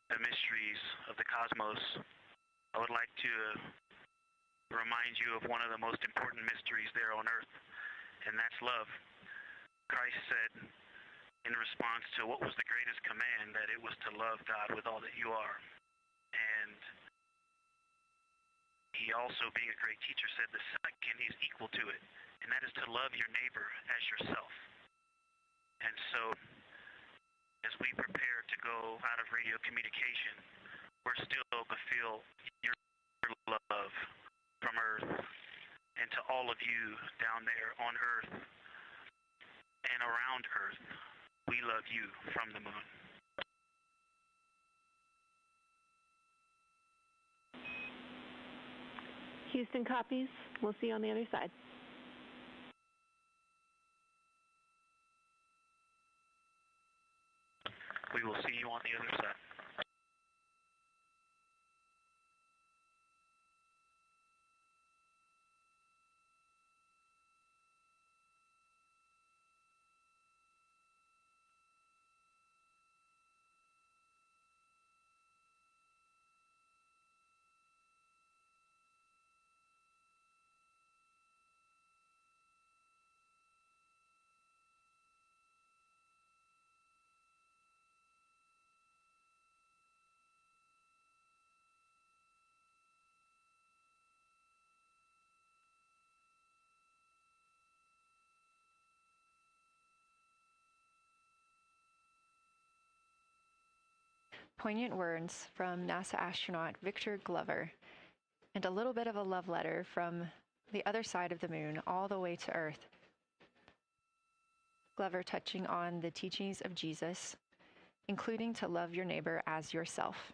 the mysteries of the cosmos, I would like to remind you of one of the most important mysteries there on Earth, and that's love. Christ said in response to what was the greatest command, that it was to love God with all that you are. And he also, being a great teacher, said the second is equal to it, and that is to love your neighbor as yourself. And so, as we prepare to go out of radio communication, we're still going to feel your love from Earth, and to all of you down there on Earth and around Earth, we love you from the moon. Houston copies. We'll see you on the other side. We will see you on the other side. Poignant words from NASA astronaut Victor Glover, and a little bit of a love letter from the other side of the moon all the way to Earth. Glover touching on the teachings of Jesus, including to love your neighbor as yourself.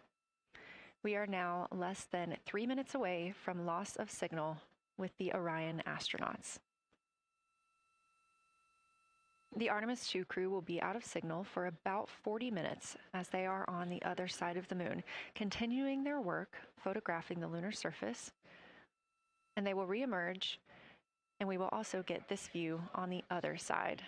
We are now less than 3 minutes away from loss of signal with the Orion astronauts. The Artemis II crew will be out of signal for about 40 minutes as they are on the other side of the moon, continuing their work photographing the lunar surface, and they will reemerge, and we will also get this view on the other side.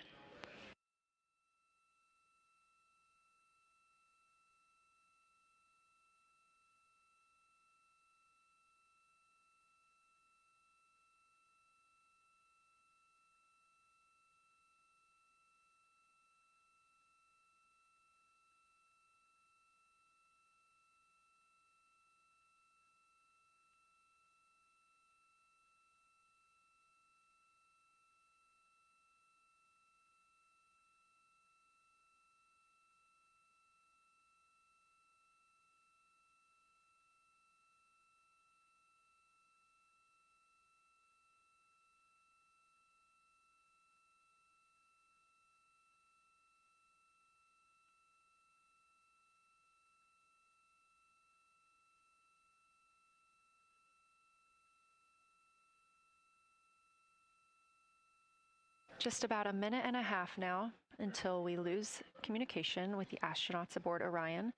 Just about a minute and a half now until we lose communication with the astronauts aboard Orion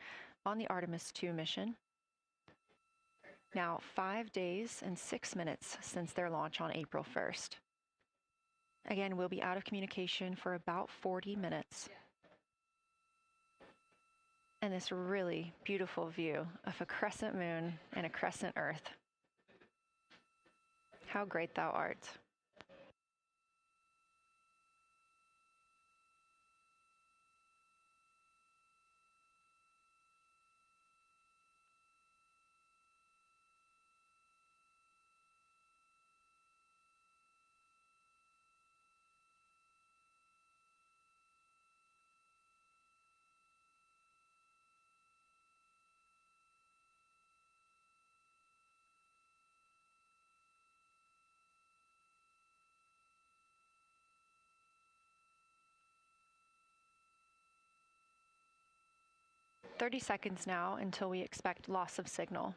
on the Artemis II mission. Now 5 days and 6 minutes since their launch on April 1st. Again, we'll be out of communication for about 40 minutes. And this really beautiful view of a crescent moon and a crescent Earth. How great thou art. "30 seconds now until we expect loss of signal.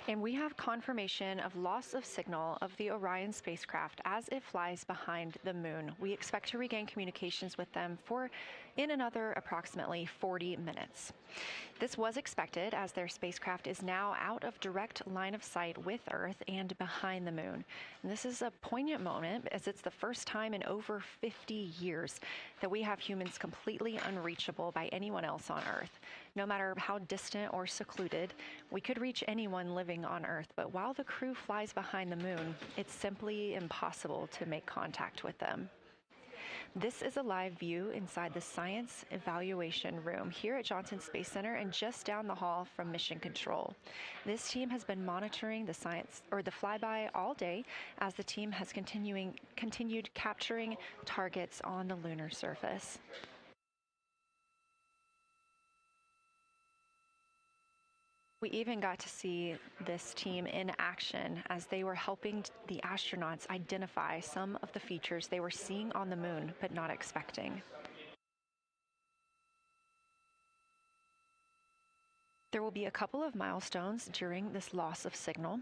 And we have confirmation of loss of signal of the Orion spacecraft as it flies behind the moon. We expect to regain communications with them in another approximately 40 minutes. This was expected as their spacecraft is now out of direct line of sight with Earth and behind the moon. And this is a poignant moment as it's the first time in over 50 years that we have humans completely unreachable by anyone else on Earth. No matter how distant or secluded, we could reach anyone living on Earth, but while the crew flies behind the moon, it's simply impossible to make contact with them. This is a live view inside the Science Evaluation Room here at Johnson Space Center and just down the hall from Mission Control. This team has been monitoring the flyby all day as the team has continued capturing targets on the lunar surface. We even got to see this team in action as they were helping the astronauts identify some of the features they were seeing on the moon but not expecting. There will be a couple of milestones during this loss of signal.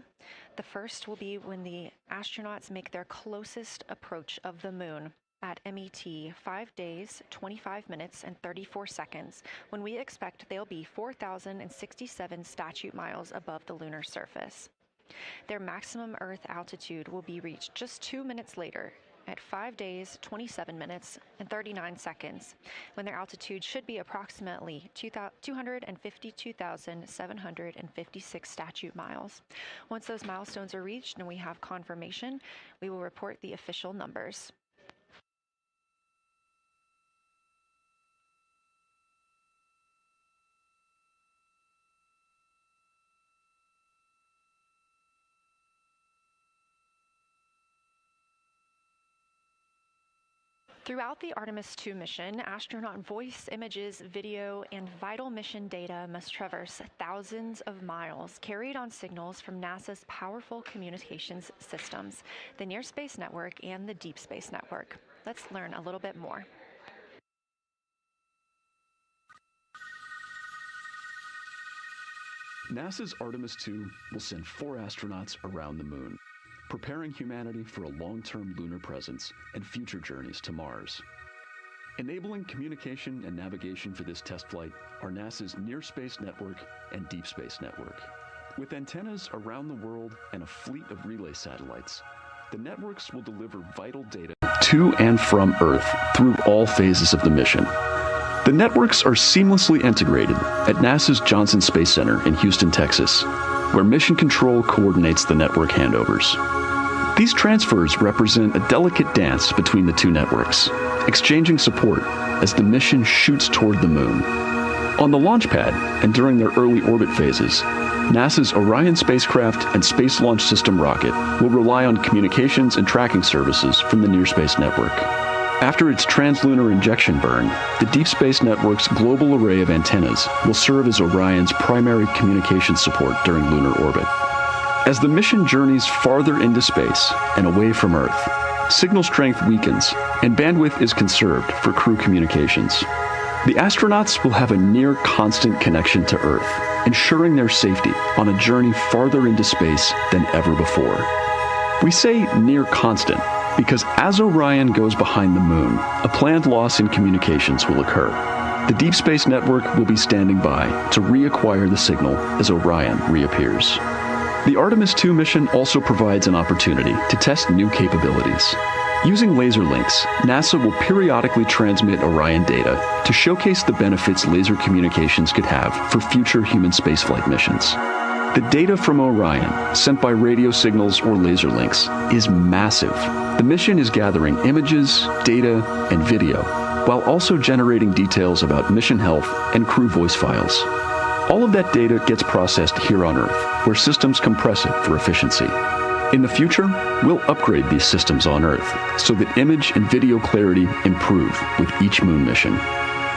The first will be when the astronauts make their closest approach of the moon at MET 5 days, 25 minutes, and 34 seconds, when we expect they'll be 4,067 statute miles above the lunar surface. Their maximum Earth altitude will be reached just 2 minutes later at 5 days, 27 minutes, and 39 seconds, when their altitude should be approximately 252,756 statute miles. Once those milestones are reached and we have confirmation, we will report the official numbers. Throughout the Artemis II mission, astronaut voice, images, video, and vital mission data must traverse thousands of miles, carried on signals from NASA's powerful communications systems, the Near Space Network and the Deep Space Network. Let's learn a little bit more. NASA's Artemis II will send 4 astronauts around the moon, preparing humanity for a long-term lunar presence and future journeys to Mars. Enabling communication and navigation for this test flight are NASA's Near Space Network and Deep Space Network. With antennas around the world and a fleet of relay satellites, the networks will deliver vital data to and from Earth through all phases of the mission. The networks are seamlessly integrated at NASA's Johnson Space Center in Houston, Texas, where Mission Control coordinates the network handovers. These transfers represent a delicate dance between the two networks, exchanging support as the mission shoots toward the moon. On the launch pad and during their early orbit phases, NASA's Orion spacecraft and Space Launch System rocket will rely on communications and tracking services from the Near Space Network. After its translunar injection burn, the Deep Space Network's global array of antennas will serve as Orion's primary communication support during lunar orbit. As the mission journeys farther into space and away from Earth, signal strength weakens and bandwidth is conserved for crew communications. The astronauts will have a near constant connection to Earth, ensuring their safety on a journey farther into space than ever before. We say near constant because as Orion goes behind the moon, a planned loss in communications will occur. The Deep Space Network will be standing by to reacquire the signal as Orion reappears. The Artemis II mission also provides an opportunity to test new capabilities. Using laser links, NASA will periodically transmit Orion data to showcase the benefits laser communications could have for future human spaceflight missions. The data from Orion, sent by radio signals or laser links, is massive. The mission is gathering images, data, and video, while also generating details about mission health and crew voice files. All of that data gets processed here on Earth, where systems compress it for efficiency. In the future, we'll upgrade these systems on Earth so that image and video clarity improve with each moon mission.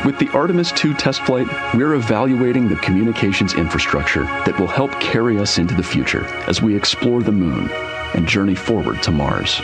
With the Artemis II test flight, we're evaluating the communications infrastructure that will help carry us into the future as we explore the moon and journey forward to Mars.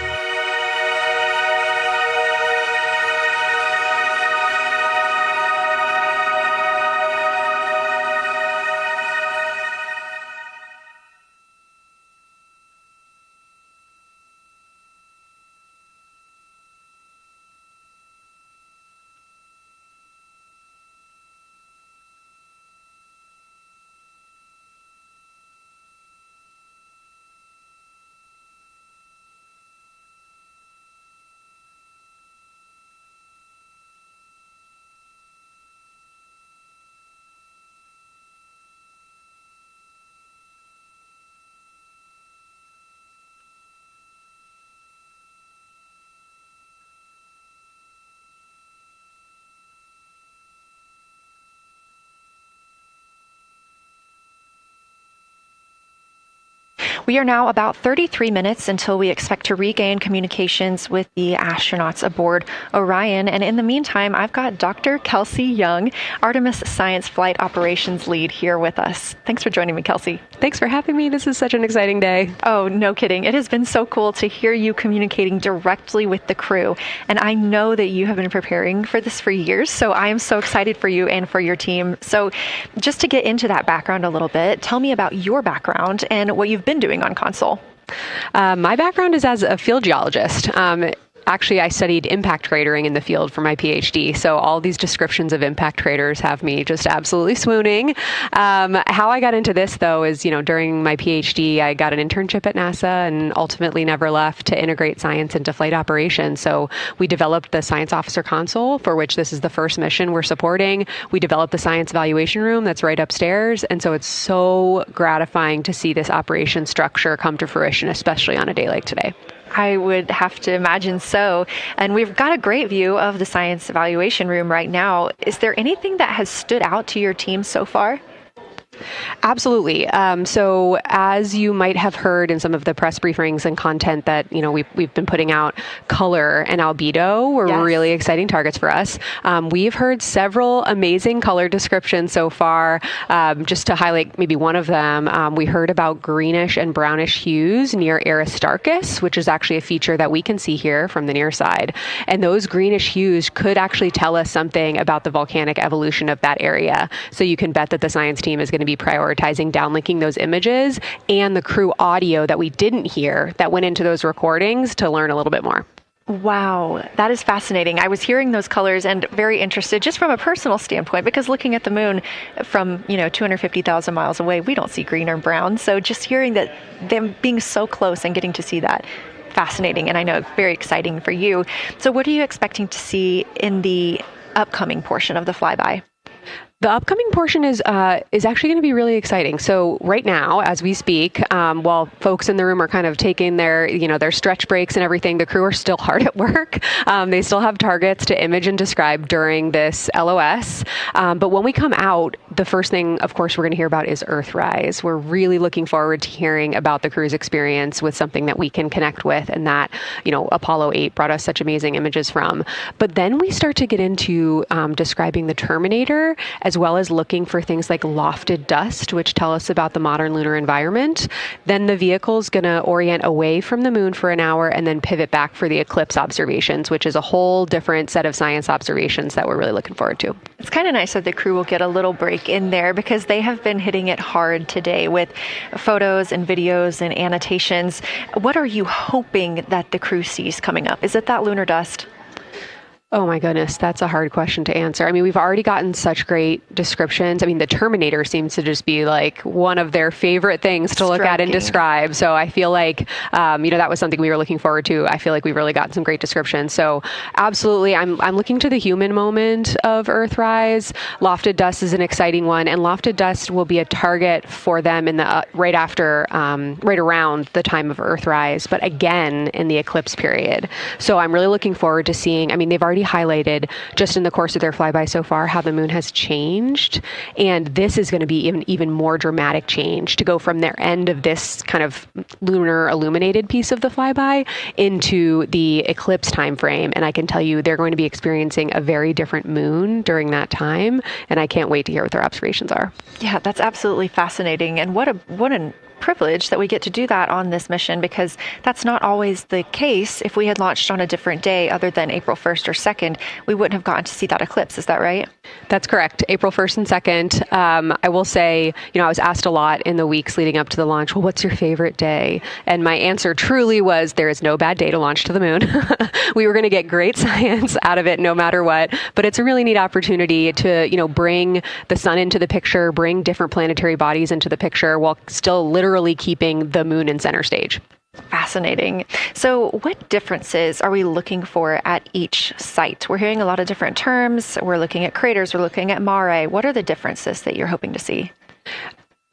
We are now about 33 minutes until we expect to regain communications with the astronauts aboard Orion. And in the meantime, I've got Dr. Kelsey Young, Artemis Science Flight Operations Lead, here with us. Thanks for joining me, Kelsey. Thanks for having me. This is such an exciting day. Oh, no kidding. It has been so cool to hear you communicating directly with the crew. And I know that you have been preparing for this for years, so I am so excited for you and for your team. So just to get into that background a little bit, tell me about your background and what you've been doing on console. My background is as a field geologist. Actually, I studied impact cratering in the field for my PhD, so all these descriptions of impact craters have me just absolutely swooning. How I got into this, though, is, during my PhD, I got an internship at NASA and ultimately never left to integrate science into flight operations. So we developed the Science Officer Console, for which this is the first mission we're supporting. We developed the Science Evaluation Room that's right upstairs, and so it's so gratifying to see this operation structure come to fruition, especially on a day like today. I would have to imagine so. And we've got a great view of the Science Evaluation Room right now. Is there anything that has stood out to your team so far? Absolutely. So as you might have heard in some of the press briefings and content that, we've been putting out, color and albedo were really exciting targets for us. We've heard several amazing color descriptions so far. Just to highlight maybe one of them, we heard about greenish and brownish hues near Aristarchus, which is actually a feature that we can see here from the near side. And those greenish hues could actually tell us something about the volcanic evolution of that area. So you can bet that the science team is going to be prioritizing downlinking those images and the crew audio that we didn't hear that went into those recordings to learn a little bit more. Wow, that is fascinating. I was hearing those colors and very interested just from a personal standpoint, because looking at the moon from, 250,000 miles away, we don't see green or brown. So just hearing that, them being so close and getting to see that, fascinating. And I know very exciting for you. So what are you expecting to see in the upcoming portion of the flyby? The upcoming portion is actually going to be really exciting. So right now, as we speak, while folks in the room are kind of taking their, their stretch breaks and everything, the crew are still hard at work. They still have targets to image and describe during this LOS. But when we come out, the first thing, of course, we're going to hear about is Earthrise. We're really looking forward to hearing about the crew's experience with something that we can connect with and that, Apollo 8 brought us such amazing images from. But then we start to get into describing the Terminator, as well as looking for things like lofted dust, which tell us about the modern lunar environment. Then the vehicle's going to orient away from the moon for an hour and then pivot back for the eclipse observations, which is a whole different set of science observations that we're really looking forward to. It's kind of nice that the crew will get a little break in there, because they have been hitting it hard today with photos and videos and annotations. What are you hoping that the crew sees coming up? Is it that lunar dust? Oh my goodness, that's a hard question to answer. I mean, we've already gotten such great descriptions. I mean, the Terminator seems to just be like one of their favorite things to look at and describe. So I feel like, that was something we were looking forward to. I feel like we've really gotten some great descriptions. So absolutely, I'm looking to the human moment of Earthrise. Lofted dust is an exciting one, and lofted dust will be a target for them in the right around the time of Earthrise, but again in the eclipse period. So I'm really looking forward to seeing. I mean, they've already highlighted just in the course of their flyby so far how the moon has changed, and this is going to be even more dramatic change to go from their end of this kind of lunar illuminated piece of the flyby into the eclipse time frame. And I can tell you they're going to be experiencing a very different moon during that time, and I can't wait to hear what their observations are. Yeah, that's absolutely fascinating, and what a privilege that we get to do that on this mission, because that's not always the case. If we had launched on a different day other than April 1st or 2nd, we wouldn't have gotten to see that eclipse. Is that right? That's correct. April 1st and 2nd. I will say, I was asked a lot in the weeks leading up to the launch, well, what's your favorite day? And my answer truly was, there is no bad day to launch to the moon. We were going to get great science out of it no matter what, but it's a really neat opportunity to, bring the sun into the picture, bring different planetary bodies into the picture while still literally keeping the moon in center stage. Fascinating. So what differences are we looking for at each site? We're hearing a lot of different terms. We're looking at craters. We're looking at mare. What are the differences that you're hoping to see?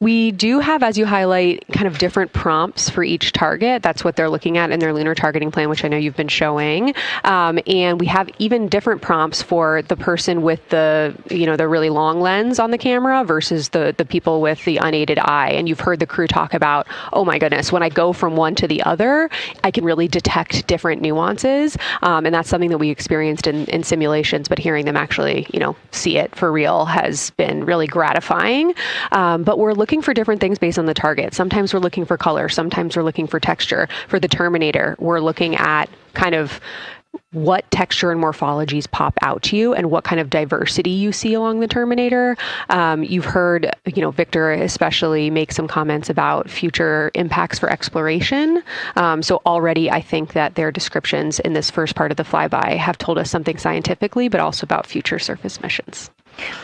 We do have, as you highlight, kind of different prompts for each target. That's what they're looking at in their lunar targeting plan, which I know you've been showing. And we have even different prompts for the person with the really long lens on the camera versus the people with the unaided eye. And you've heard the crew talk about, oh my goodness, when I go from one to the other, I can really detect different nuances. And that's something that we experienced in simulations, but hearing them actually, see it for real has been really gratifying. But we're looking for different things based on the target. Sometimes we're looking for color. Sometimes we're looking for texture. For the Terminator, we're looking at kind of what texture and morphologies pop out to you and what kind of diversity you see along the Terminator. You've heard, Victor especially make some comments about future impacts for exploration. So already I think that their descriptions in this first part of the flyby have told us something scientifically, but also about future surface missions.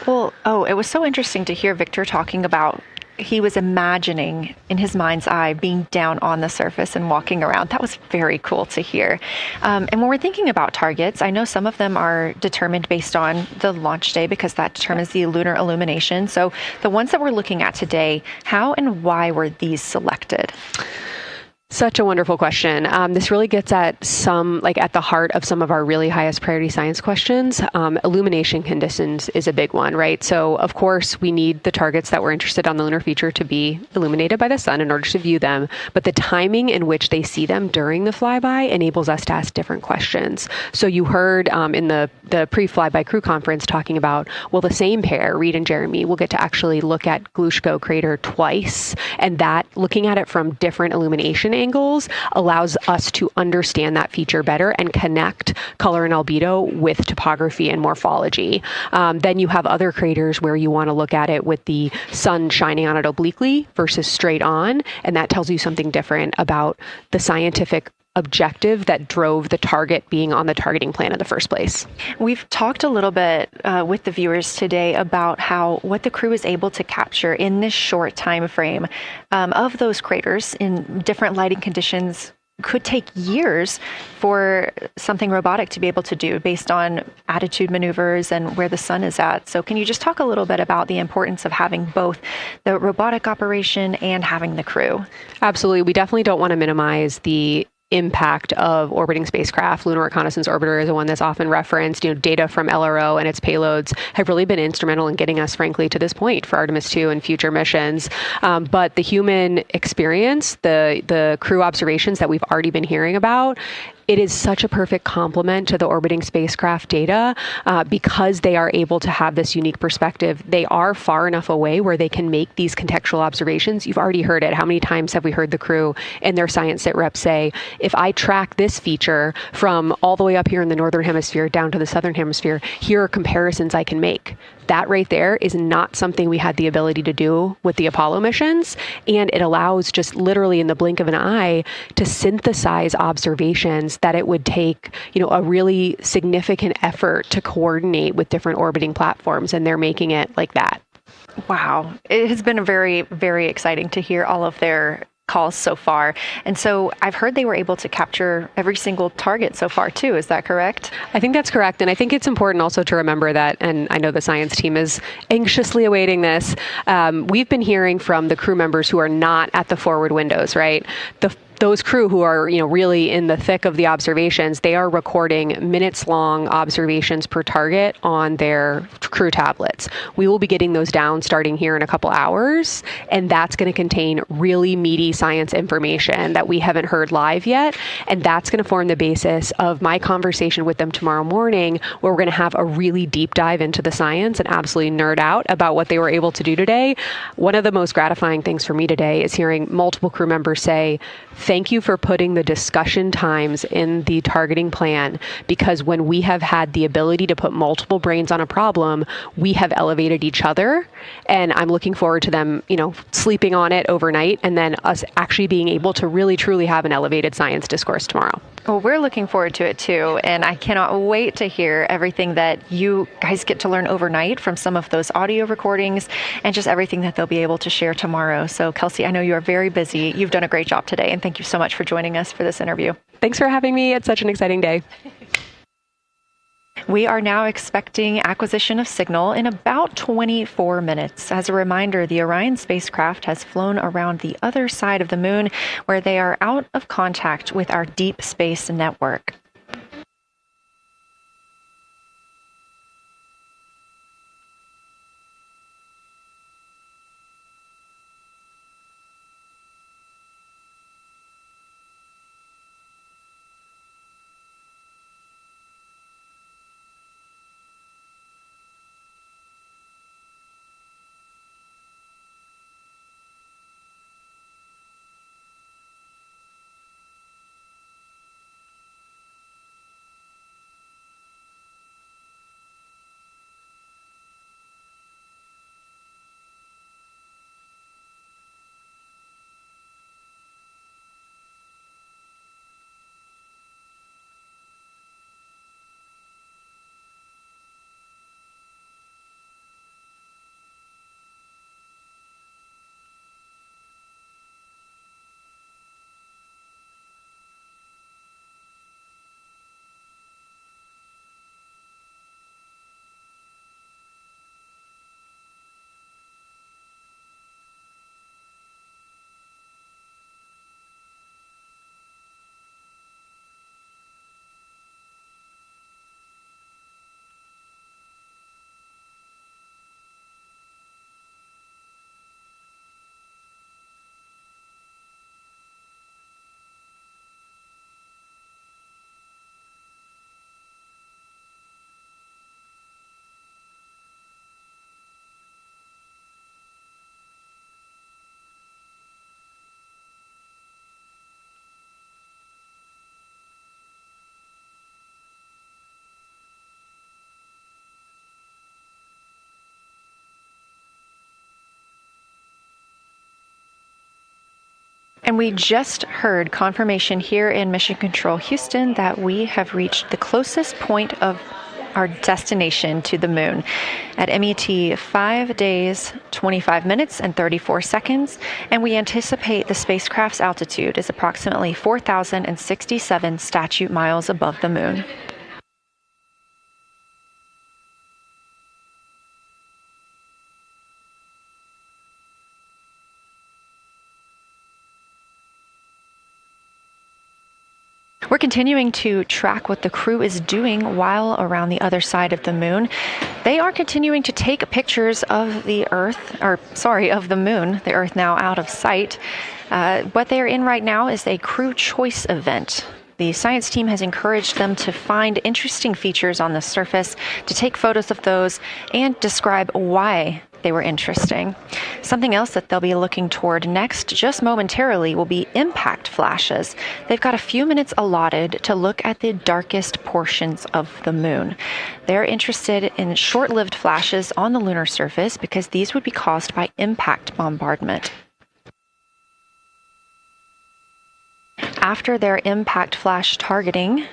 Well, it was so interesting to hear Victor talking about he was imagining in his mind's eye being down on the surface and walking around. That was very cool to hear. And when we're thinking about targets, I know some of them are determined based on the launch day because that determines the lunar illumination. So the ones that we're looking at today, how and why were these selected? Such a wonderful question. This really gets at at the heart of some of our really highest priority science questions. Illumination conditions is a big one, right? So of course we need the targets that we're interested on the lunar feature to be illuminated by the sun in order to view them. But the timing in which they see them during the flyby enables us to ask different questions. So you heard in the pre-flyby crew conference talking about, well, the same pair, Reed and Jeremy, will get to actually look at Glushko crater twice. And that looking at it from different illumination angles allows us to understand that feature better and connect color and albedo with topography and morphology. Then you have other craters where you want to look at it with the sun shining on it obliquely versus straight on, and that tells you something different about the scientific objective that drove the target being on the targeting plan in the first place. We've talked a little bit with the viewers today about what the crew is able to capture in this short time frame of those craters in different lighting conditions. Could take years for something robotic to be able to do based on attitude maneuvers and where the sun is at. So can you just talk a little bit about the importance of having both the robotic operation and having the crew? Absolutely. We definitely don't want to minimize the impact of orbiting spacecraft. Lunar Reconnaissance Orbiter is the one that's often referenced. Data from LRO and its payloads have really been instrumental in getting us, frankly, to this point for Artemis II and future missions. But the human experience, the crew observations that we've already been hearing about, it is such a perfect complement to the orbiting spacecraft data because they are able to have this unique perspective. They are far enough away where they can make these contextual observations. You've already heard it. How many times have we heard the crew and their science sit reps say, if I track this feature from all the way up here in the northern hemisphere down to the southern hemisphere, here are comparisons I can make. That right there is not something we had the ability to do with the Apollo missions. And it allows just literally in the blink of an eye to synthesize observations that it would take, a really significant effort to coordinate with different orbiting platforms. And they're making it like that. Wow. It has been very, very exciting to hear all of their calls so far. And so I've heard they were able to capture every single target so far too. Is that correct? I think that's correct. And I think it's important also to remember that, and I know the science team is anxiously awaiting this, we've been hearing from the crew members who are not at the forward windows, right? Those crew who are, really in the thick of the observations, they are recording minutes-long observations per target on their crew tablets. We will be getting those down starting here in a couple hours, and that's going to contain really meaty science information that we haven't heard live yet, and that's going to form the basis of my conversation with them tomorrow morning, where we're going to have a really deep dive into the science and absolutely nerd out about what they were able to do today. One of the most gratifying things for me today is hearing multiple crew members say, thank you for putting the discussion times in the targeting plan, because when we have had the ability to put multiple brains on a problem, we have elevated each other. And I'm looking forward to them, sleeping on it overnight and then us actually being able to really, truly have an elevated science discourse tomorrow. Well, we're looking forward to it too. And I cannot wait to hear everything that you guys get to learn overnight from some of those audio recordings and just everything that they'll be able to share tomorrow. So Kelsey, I know you are very busy. You've done a great job today. And thank you so much for joining us for this interview. Thanks for having me. It's such an exciting day. We are now expecting acquisition of signal in about 24 minutes. As a reminder, the Orion spacecraft has flown around the other side of the moon, where they are out of contact with our deep space network. And we just heard confirmation here in Mission Control Houston that we have reached the closest point of our destination to the moon at MET 5 days, 25 minutes, and 34 seconds. And we anticipate the spacecraft's altitude is approximately 4,067 statute miles above the moon. We're continuing to track what the crew is doing while around the other side of the moon. They are continuing to take pictures of the of the moon, the Earth now out of sight. What they're in right now is a crew choice event. The science team has encouraged them to find interesting features on the surface, to take photos of those, and describe why they were interesting. Something else that they'll be looking toward next, just momentarily, will be impact flashes. They've got a few minutes allotted to look at the darkest portions of the moon. They're interested in short-lived flashes on the lunar surface because these would be caused by impact bombardment. After their impact flash targeting,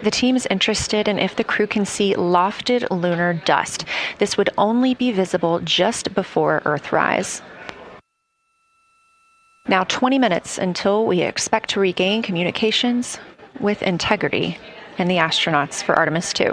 the team is interested in if the crew can see lofted lunar dust. This would only be visible just before Earthrise. Now 20 minutes until we expect to regain communications with integrity and the astronauts for Artemis II.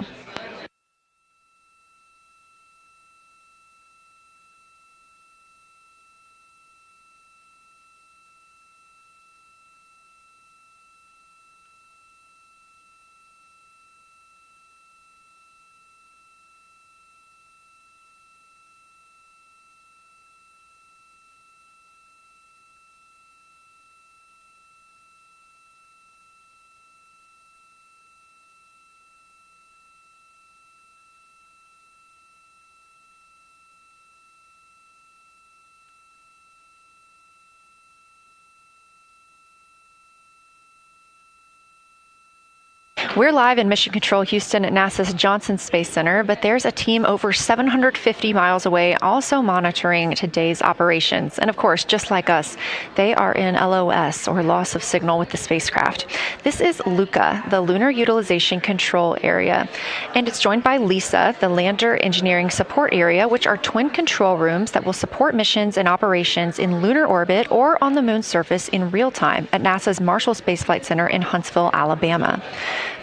We're live in Mission Control Houston at NASA's Johnson Space Center, but there's a team over 750 miles away also monitoring today's operations. And of course, just like us, they are in LOS, or loss of signal, with the spacecraft. This is LUCA, the Lunar Utilization Control Area, and it's joined by LISA, the Lander Engineering Support Area, which are twin control rooms that will support missions and operations in lunar orbit or on the moon's surface in real time at NASA's Marshall Space Flight Center in Huntsville, Alabama.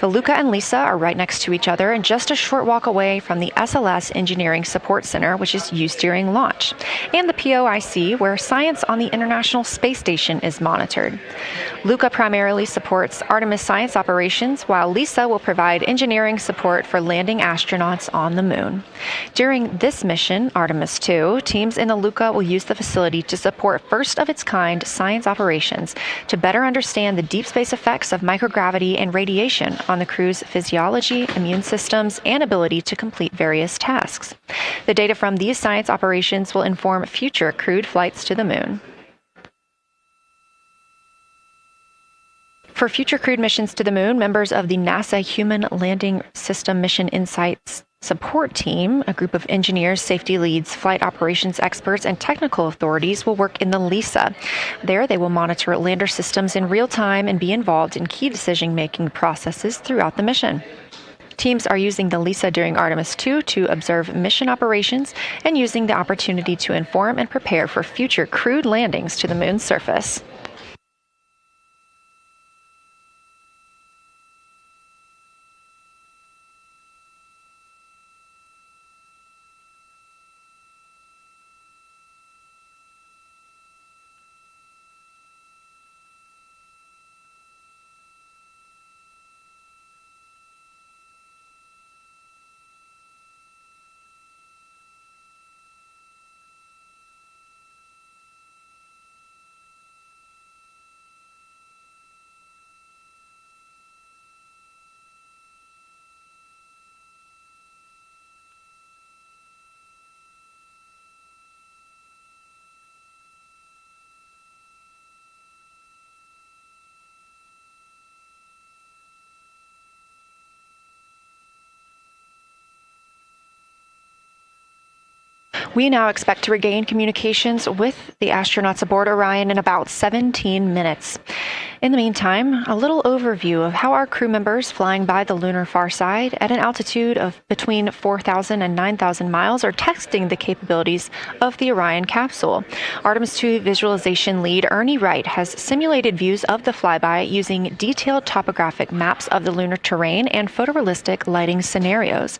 The Luca and Lisa are right next to each other and just a short walk away from the SLS Engineering Support Center, which is used during launch, and the POIC, where science on the International Space Station is monitored. Luca primarily supports Artemis science operations, while Lisa will provide engineering support for landing astronauts on the moon. During this mission, Artemis II, teams in the Luca will use the facility to support first-of-its-kind science operations to better understand the deep space effects of microgravity and radiation on the crew's physiology, immune systems, and ability to complete various tasks. The data from these science operations will inform future crewed flights to the moon. For future crewed missions to the moon, members of the NASA Human Landing System Mission Insights Support Team, a group of engineers, safety leads, flight operations experts, and technical authorities will work in the LISA. There, they will monitor lander systems in real time and be involved in key decision-making processes throughout the mission. Teams are using the LISA during Artemis II to observe mission operations and using the opportunity to inform and prepare for future crewed landings to the moon's surface. We now expect to regain communications with the astronauts aboard Orion in about 17 minutes. In the meantime, a little overview of how our crew members flying by the lunar far side at an altitude of between 4,000 and 9,000 miles are testing the capabilities of the Orion capsule. Artemis II visualization lead Ernie Wright has simulated views of the flyby using detailed topographic maps of the lunar terrain and photorealistic lighting scenarios.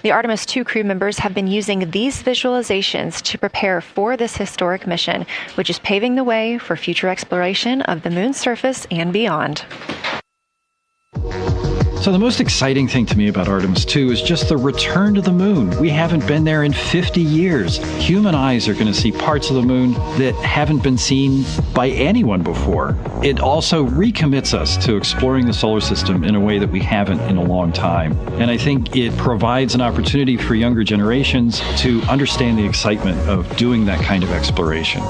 The Artemis II crew members have been using these visualizations to prepare for this historic mission, which is paving the way for future exploration of the moon's surface and beyond. So the most exciting thing to me about Artemis II is just the return to the moon. We haven't been there in 50 years. Human eyes are going to see parts of the moon that haven't been seen by anyone before. It also recommits us to exploring the solar system in a way that we haven't in a long time. And I think it provides an opportunity for younger generations to understand the excitement of doing that kind of exploration.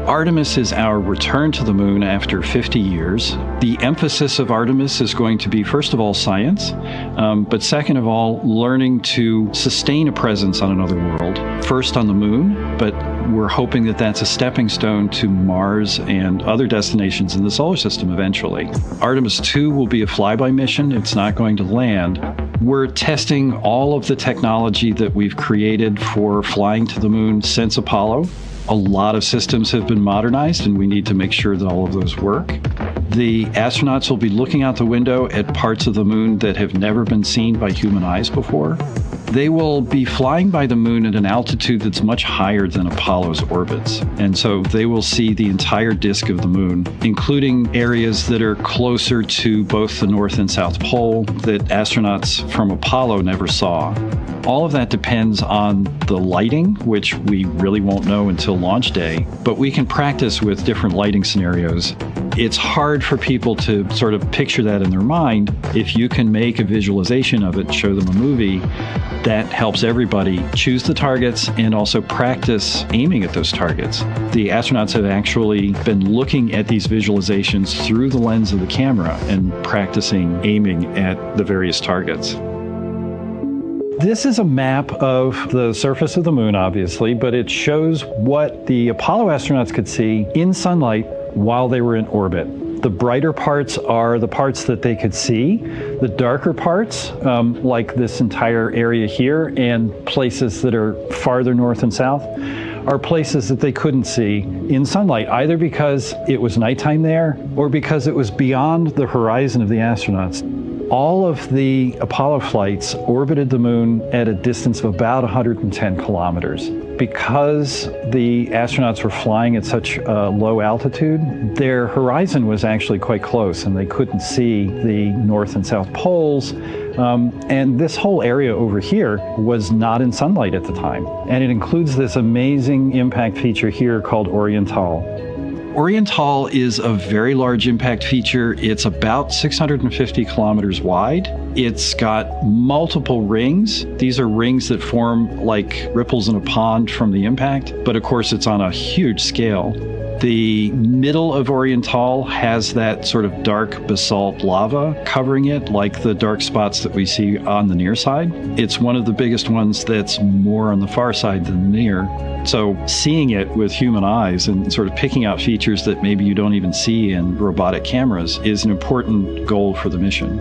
Artemis is our return to the moon after 50 years. The emphasis of Artemis is going to be, first of all, science, but second of all, learning to sustain a presence on another world. First on the moon, but we're hoping that that's a stepping stone to Mars and other destinations in the solar system eventually. Artemis II will be a flyby mission. It's not going to land. We're testing all of the technology that we've created for flying to the moon since Apollo. A lot of systems have been modernized, and we need to make sure that all of those work. The astronauts will be looking out the window at parts of the moon that have never been seen by human eyes before. They will be flying by the moon at an altitude that's much higher than Apollo's orbits. And so they will see the entire disk of the moon, including areas that are closer to both the North and South Pole that astronauts from Apollo never saw. All of that depends on the lighting, which we really won't know until launch day, but we can practice with different lighting scenarios. It's hard for people to sort of picture that in their mind. If you can make a visualization of it, show them a movie, that helps everybody choose the targets and also practice aiming at those targets. The astronauts have actually been looking at these visualizations through the lens of the camera and practicing aiming at the various targets. This is a map of the surface of the moon, obviously, but it shows what the Apollo astronauts could see in sunlight while they were in orbit. The brighter parts are the parts that they could see. The darker parts, like this entire area here and places that are farther north and south, are places that they couldn't see in sunlight, either because it was nighttime there or because it was beyond the horizon of the astronauts. All of the Apollo flights orbited the moon at a distance of about 110 kilometers. Because the astronauts were flying at such a low altitude, their horizon was actually quite close and they couldn't see the north and south poles. And this whole area over here was not in sunlight at the time. And it includes this amazing impact feature here called Oriental. Oriental is a very large impact feature. It's about 650 kilometers wide. It's got multiple rings. These are rings that form like ripples in a pond from the impact, but of course it's on a huge scale. The middle of Oriental has that sort of dark basalt lava covering it, like the dark spots that we see on the near side. It's one of the biggest ones that's more on the far side than the near. So seeing it with human eyes and sort of picking out features that maybe you don't even see in robotic cameras is an important goal for the mission.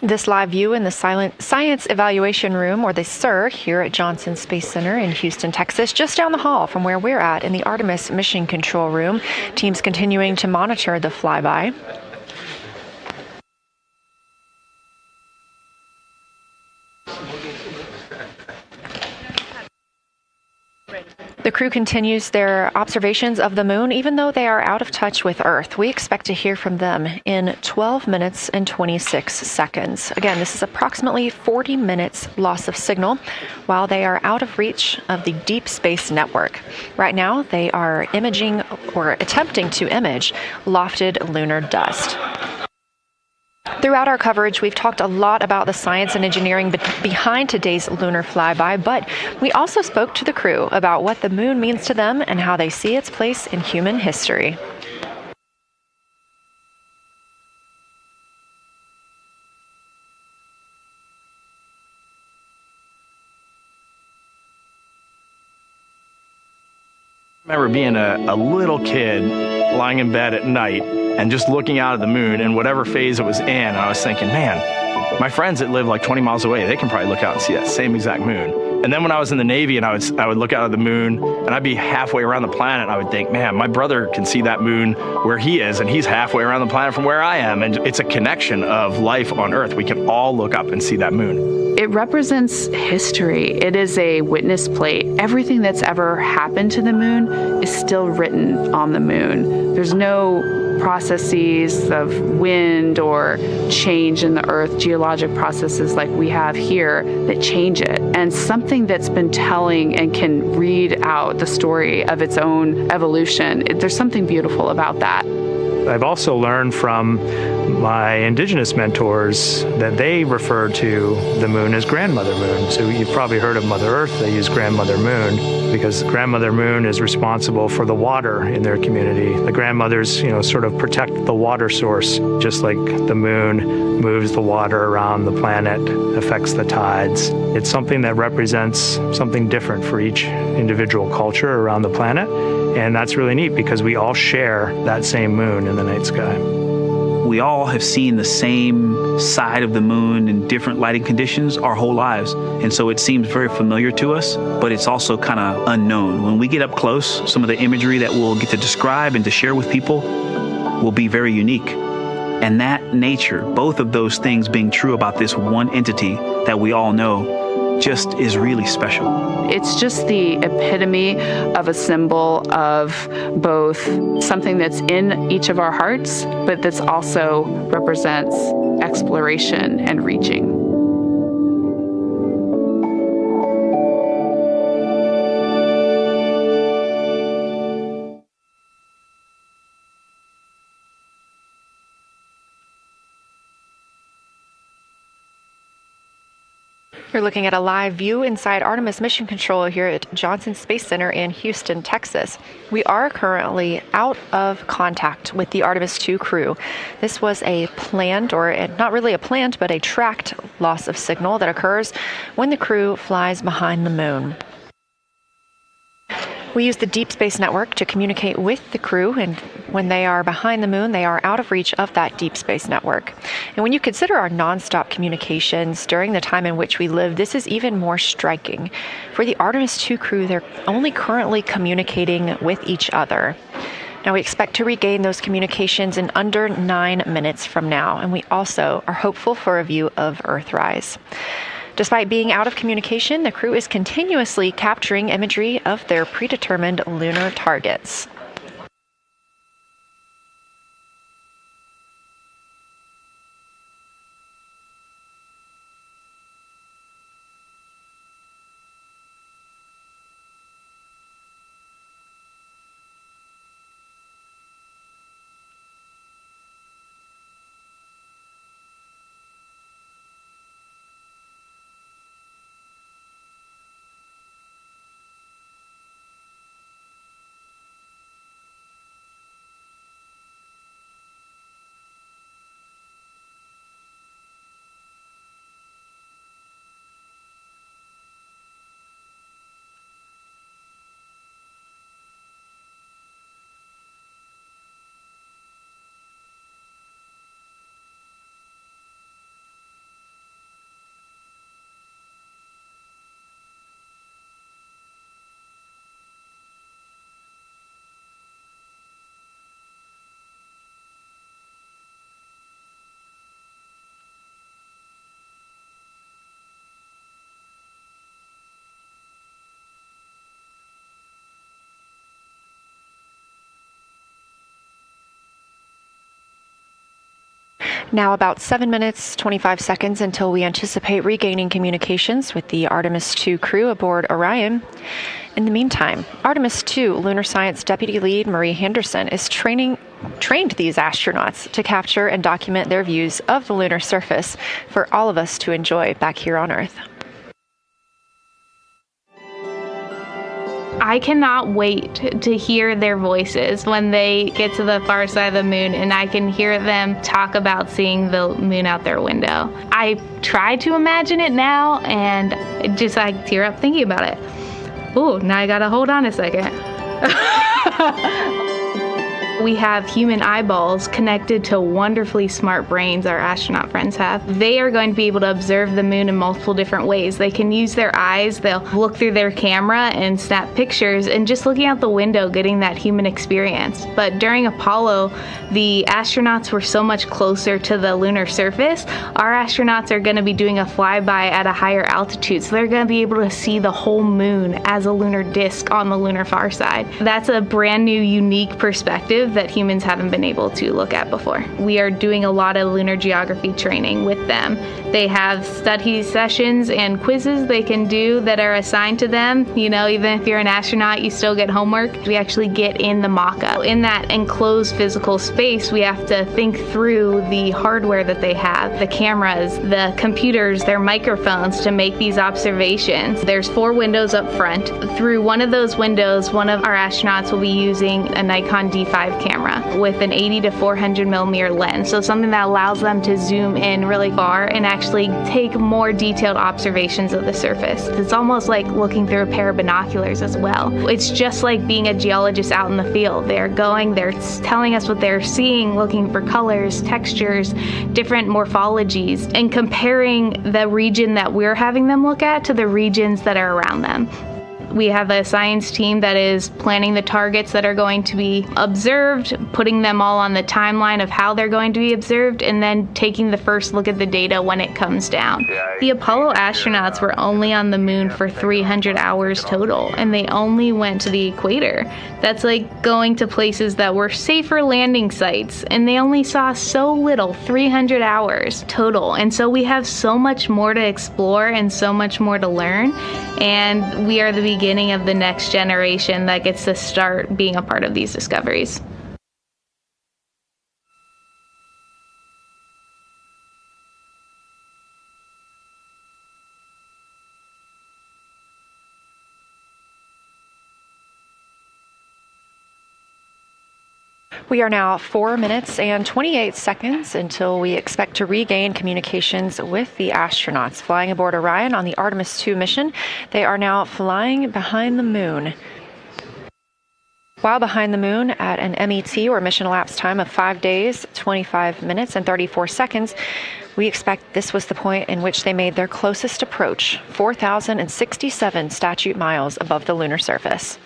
This live view in the Science Evaluation Room, or the SIR, here at Johnson Space Center in Houston, Texas, just down the hall from where we're at in the Artemis Mission Control Room. Teams continuing to monitor the flyby. The crew continues their observations of the moon, even though they are out of touch with Earth. We expect to hear from them in 12 minutes and 26 seconds. Again, this is approximately 40 minutes loss of signal while they are out of reach of the Deep Space Network. Right now, they are imaging or attempting to image lofted lunar dust. Throughout our coverage, we've talked a lot about the science and engineering behind today's lunar flyby, but we also spoke to the crew about what the moon means to them and how they see its place in human history. I remember being a little kid lying in bed at night and just looking out at the moon in whatever phase it was in. And I was thinking, man, my friends that live like 20 miles away, they can probably look out and see that same exact moon. And then when I was in the Navy and I would look out at the moon and I'd be halfway around the planet, and I would think, man, my brother can see that moon where he is, and he's halfway around the planet from where I am. And it's a connection of life on Earth. We can all look up and see that moon. It represents history. It is a witness plate. Everything that's ever happened to the moon is still written on the moon. There's no processes of wind or change in the Earth, geologic processes like we have here that change it. And something that's been telling and can read out the story of its own evolution, there's something beautiful about that. I've also learned from my indigenous mentors that they refer to the moon as Grandmother Moon. So you've probably heard of Mother Earth. They use Grandmother Moon because Grandmother Moon is responsible for the water in their community. The grandmothers, sort of protect the water source, just like the moon moves the water around the planet, affects the tides. It's something that represents something different for each individual culture around the planet. And that's really neat because we all share that same moon in the night sky. We all have seen the same side of the moon in different lighting conditions our whole lives. And so it seems very familiar to us, but it's also kind of unknown. When we get up close, some of the imagery that we'll get to describe and to share with people will be very unique. And that nature, both of those things being true about this one entity that we all know, just is really special. It's just the epitome of a symbol of both something that's in each of our hearts, but that's also represents exploration and reaching. You're looking at a live view inside Artemis Mission Control here at Johnson Space Center in Houston, Texas. We are currently out of contact with the Artemis II crew. This was a planned, or not really a planned, but a tracked loss of signal that occurs when the crew flies behind the moon. We use the Deep Space Network to communicate with the crew, and when they are behind the moon, they are out of reach of that Deep Space Network. And when you consider our nonstop communications during the time in which we live, this is even more striking. For the Artemis II crew, they're only currently communicating with each other. Now, we expect to regain those communications in under 9 minutes from now, and we also are hopeful for a view of Earthrise. Despite being out of communication, the crew is continuously capturing imagery of their predetermined lunar targets. Now about 7 minutes, 25 seconds until we anticipate regaining communications with the Artemis II crew aboard Orion. In the meantime, Artemis II Lunar Science Deputy Lead Marie Henderson is trained these astronauts to capture and document their views of the lunar surface for all of us to enjoy back here on Earth. I cannot wait to hear their voices when they get to the far side of the moon and I can hear them talk about seeing the moon out their window. I try to imagine it now and just like tear up thinking about it. Ooh, now I gotta hold on a second. We have human eyeballs connected to wonderfully smart brains our astronaut friends have. They are going to be able to observe the moon in multiple different ways. They can use their eyes, they'll look through their camera and snap pictures, and just looking out the window getting that human experience. But during Apollo, the astronauts were so much closer to the lunar surface. Our astronauts are going to be doing a flyby at a higher altitude, so they're going to be able to see the whole moon as a lunar disk on the lunar far side. That's a brand new, unique perspective that humans haven't been able to look at before. We are doing a lot of lunar geography training with them. They have study sessions and quizzes they can do that are assigned to them. You know, even if you're an astronaut, you still get homework. We actually get in the mock-up. In that enclosed physical space, we have to think through the hardware that they have, the cameras, the computers, their microphones to make these observations. There's 4 windows up front. Through one of those windows, one of our astronauts will be using a Nikon D5 camera with an 80 to 400 millimeter lens. So something that allows them to zoom in really far and actually take more detailed observations of the surface. It's almost like looking through a pair of binoculars as well. It's just like being a geologist out in the field. They're telling us what they're seeing, looking for colors, textures, different morphologies, and comparing the region that we're having them look at to the regions that are around them. We have a science team that is planning the targets that are going to be observed, putting them all on the timeline of how they're going to be observed, and then taking the first look at the data when it comes down. The Apollo astronauts were only on the moon for 300 hours total, and they only went to the equator. That's like going to places that were safer landing sites, and they only saw so little, 300 hours total. And so we have so much more to explore and so much more to learn, and we are the beginning of the next generation that gets to start being a part of these discoveries. We are now 4 minutes and 28 seconds until we expect to regain communications with the astronauts flying aboard Orion on the Artemis II mission. They are now flying behind the moon. While behind the moon at an MET, or mission elapsed time, of 5 days, 25 minutes, and 34 seconds, we expect this was the point in which they made their closest approach, 4,067 statute miles above the lunar surface.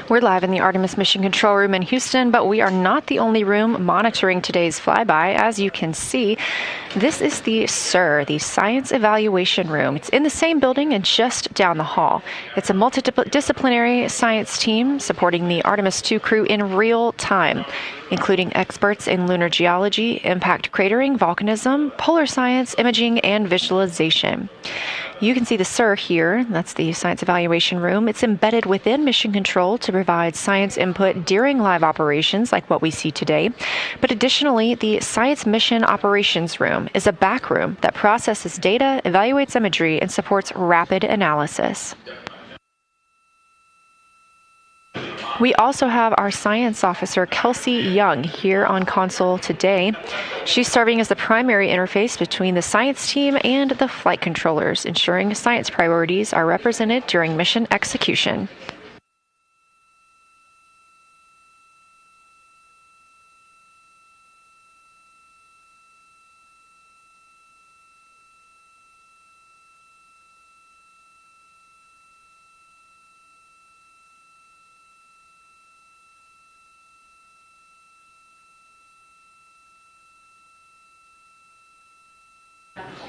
We're live in the Artemis Mission Control Room in Houston, but we are not the only room monitoring today's flyby. As you can see, this is the SIR, the Science Evaluation Room. It's in the same building and just down the hall. It's a multidisciplinary science team supporting the Artemis II crew in real time, including experts in lunar geology, impact cratering, volcanism, polar science, imaging, and visualization. You can see the SIR here. That's the Science Evaluation Room. It's embedded within Mission Control to provide science input during live operations like what we see today. But additionally, the Science Mission Operations Room is a back room that processes data, evaluates imagery, and supports rapid analysis. We also have our science officer, Kelsey Young, here on console today. She's serving as the primary interface between the science team and the flight controllers, ensuring science priorities are represented during mission execution.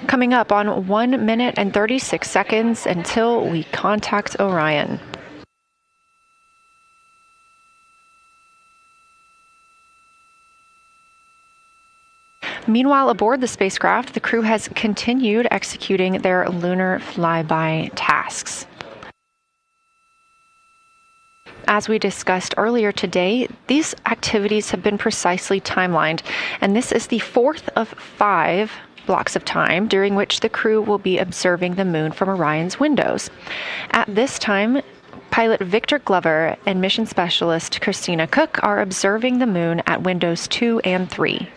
Coming up on 1 minute and 36 seconds until we contact Orion. Meanwhile, aboard the spacecraft, the crew has continued executing their lunar flyby tasks. As we discussed earlier today, these activities have been precisely timelined, and this is the fourth of 5 blocks of time during which the crew will be observing the moon from Orion's windows. At this time, pilot Victor Glover and mission specialist Christina Cook are observing the moon at windows 2 and 3.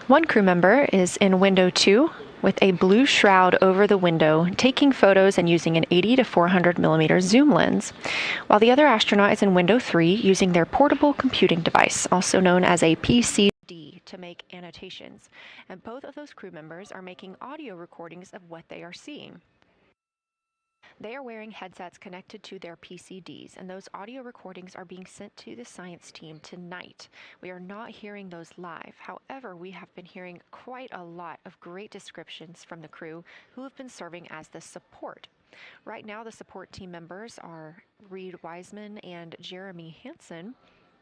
One crew member is in window 2 with a blue shroud over the window, taking photos and using an 80 to 400 millimeter zoom lens, while the other astronaut is in window 3 using their portable computing device, also known as a PCD, to make annotations. And both of those crew members are making audio recordings of what they are seeing. They are wearing headsets connected to their PCDs, and those audio recordings are being sent to the science team tonight. We are not hearing those live. However, we have been hearing quite a lot of great descriptions from the crew who have been serving as the support. Right now, the support team members are Reed Wiseman and Jeremy Hansen.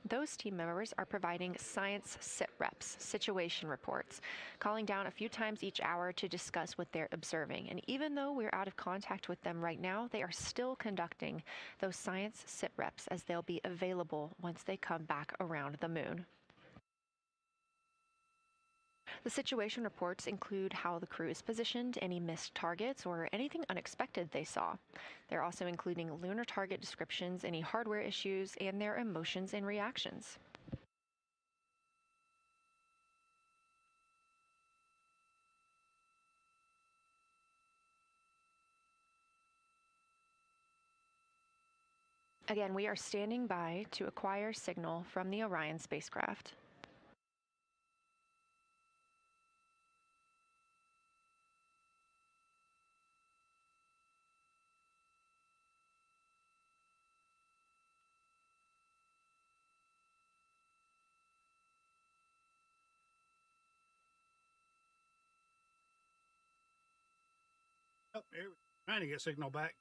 Those team members are providing science sit reps, situation reports, calling down a few times each hour to discuss what they're observing. And even though we're out of contact with them right now, they are still conducting those science sit reps as they'll be available once they come back around the moon. The situation reports include how the crew is positioned, any missed targets, or anything unexpected they saw. They're also including lunar target descriptions, any hardware issues, and their emotions and reactions. Again, we are standing by to acquire signal from the Orion spacecraft. Oh, here we're trying to get signal back.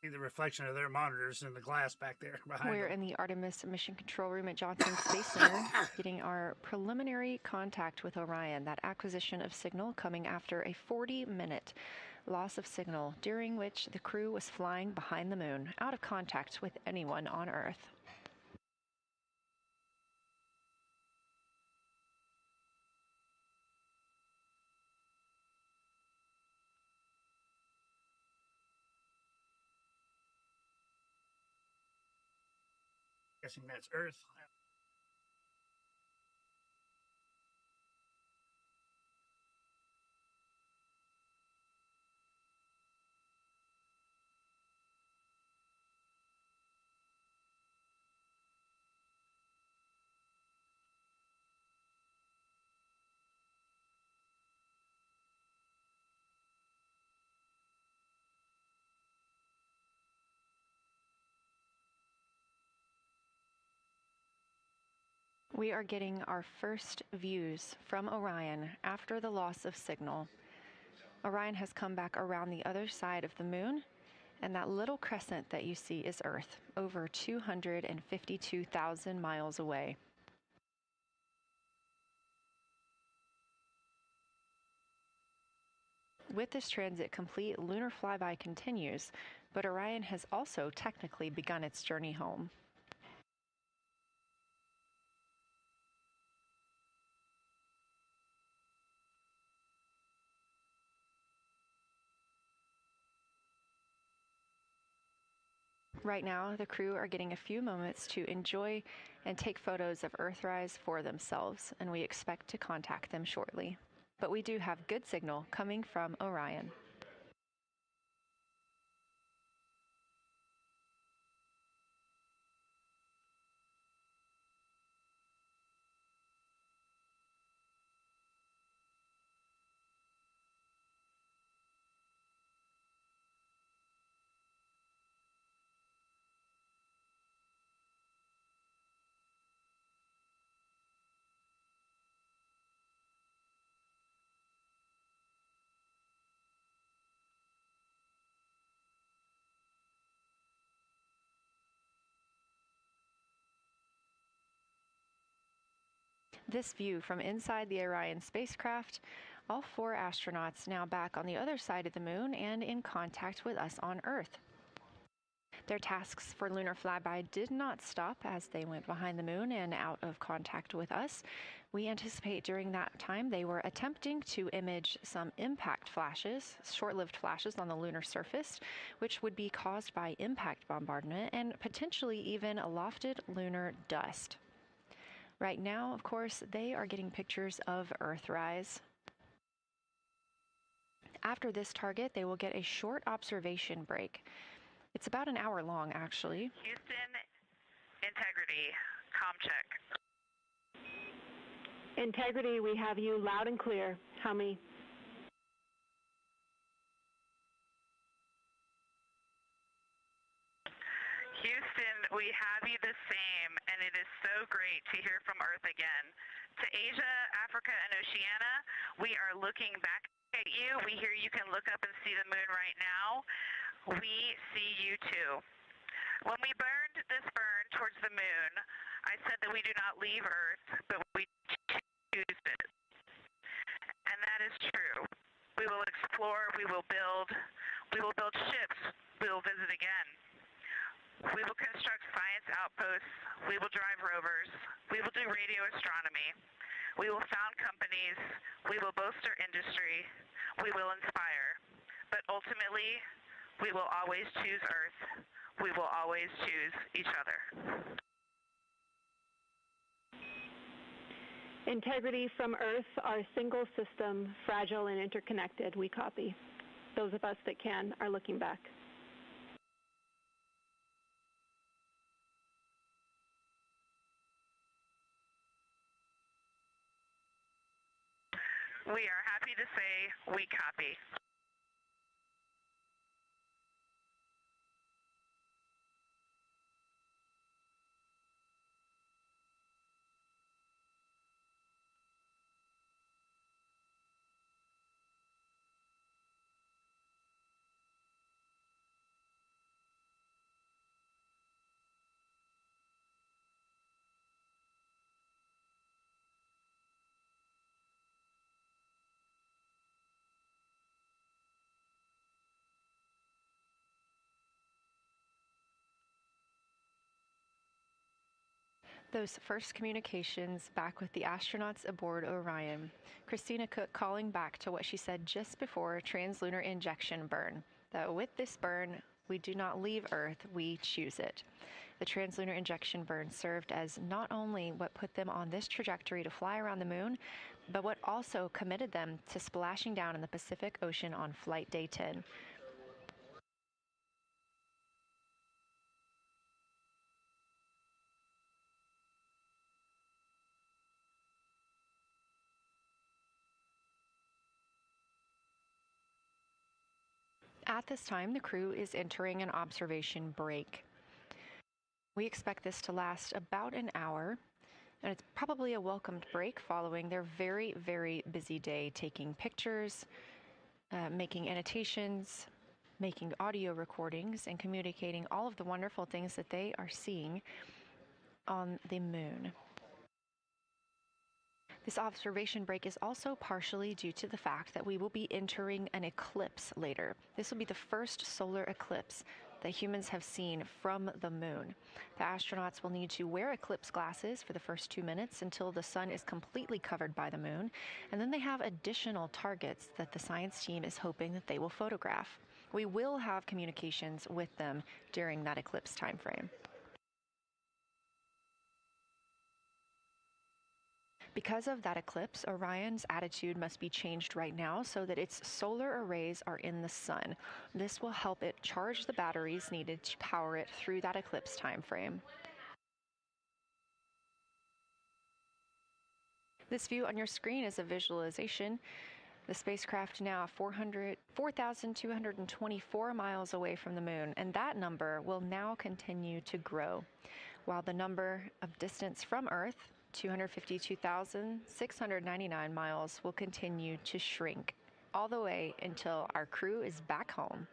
See the reflection of their monitors in the glass back there behind We're them. in the Artemis Mission Control Room at Johnson Space Center, getting our preliminary contact with Orion. That acquisition of signal coming after a 40-minute loss of signal, during which the crew was flying behind the moon, out of contact with anyone on Earth. Guessing that's Earth. We are getting our first views from Orion after the loss of signal. Orion has come back around the other side of the moon, and that little crescent that you see is Earth, over 252,000 miles away. With this transit complete, Lunar Flyby continues, but Orion has also technically begun its journey home. Right now, the crew are getting a few moments to enjoy and take photos of Earthrise for themselves, and we expect to contact them shortly. But we do have good signal coming from Orion. This view from inside the Orion spacecraft, all 4 astronauts now back on the other side of the moon and in contact with us on Earth. Their tasks for Lunar Flyby did not stop as they went behind the moon and out of contact with us. We anticipate during that time they were attempting to image some impact flashes, short-lived flashes on the lunar surface, which would be caused by impact bombardment and potentially even lofted lunar dust. Right now, of course, they are getting pictures of Earthrise. After this target, they will get a short observation break. It's about an hour long, actually. Houston, integrity, comm check. Integrity, we have you loud and clear. How many? Houston, we have you the same, and it is so great to hear from Earth again. To Asia, Africa, and Oceania, we are looking back at you. We hear you can look up and see the moon right now. We see you too. When we burned this burn towards the moon, I said that we do not leave Earth, but we choose it. And that is true. We will explore, we will build ships, we will visit again. We will construct science outposts, we will drive rovers, we will do radio astronomy, we will found companies, we will bolster industry, we will inspire. But ultimately, we will always choose Earth, we will always choose each other. Integrity from Earth, our single system, fragile and interconnected. We copy. Those of us that can are looking back. We are happy to say we copy. Those first communications back with the astronauts aboard Orion. Christina Cook calling back to what she said just before translunar injection burn, that with this burn, we do not leave Earth, we choose it. The translunar injection burn served as not only what put them on this trajectory to fly around the moon, but what also committed them to splashing down in the Pacific Ocean on flight day 10. At this time, the crew is entering an observation break. We expect this to last about an hour, and it's probably a welcomed break following their very, very busy day taking pictures, making annotations, making audio recordings, and communicating all of the wonderful things that they are seeing on the moon. This observation break is also partially due to the fact that we will be entering an eclipse later. This will be the first solar eclipse that humans have seen from the moon. The astronauts will need to wear eclipse glasses for the first 2 minutes until the sun is completely covered by the moon, and then they have additional targets that the science team is hoping that they will photograph. We will have communications with them during that eclipse time frame. Because of that eclipse, Orion's attitude must be changed right now so that its solar arrays are in the sun. This will help it charge the batteries needed to power it through that eclipse time frame. This view on your screen is a visualization. The spacecraft now 4,224 miles away from the moon, and that number will now continue to grow, while the number of distance from Earth, 252,699 miles, will continue to shrink all the way until our crew is back home.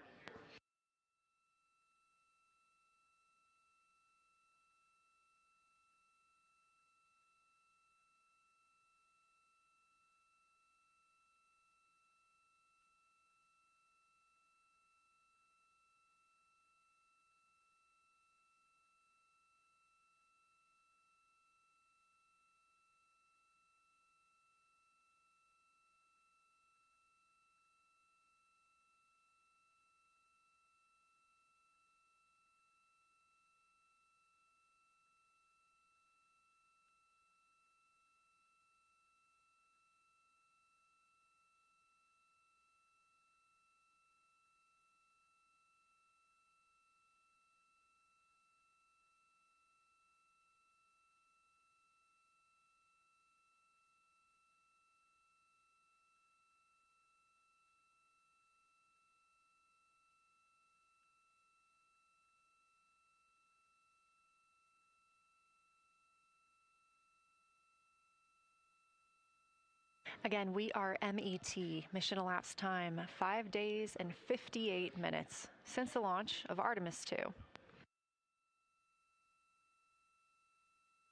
Again, we are MET, mission elapsed time, 5 days and 58 minutes since the launch of Artemis II.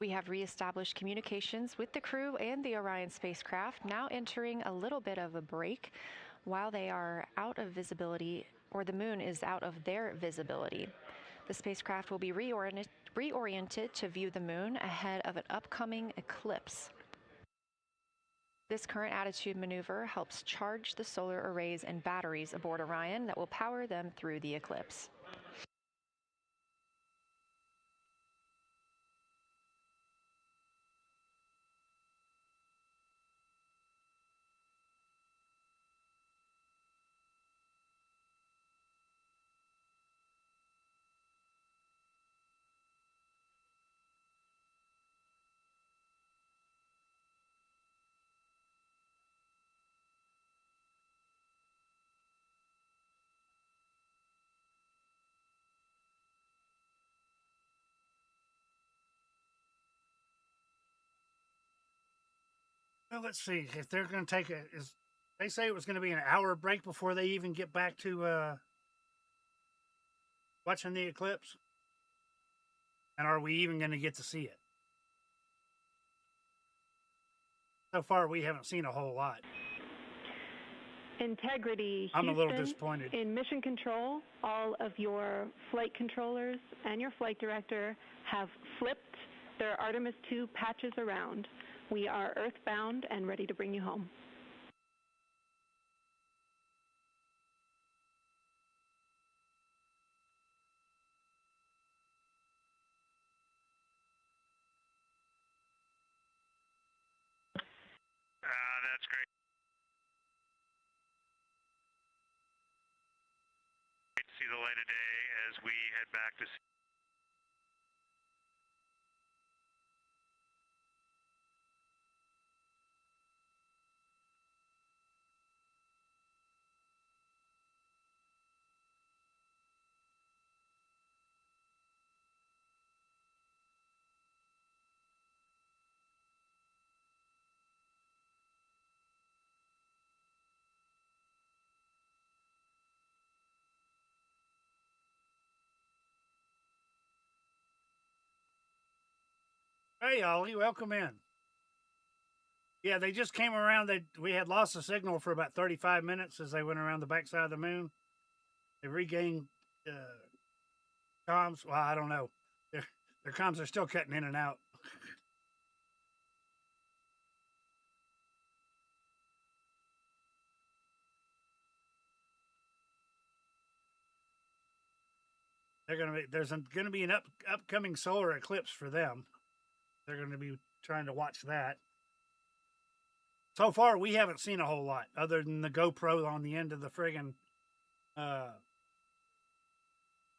We have reestablished communications with the crew and the Orion spacecraft, now entering a little bit of a break while they are out of visibility, or the moon is out of their visibility. The spacecraft will be reoriented to view the moon ahead of an upcoming eclipse. This current attitude maneuver helps charge the solar arrays and batteries aboard Orion that will power them through the eclipse. Well, let's see if they're going to take they say it was going to be an hour break before they even get back to watching the eclipse. And are we even going to get to see it? So far, we haven't seen a whole lot. Integrity I'm Houston, a little disappointed. In mission control, all of your flight controllers and your flight director have flipped their Artemis II patches around. We are earthbound and ready to bring you home. That's great. Great to see the light of day as we head back to sea. Hey, Ollie, welcome in. Yeah, they just came around. We had lost the signal for about 35 minutes as they went around the backside of the moon. They regained comms. Well, I don't know. Their comms are still cutting in and out. There's going to be an upcoming solar eclipse for them. They're going to be trying to watch that. So far, we haven't seen a whole lot other than the GoPro on the end of the friggin'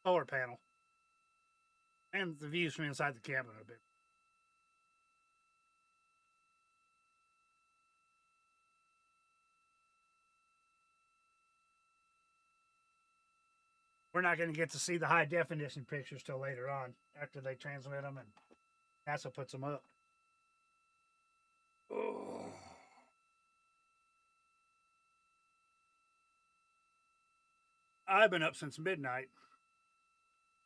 solar panel and the views from inside the cabin a bit. We're not going to get to see the high definition pictures till later on after they transmit them and NASA puts them up. Oh. I've been up since midnight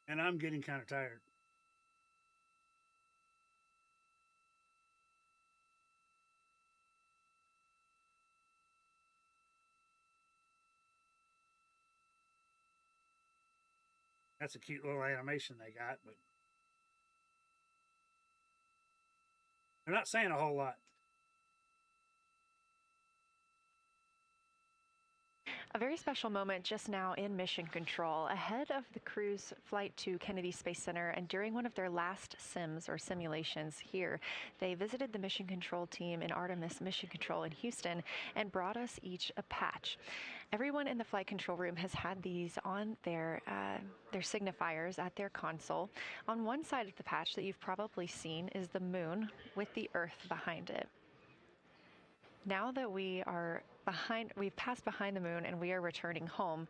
and I'm getting kind of tired. That's a cute little animation they got, but they're not saying a whole lot. A very special moment just now in mission control ahead of the crew's flight to Kennedy Space Center, and during one of their last sims or simulations here, they visited the mission control team in Artemis Mission Control in Houston and brought us each a patch. Everyone in the flight control room has had these on their signifiers at their console. On one side of the patch that you've probably seen is the moon with the Earth behind it. Now that we've passed behind the moon and we are returning home,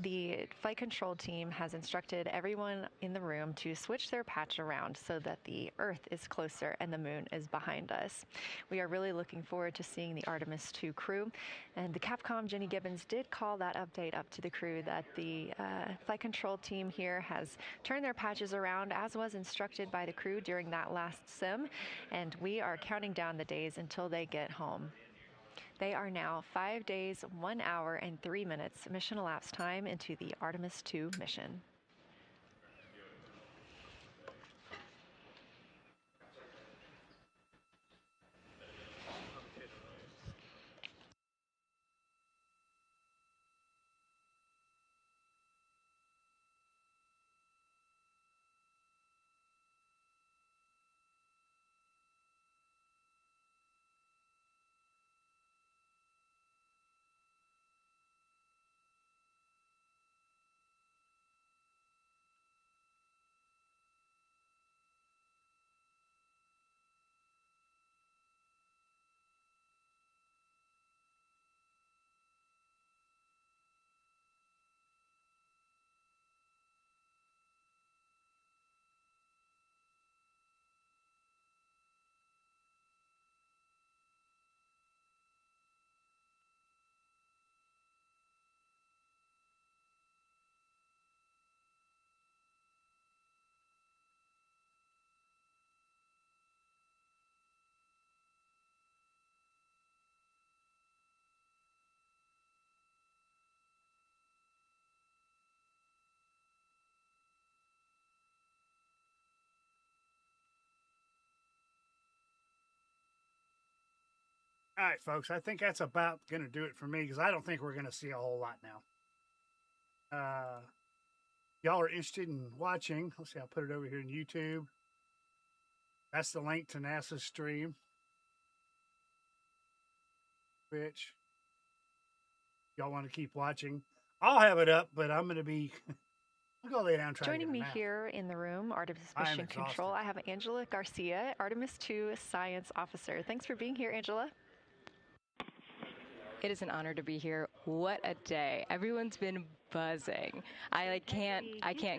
the flight control team has instructed everyone in the room to switch their patch around so that the Earth is closer and the moon is behind us. We are really looking forward to seeing the Artemis II crew, and the Capcom Jenny Gibbons did call that update up to the crew that the flight control team here has turned their patches around as was instructed by the crew during that last sim, and we are counting down the days until they get home. They are now 5 days, 1 hour, and 3 minutes mission elapsed time into the Artemis II mission. All right, folks. I think that's about going to do it for me because I don't think we're going to see a whole lot now. Y'all are interested in watching. Let's see. I'll put it over here in YouTube. That's the link to NASA's stream. Which y'all want to keep watching. I'll have it up, but I'm going to be... I'll go lay down and try Joining to me get a nap. here in the room, Artemis I am Mission Control, I have Angela Garcia, Artemis II Science Officer. Thanks for being here, Angela. It is an honor to be here. What a day. Everyone's been buzzing. I can't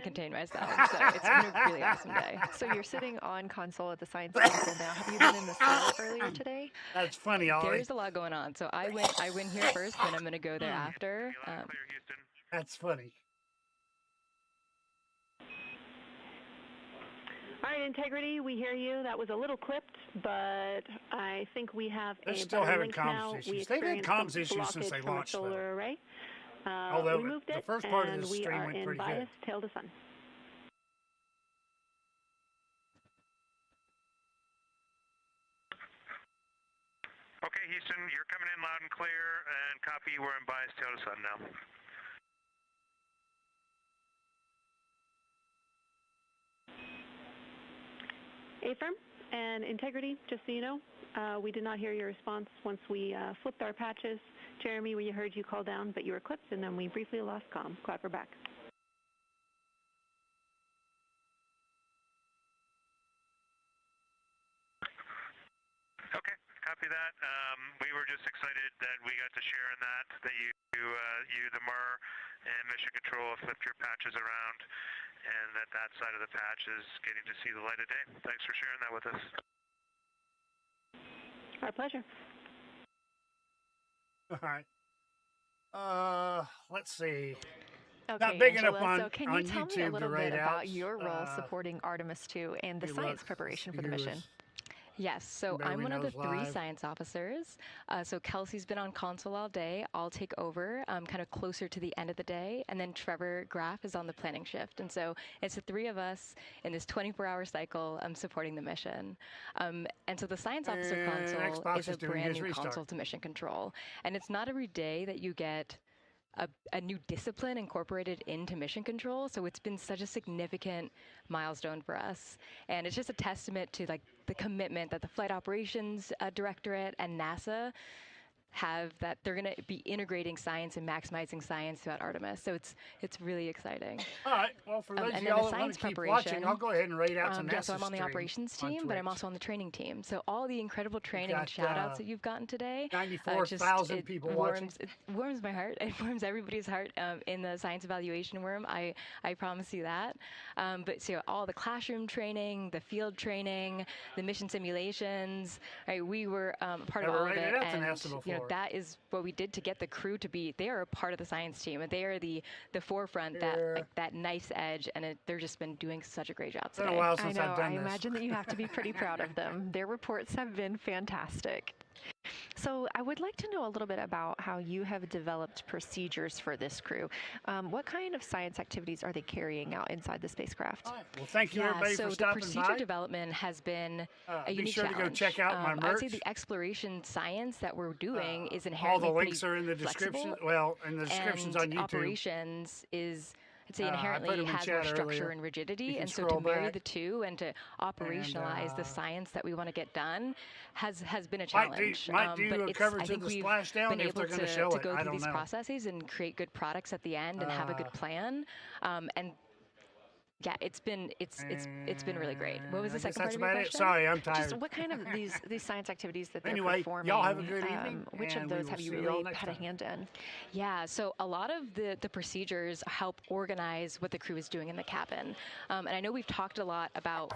contain myself. So it's been a really awesome day. So you're sitting on console at the Science Council now. Have you been in the cell earlier today? That's funny, Ollie. There's a lot going on. So I went here first, then I'm going to go there after. That's funny. All right, Integrity, we hear you. That was a little clipped, but I think we have They're a still better having link comms now. issues. We They've had experienced comms some issues since blockage they from a launched, though. solar array. Although we moved the it, first part of and the we stream are went in pretty good. bias tail to sun. Okay, Houston, you're coming in loud and clear, and copy, we're in bias tail to sun now. Affirm and Integrity, just so you know, we did not hear your response once we flipped our patches. Jeremy, we heard you call down, but you were clipped, and then we briefly lost comm. Glad we're back. Okay, copy that. We were just excited that we got to share in that you, the MER, and Mission Control have flipped your patches around, and that side of the patch is getting to see the light of day. Thanks for sharing that with us. Our pleasure. All right. Let's see. Okay, Not big Angela, enough on, so can on you tell YouTube me a little to bit rate about out. your role supporting Artemis II and the science preparation for the mission? Yes, so I'm one of the 3 science officers. So Kelsey's been on console all day. I'll take over kind of closer to the end of the day. And then Trevor Graff is on the planning shift. And so it's the 3 of us in this 24-hour cycle supporting the mission. And so the science officer console Xbox is a brand new console to mission control. And it's not every day that you get a new discipline incorporated into mission control. So it's been such a significant milestone for us. And it's just a testament to like the commitment that the Flight Operations Directorate and NASA have, that they're going to be integrating science and maximizing science throughout Artemis. So it's really exciting. All right. Well, for those of y'all that want to keep watching, I'll go ahead and rate out some NASA so I'm on the operations team, but I'm also on the training team. So all the incredible training and shout-outs that you've gotten today. 94,000 people watching. It warms my heart. It warms everybody's heart in the science evaluation room. I promise you that. But so all the classroom training, the field training, the mission simulations, right? We were part of all of it. And that is what we did to get the crew to be. They are a part of the science team, and they are the forefront, that nice edge, and they're just been doing such a great job today. It's been a while since I know. I've done I this. imagine that you have to be pretty proud of them. Their reports have been fantastic. So I would like to know a little bit about how you have developed procedures for this crew. What kind of science activities are they carrying out inside the spacecraft? Well, thank you everybody for stopping by. So the procedure development has been a unique challenge. Be sure to go check out my merch. I'd say the exploration science that we're doing is inherently all the links are in the description. Well, in the descriptions on YouTube. Operations is, I'd say, inherently has more structure and rigidity, and so to marry the two and to operationalize the science that we want to get done has been a challenge. Might do a coverage of the splashdown if they're going to show it. Go I through don't these know. processes and create good products at the end and have a good plan. And yeah, it's been really great. What was the second part of your question? Sorry, I'm tired. Just what kind of these science activities that they're anyway, performing? Y'all have a good evening. Which of those have you really had a hand in? Yeah, so a lot of the procedures help organize what the crew is doing in the cabin. And I know we've talked a lot about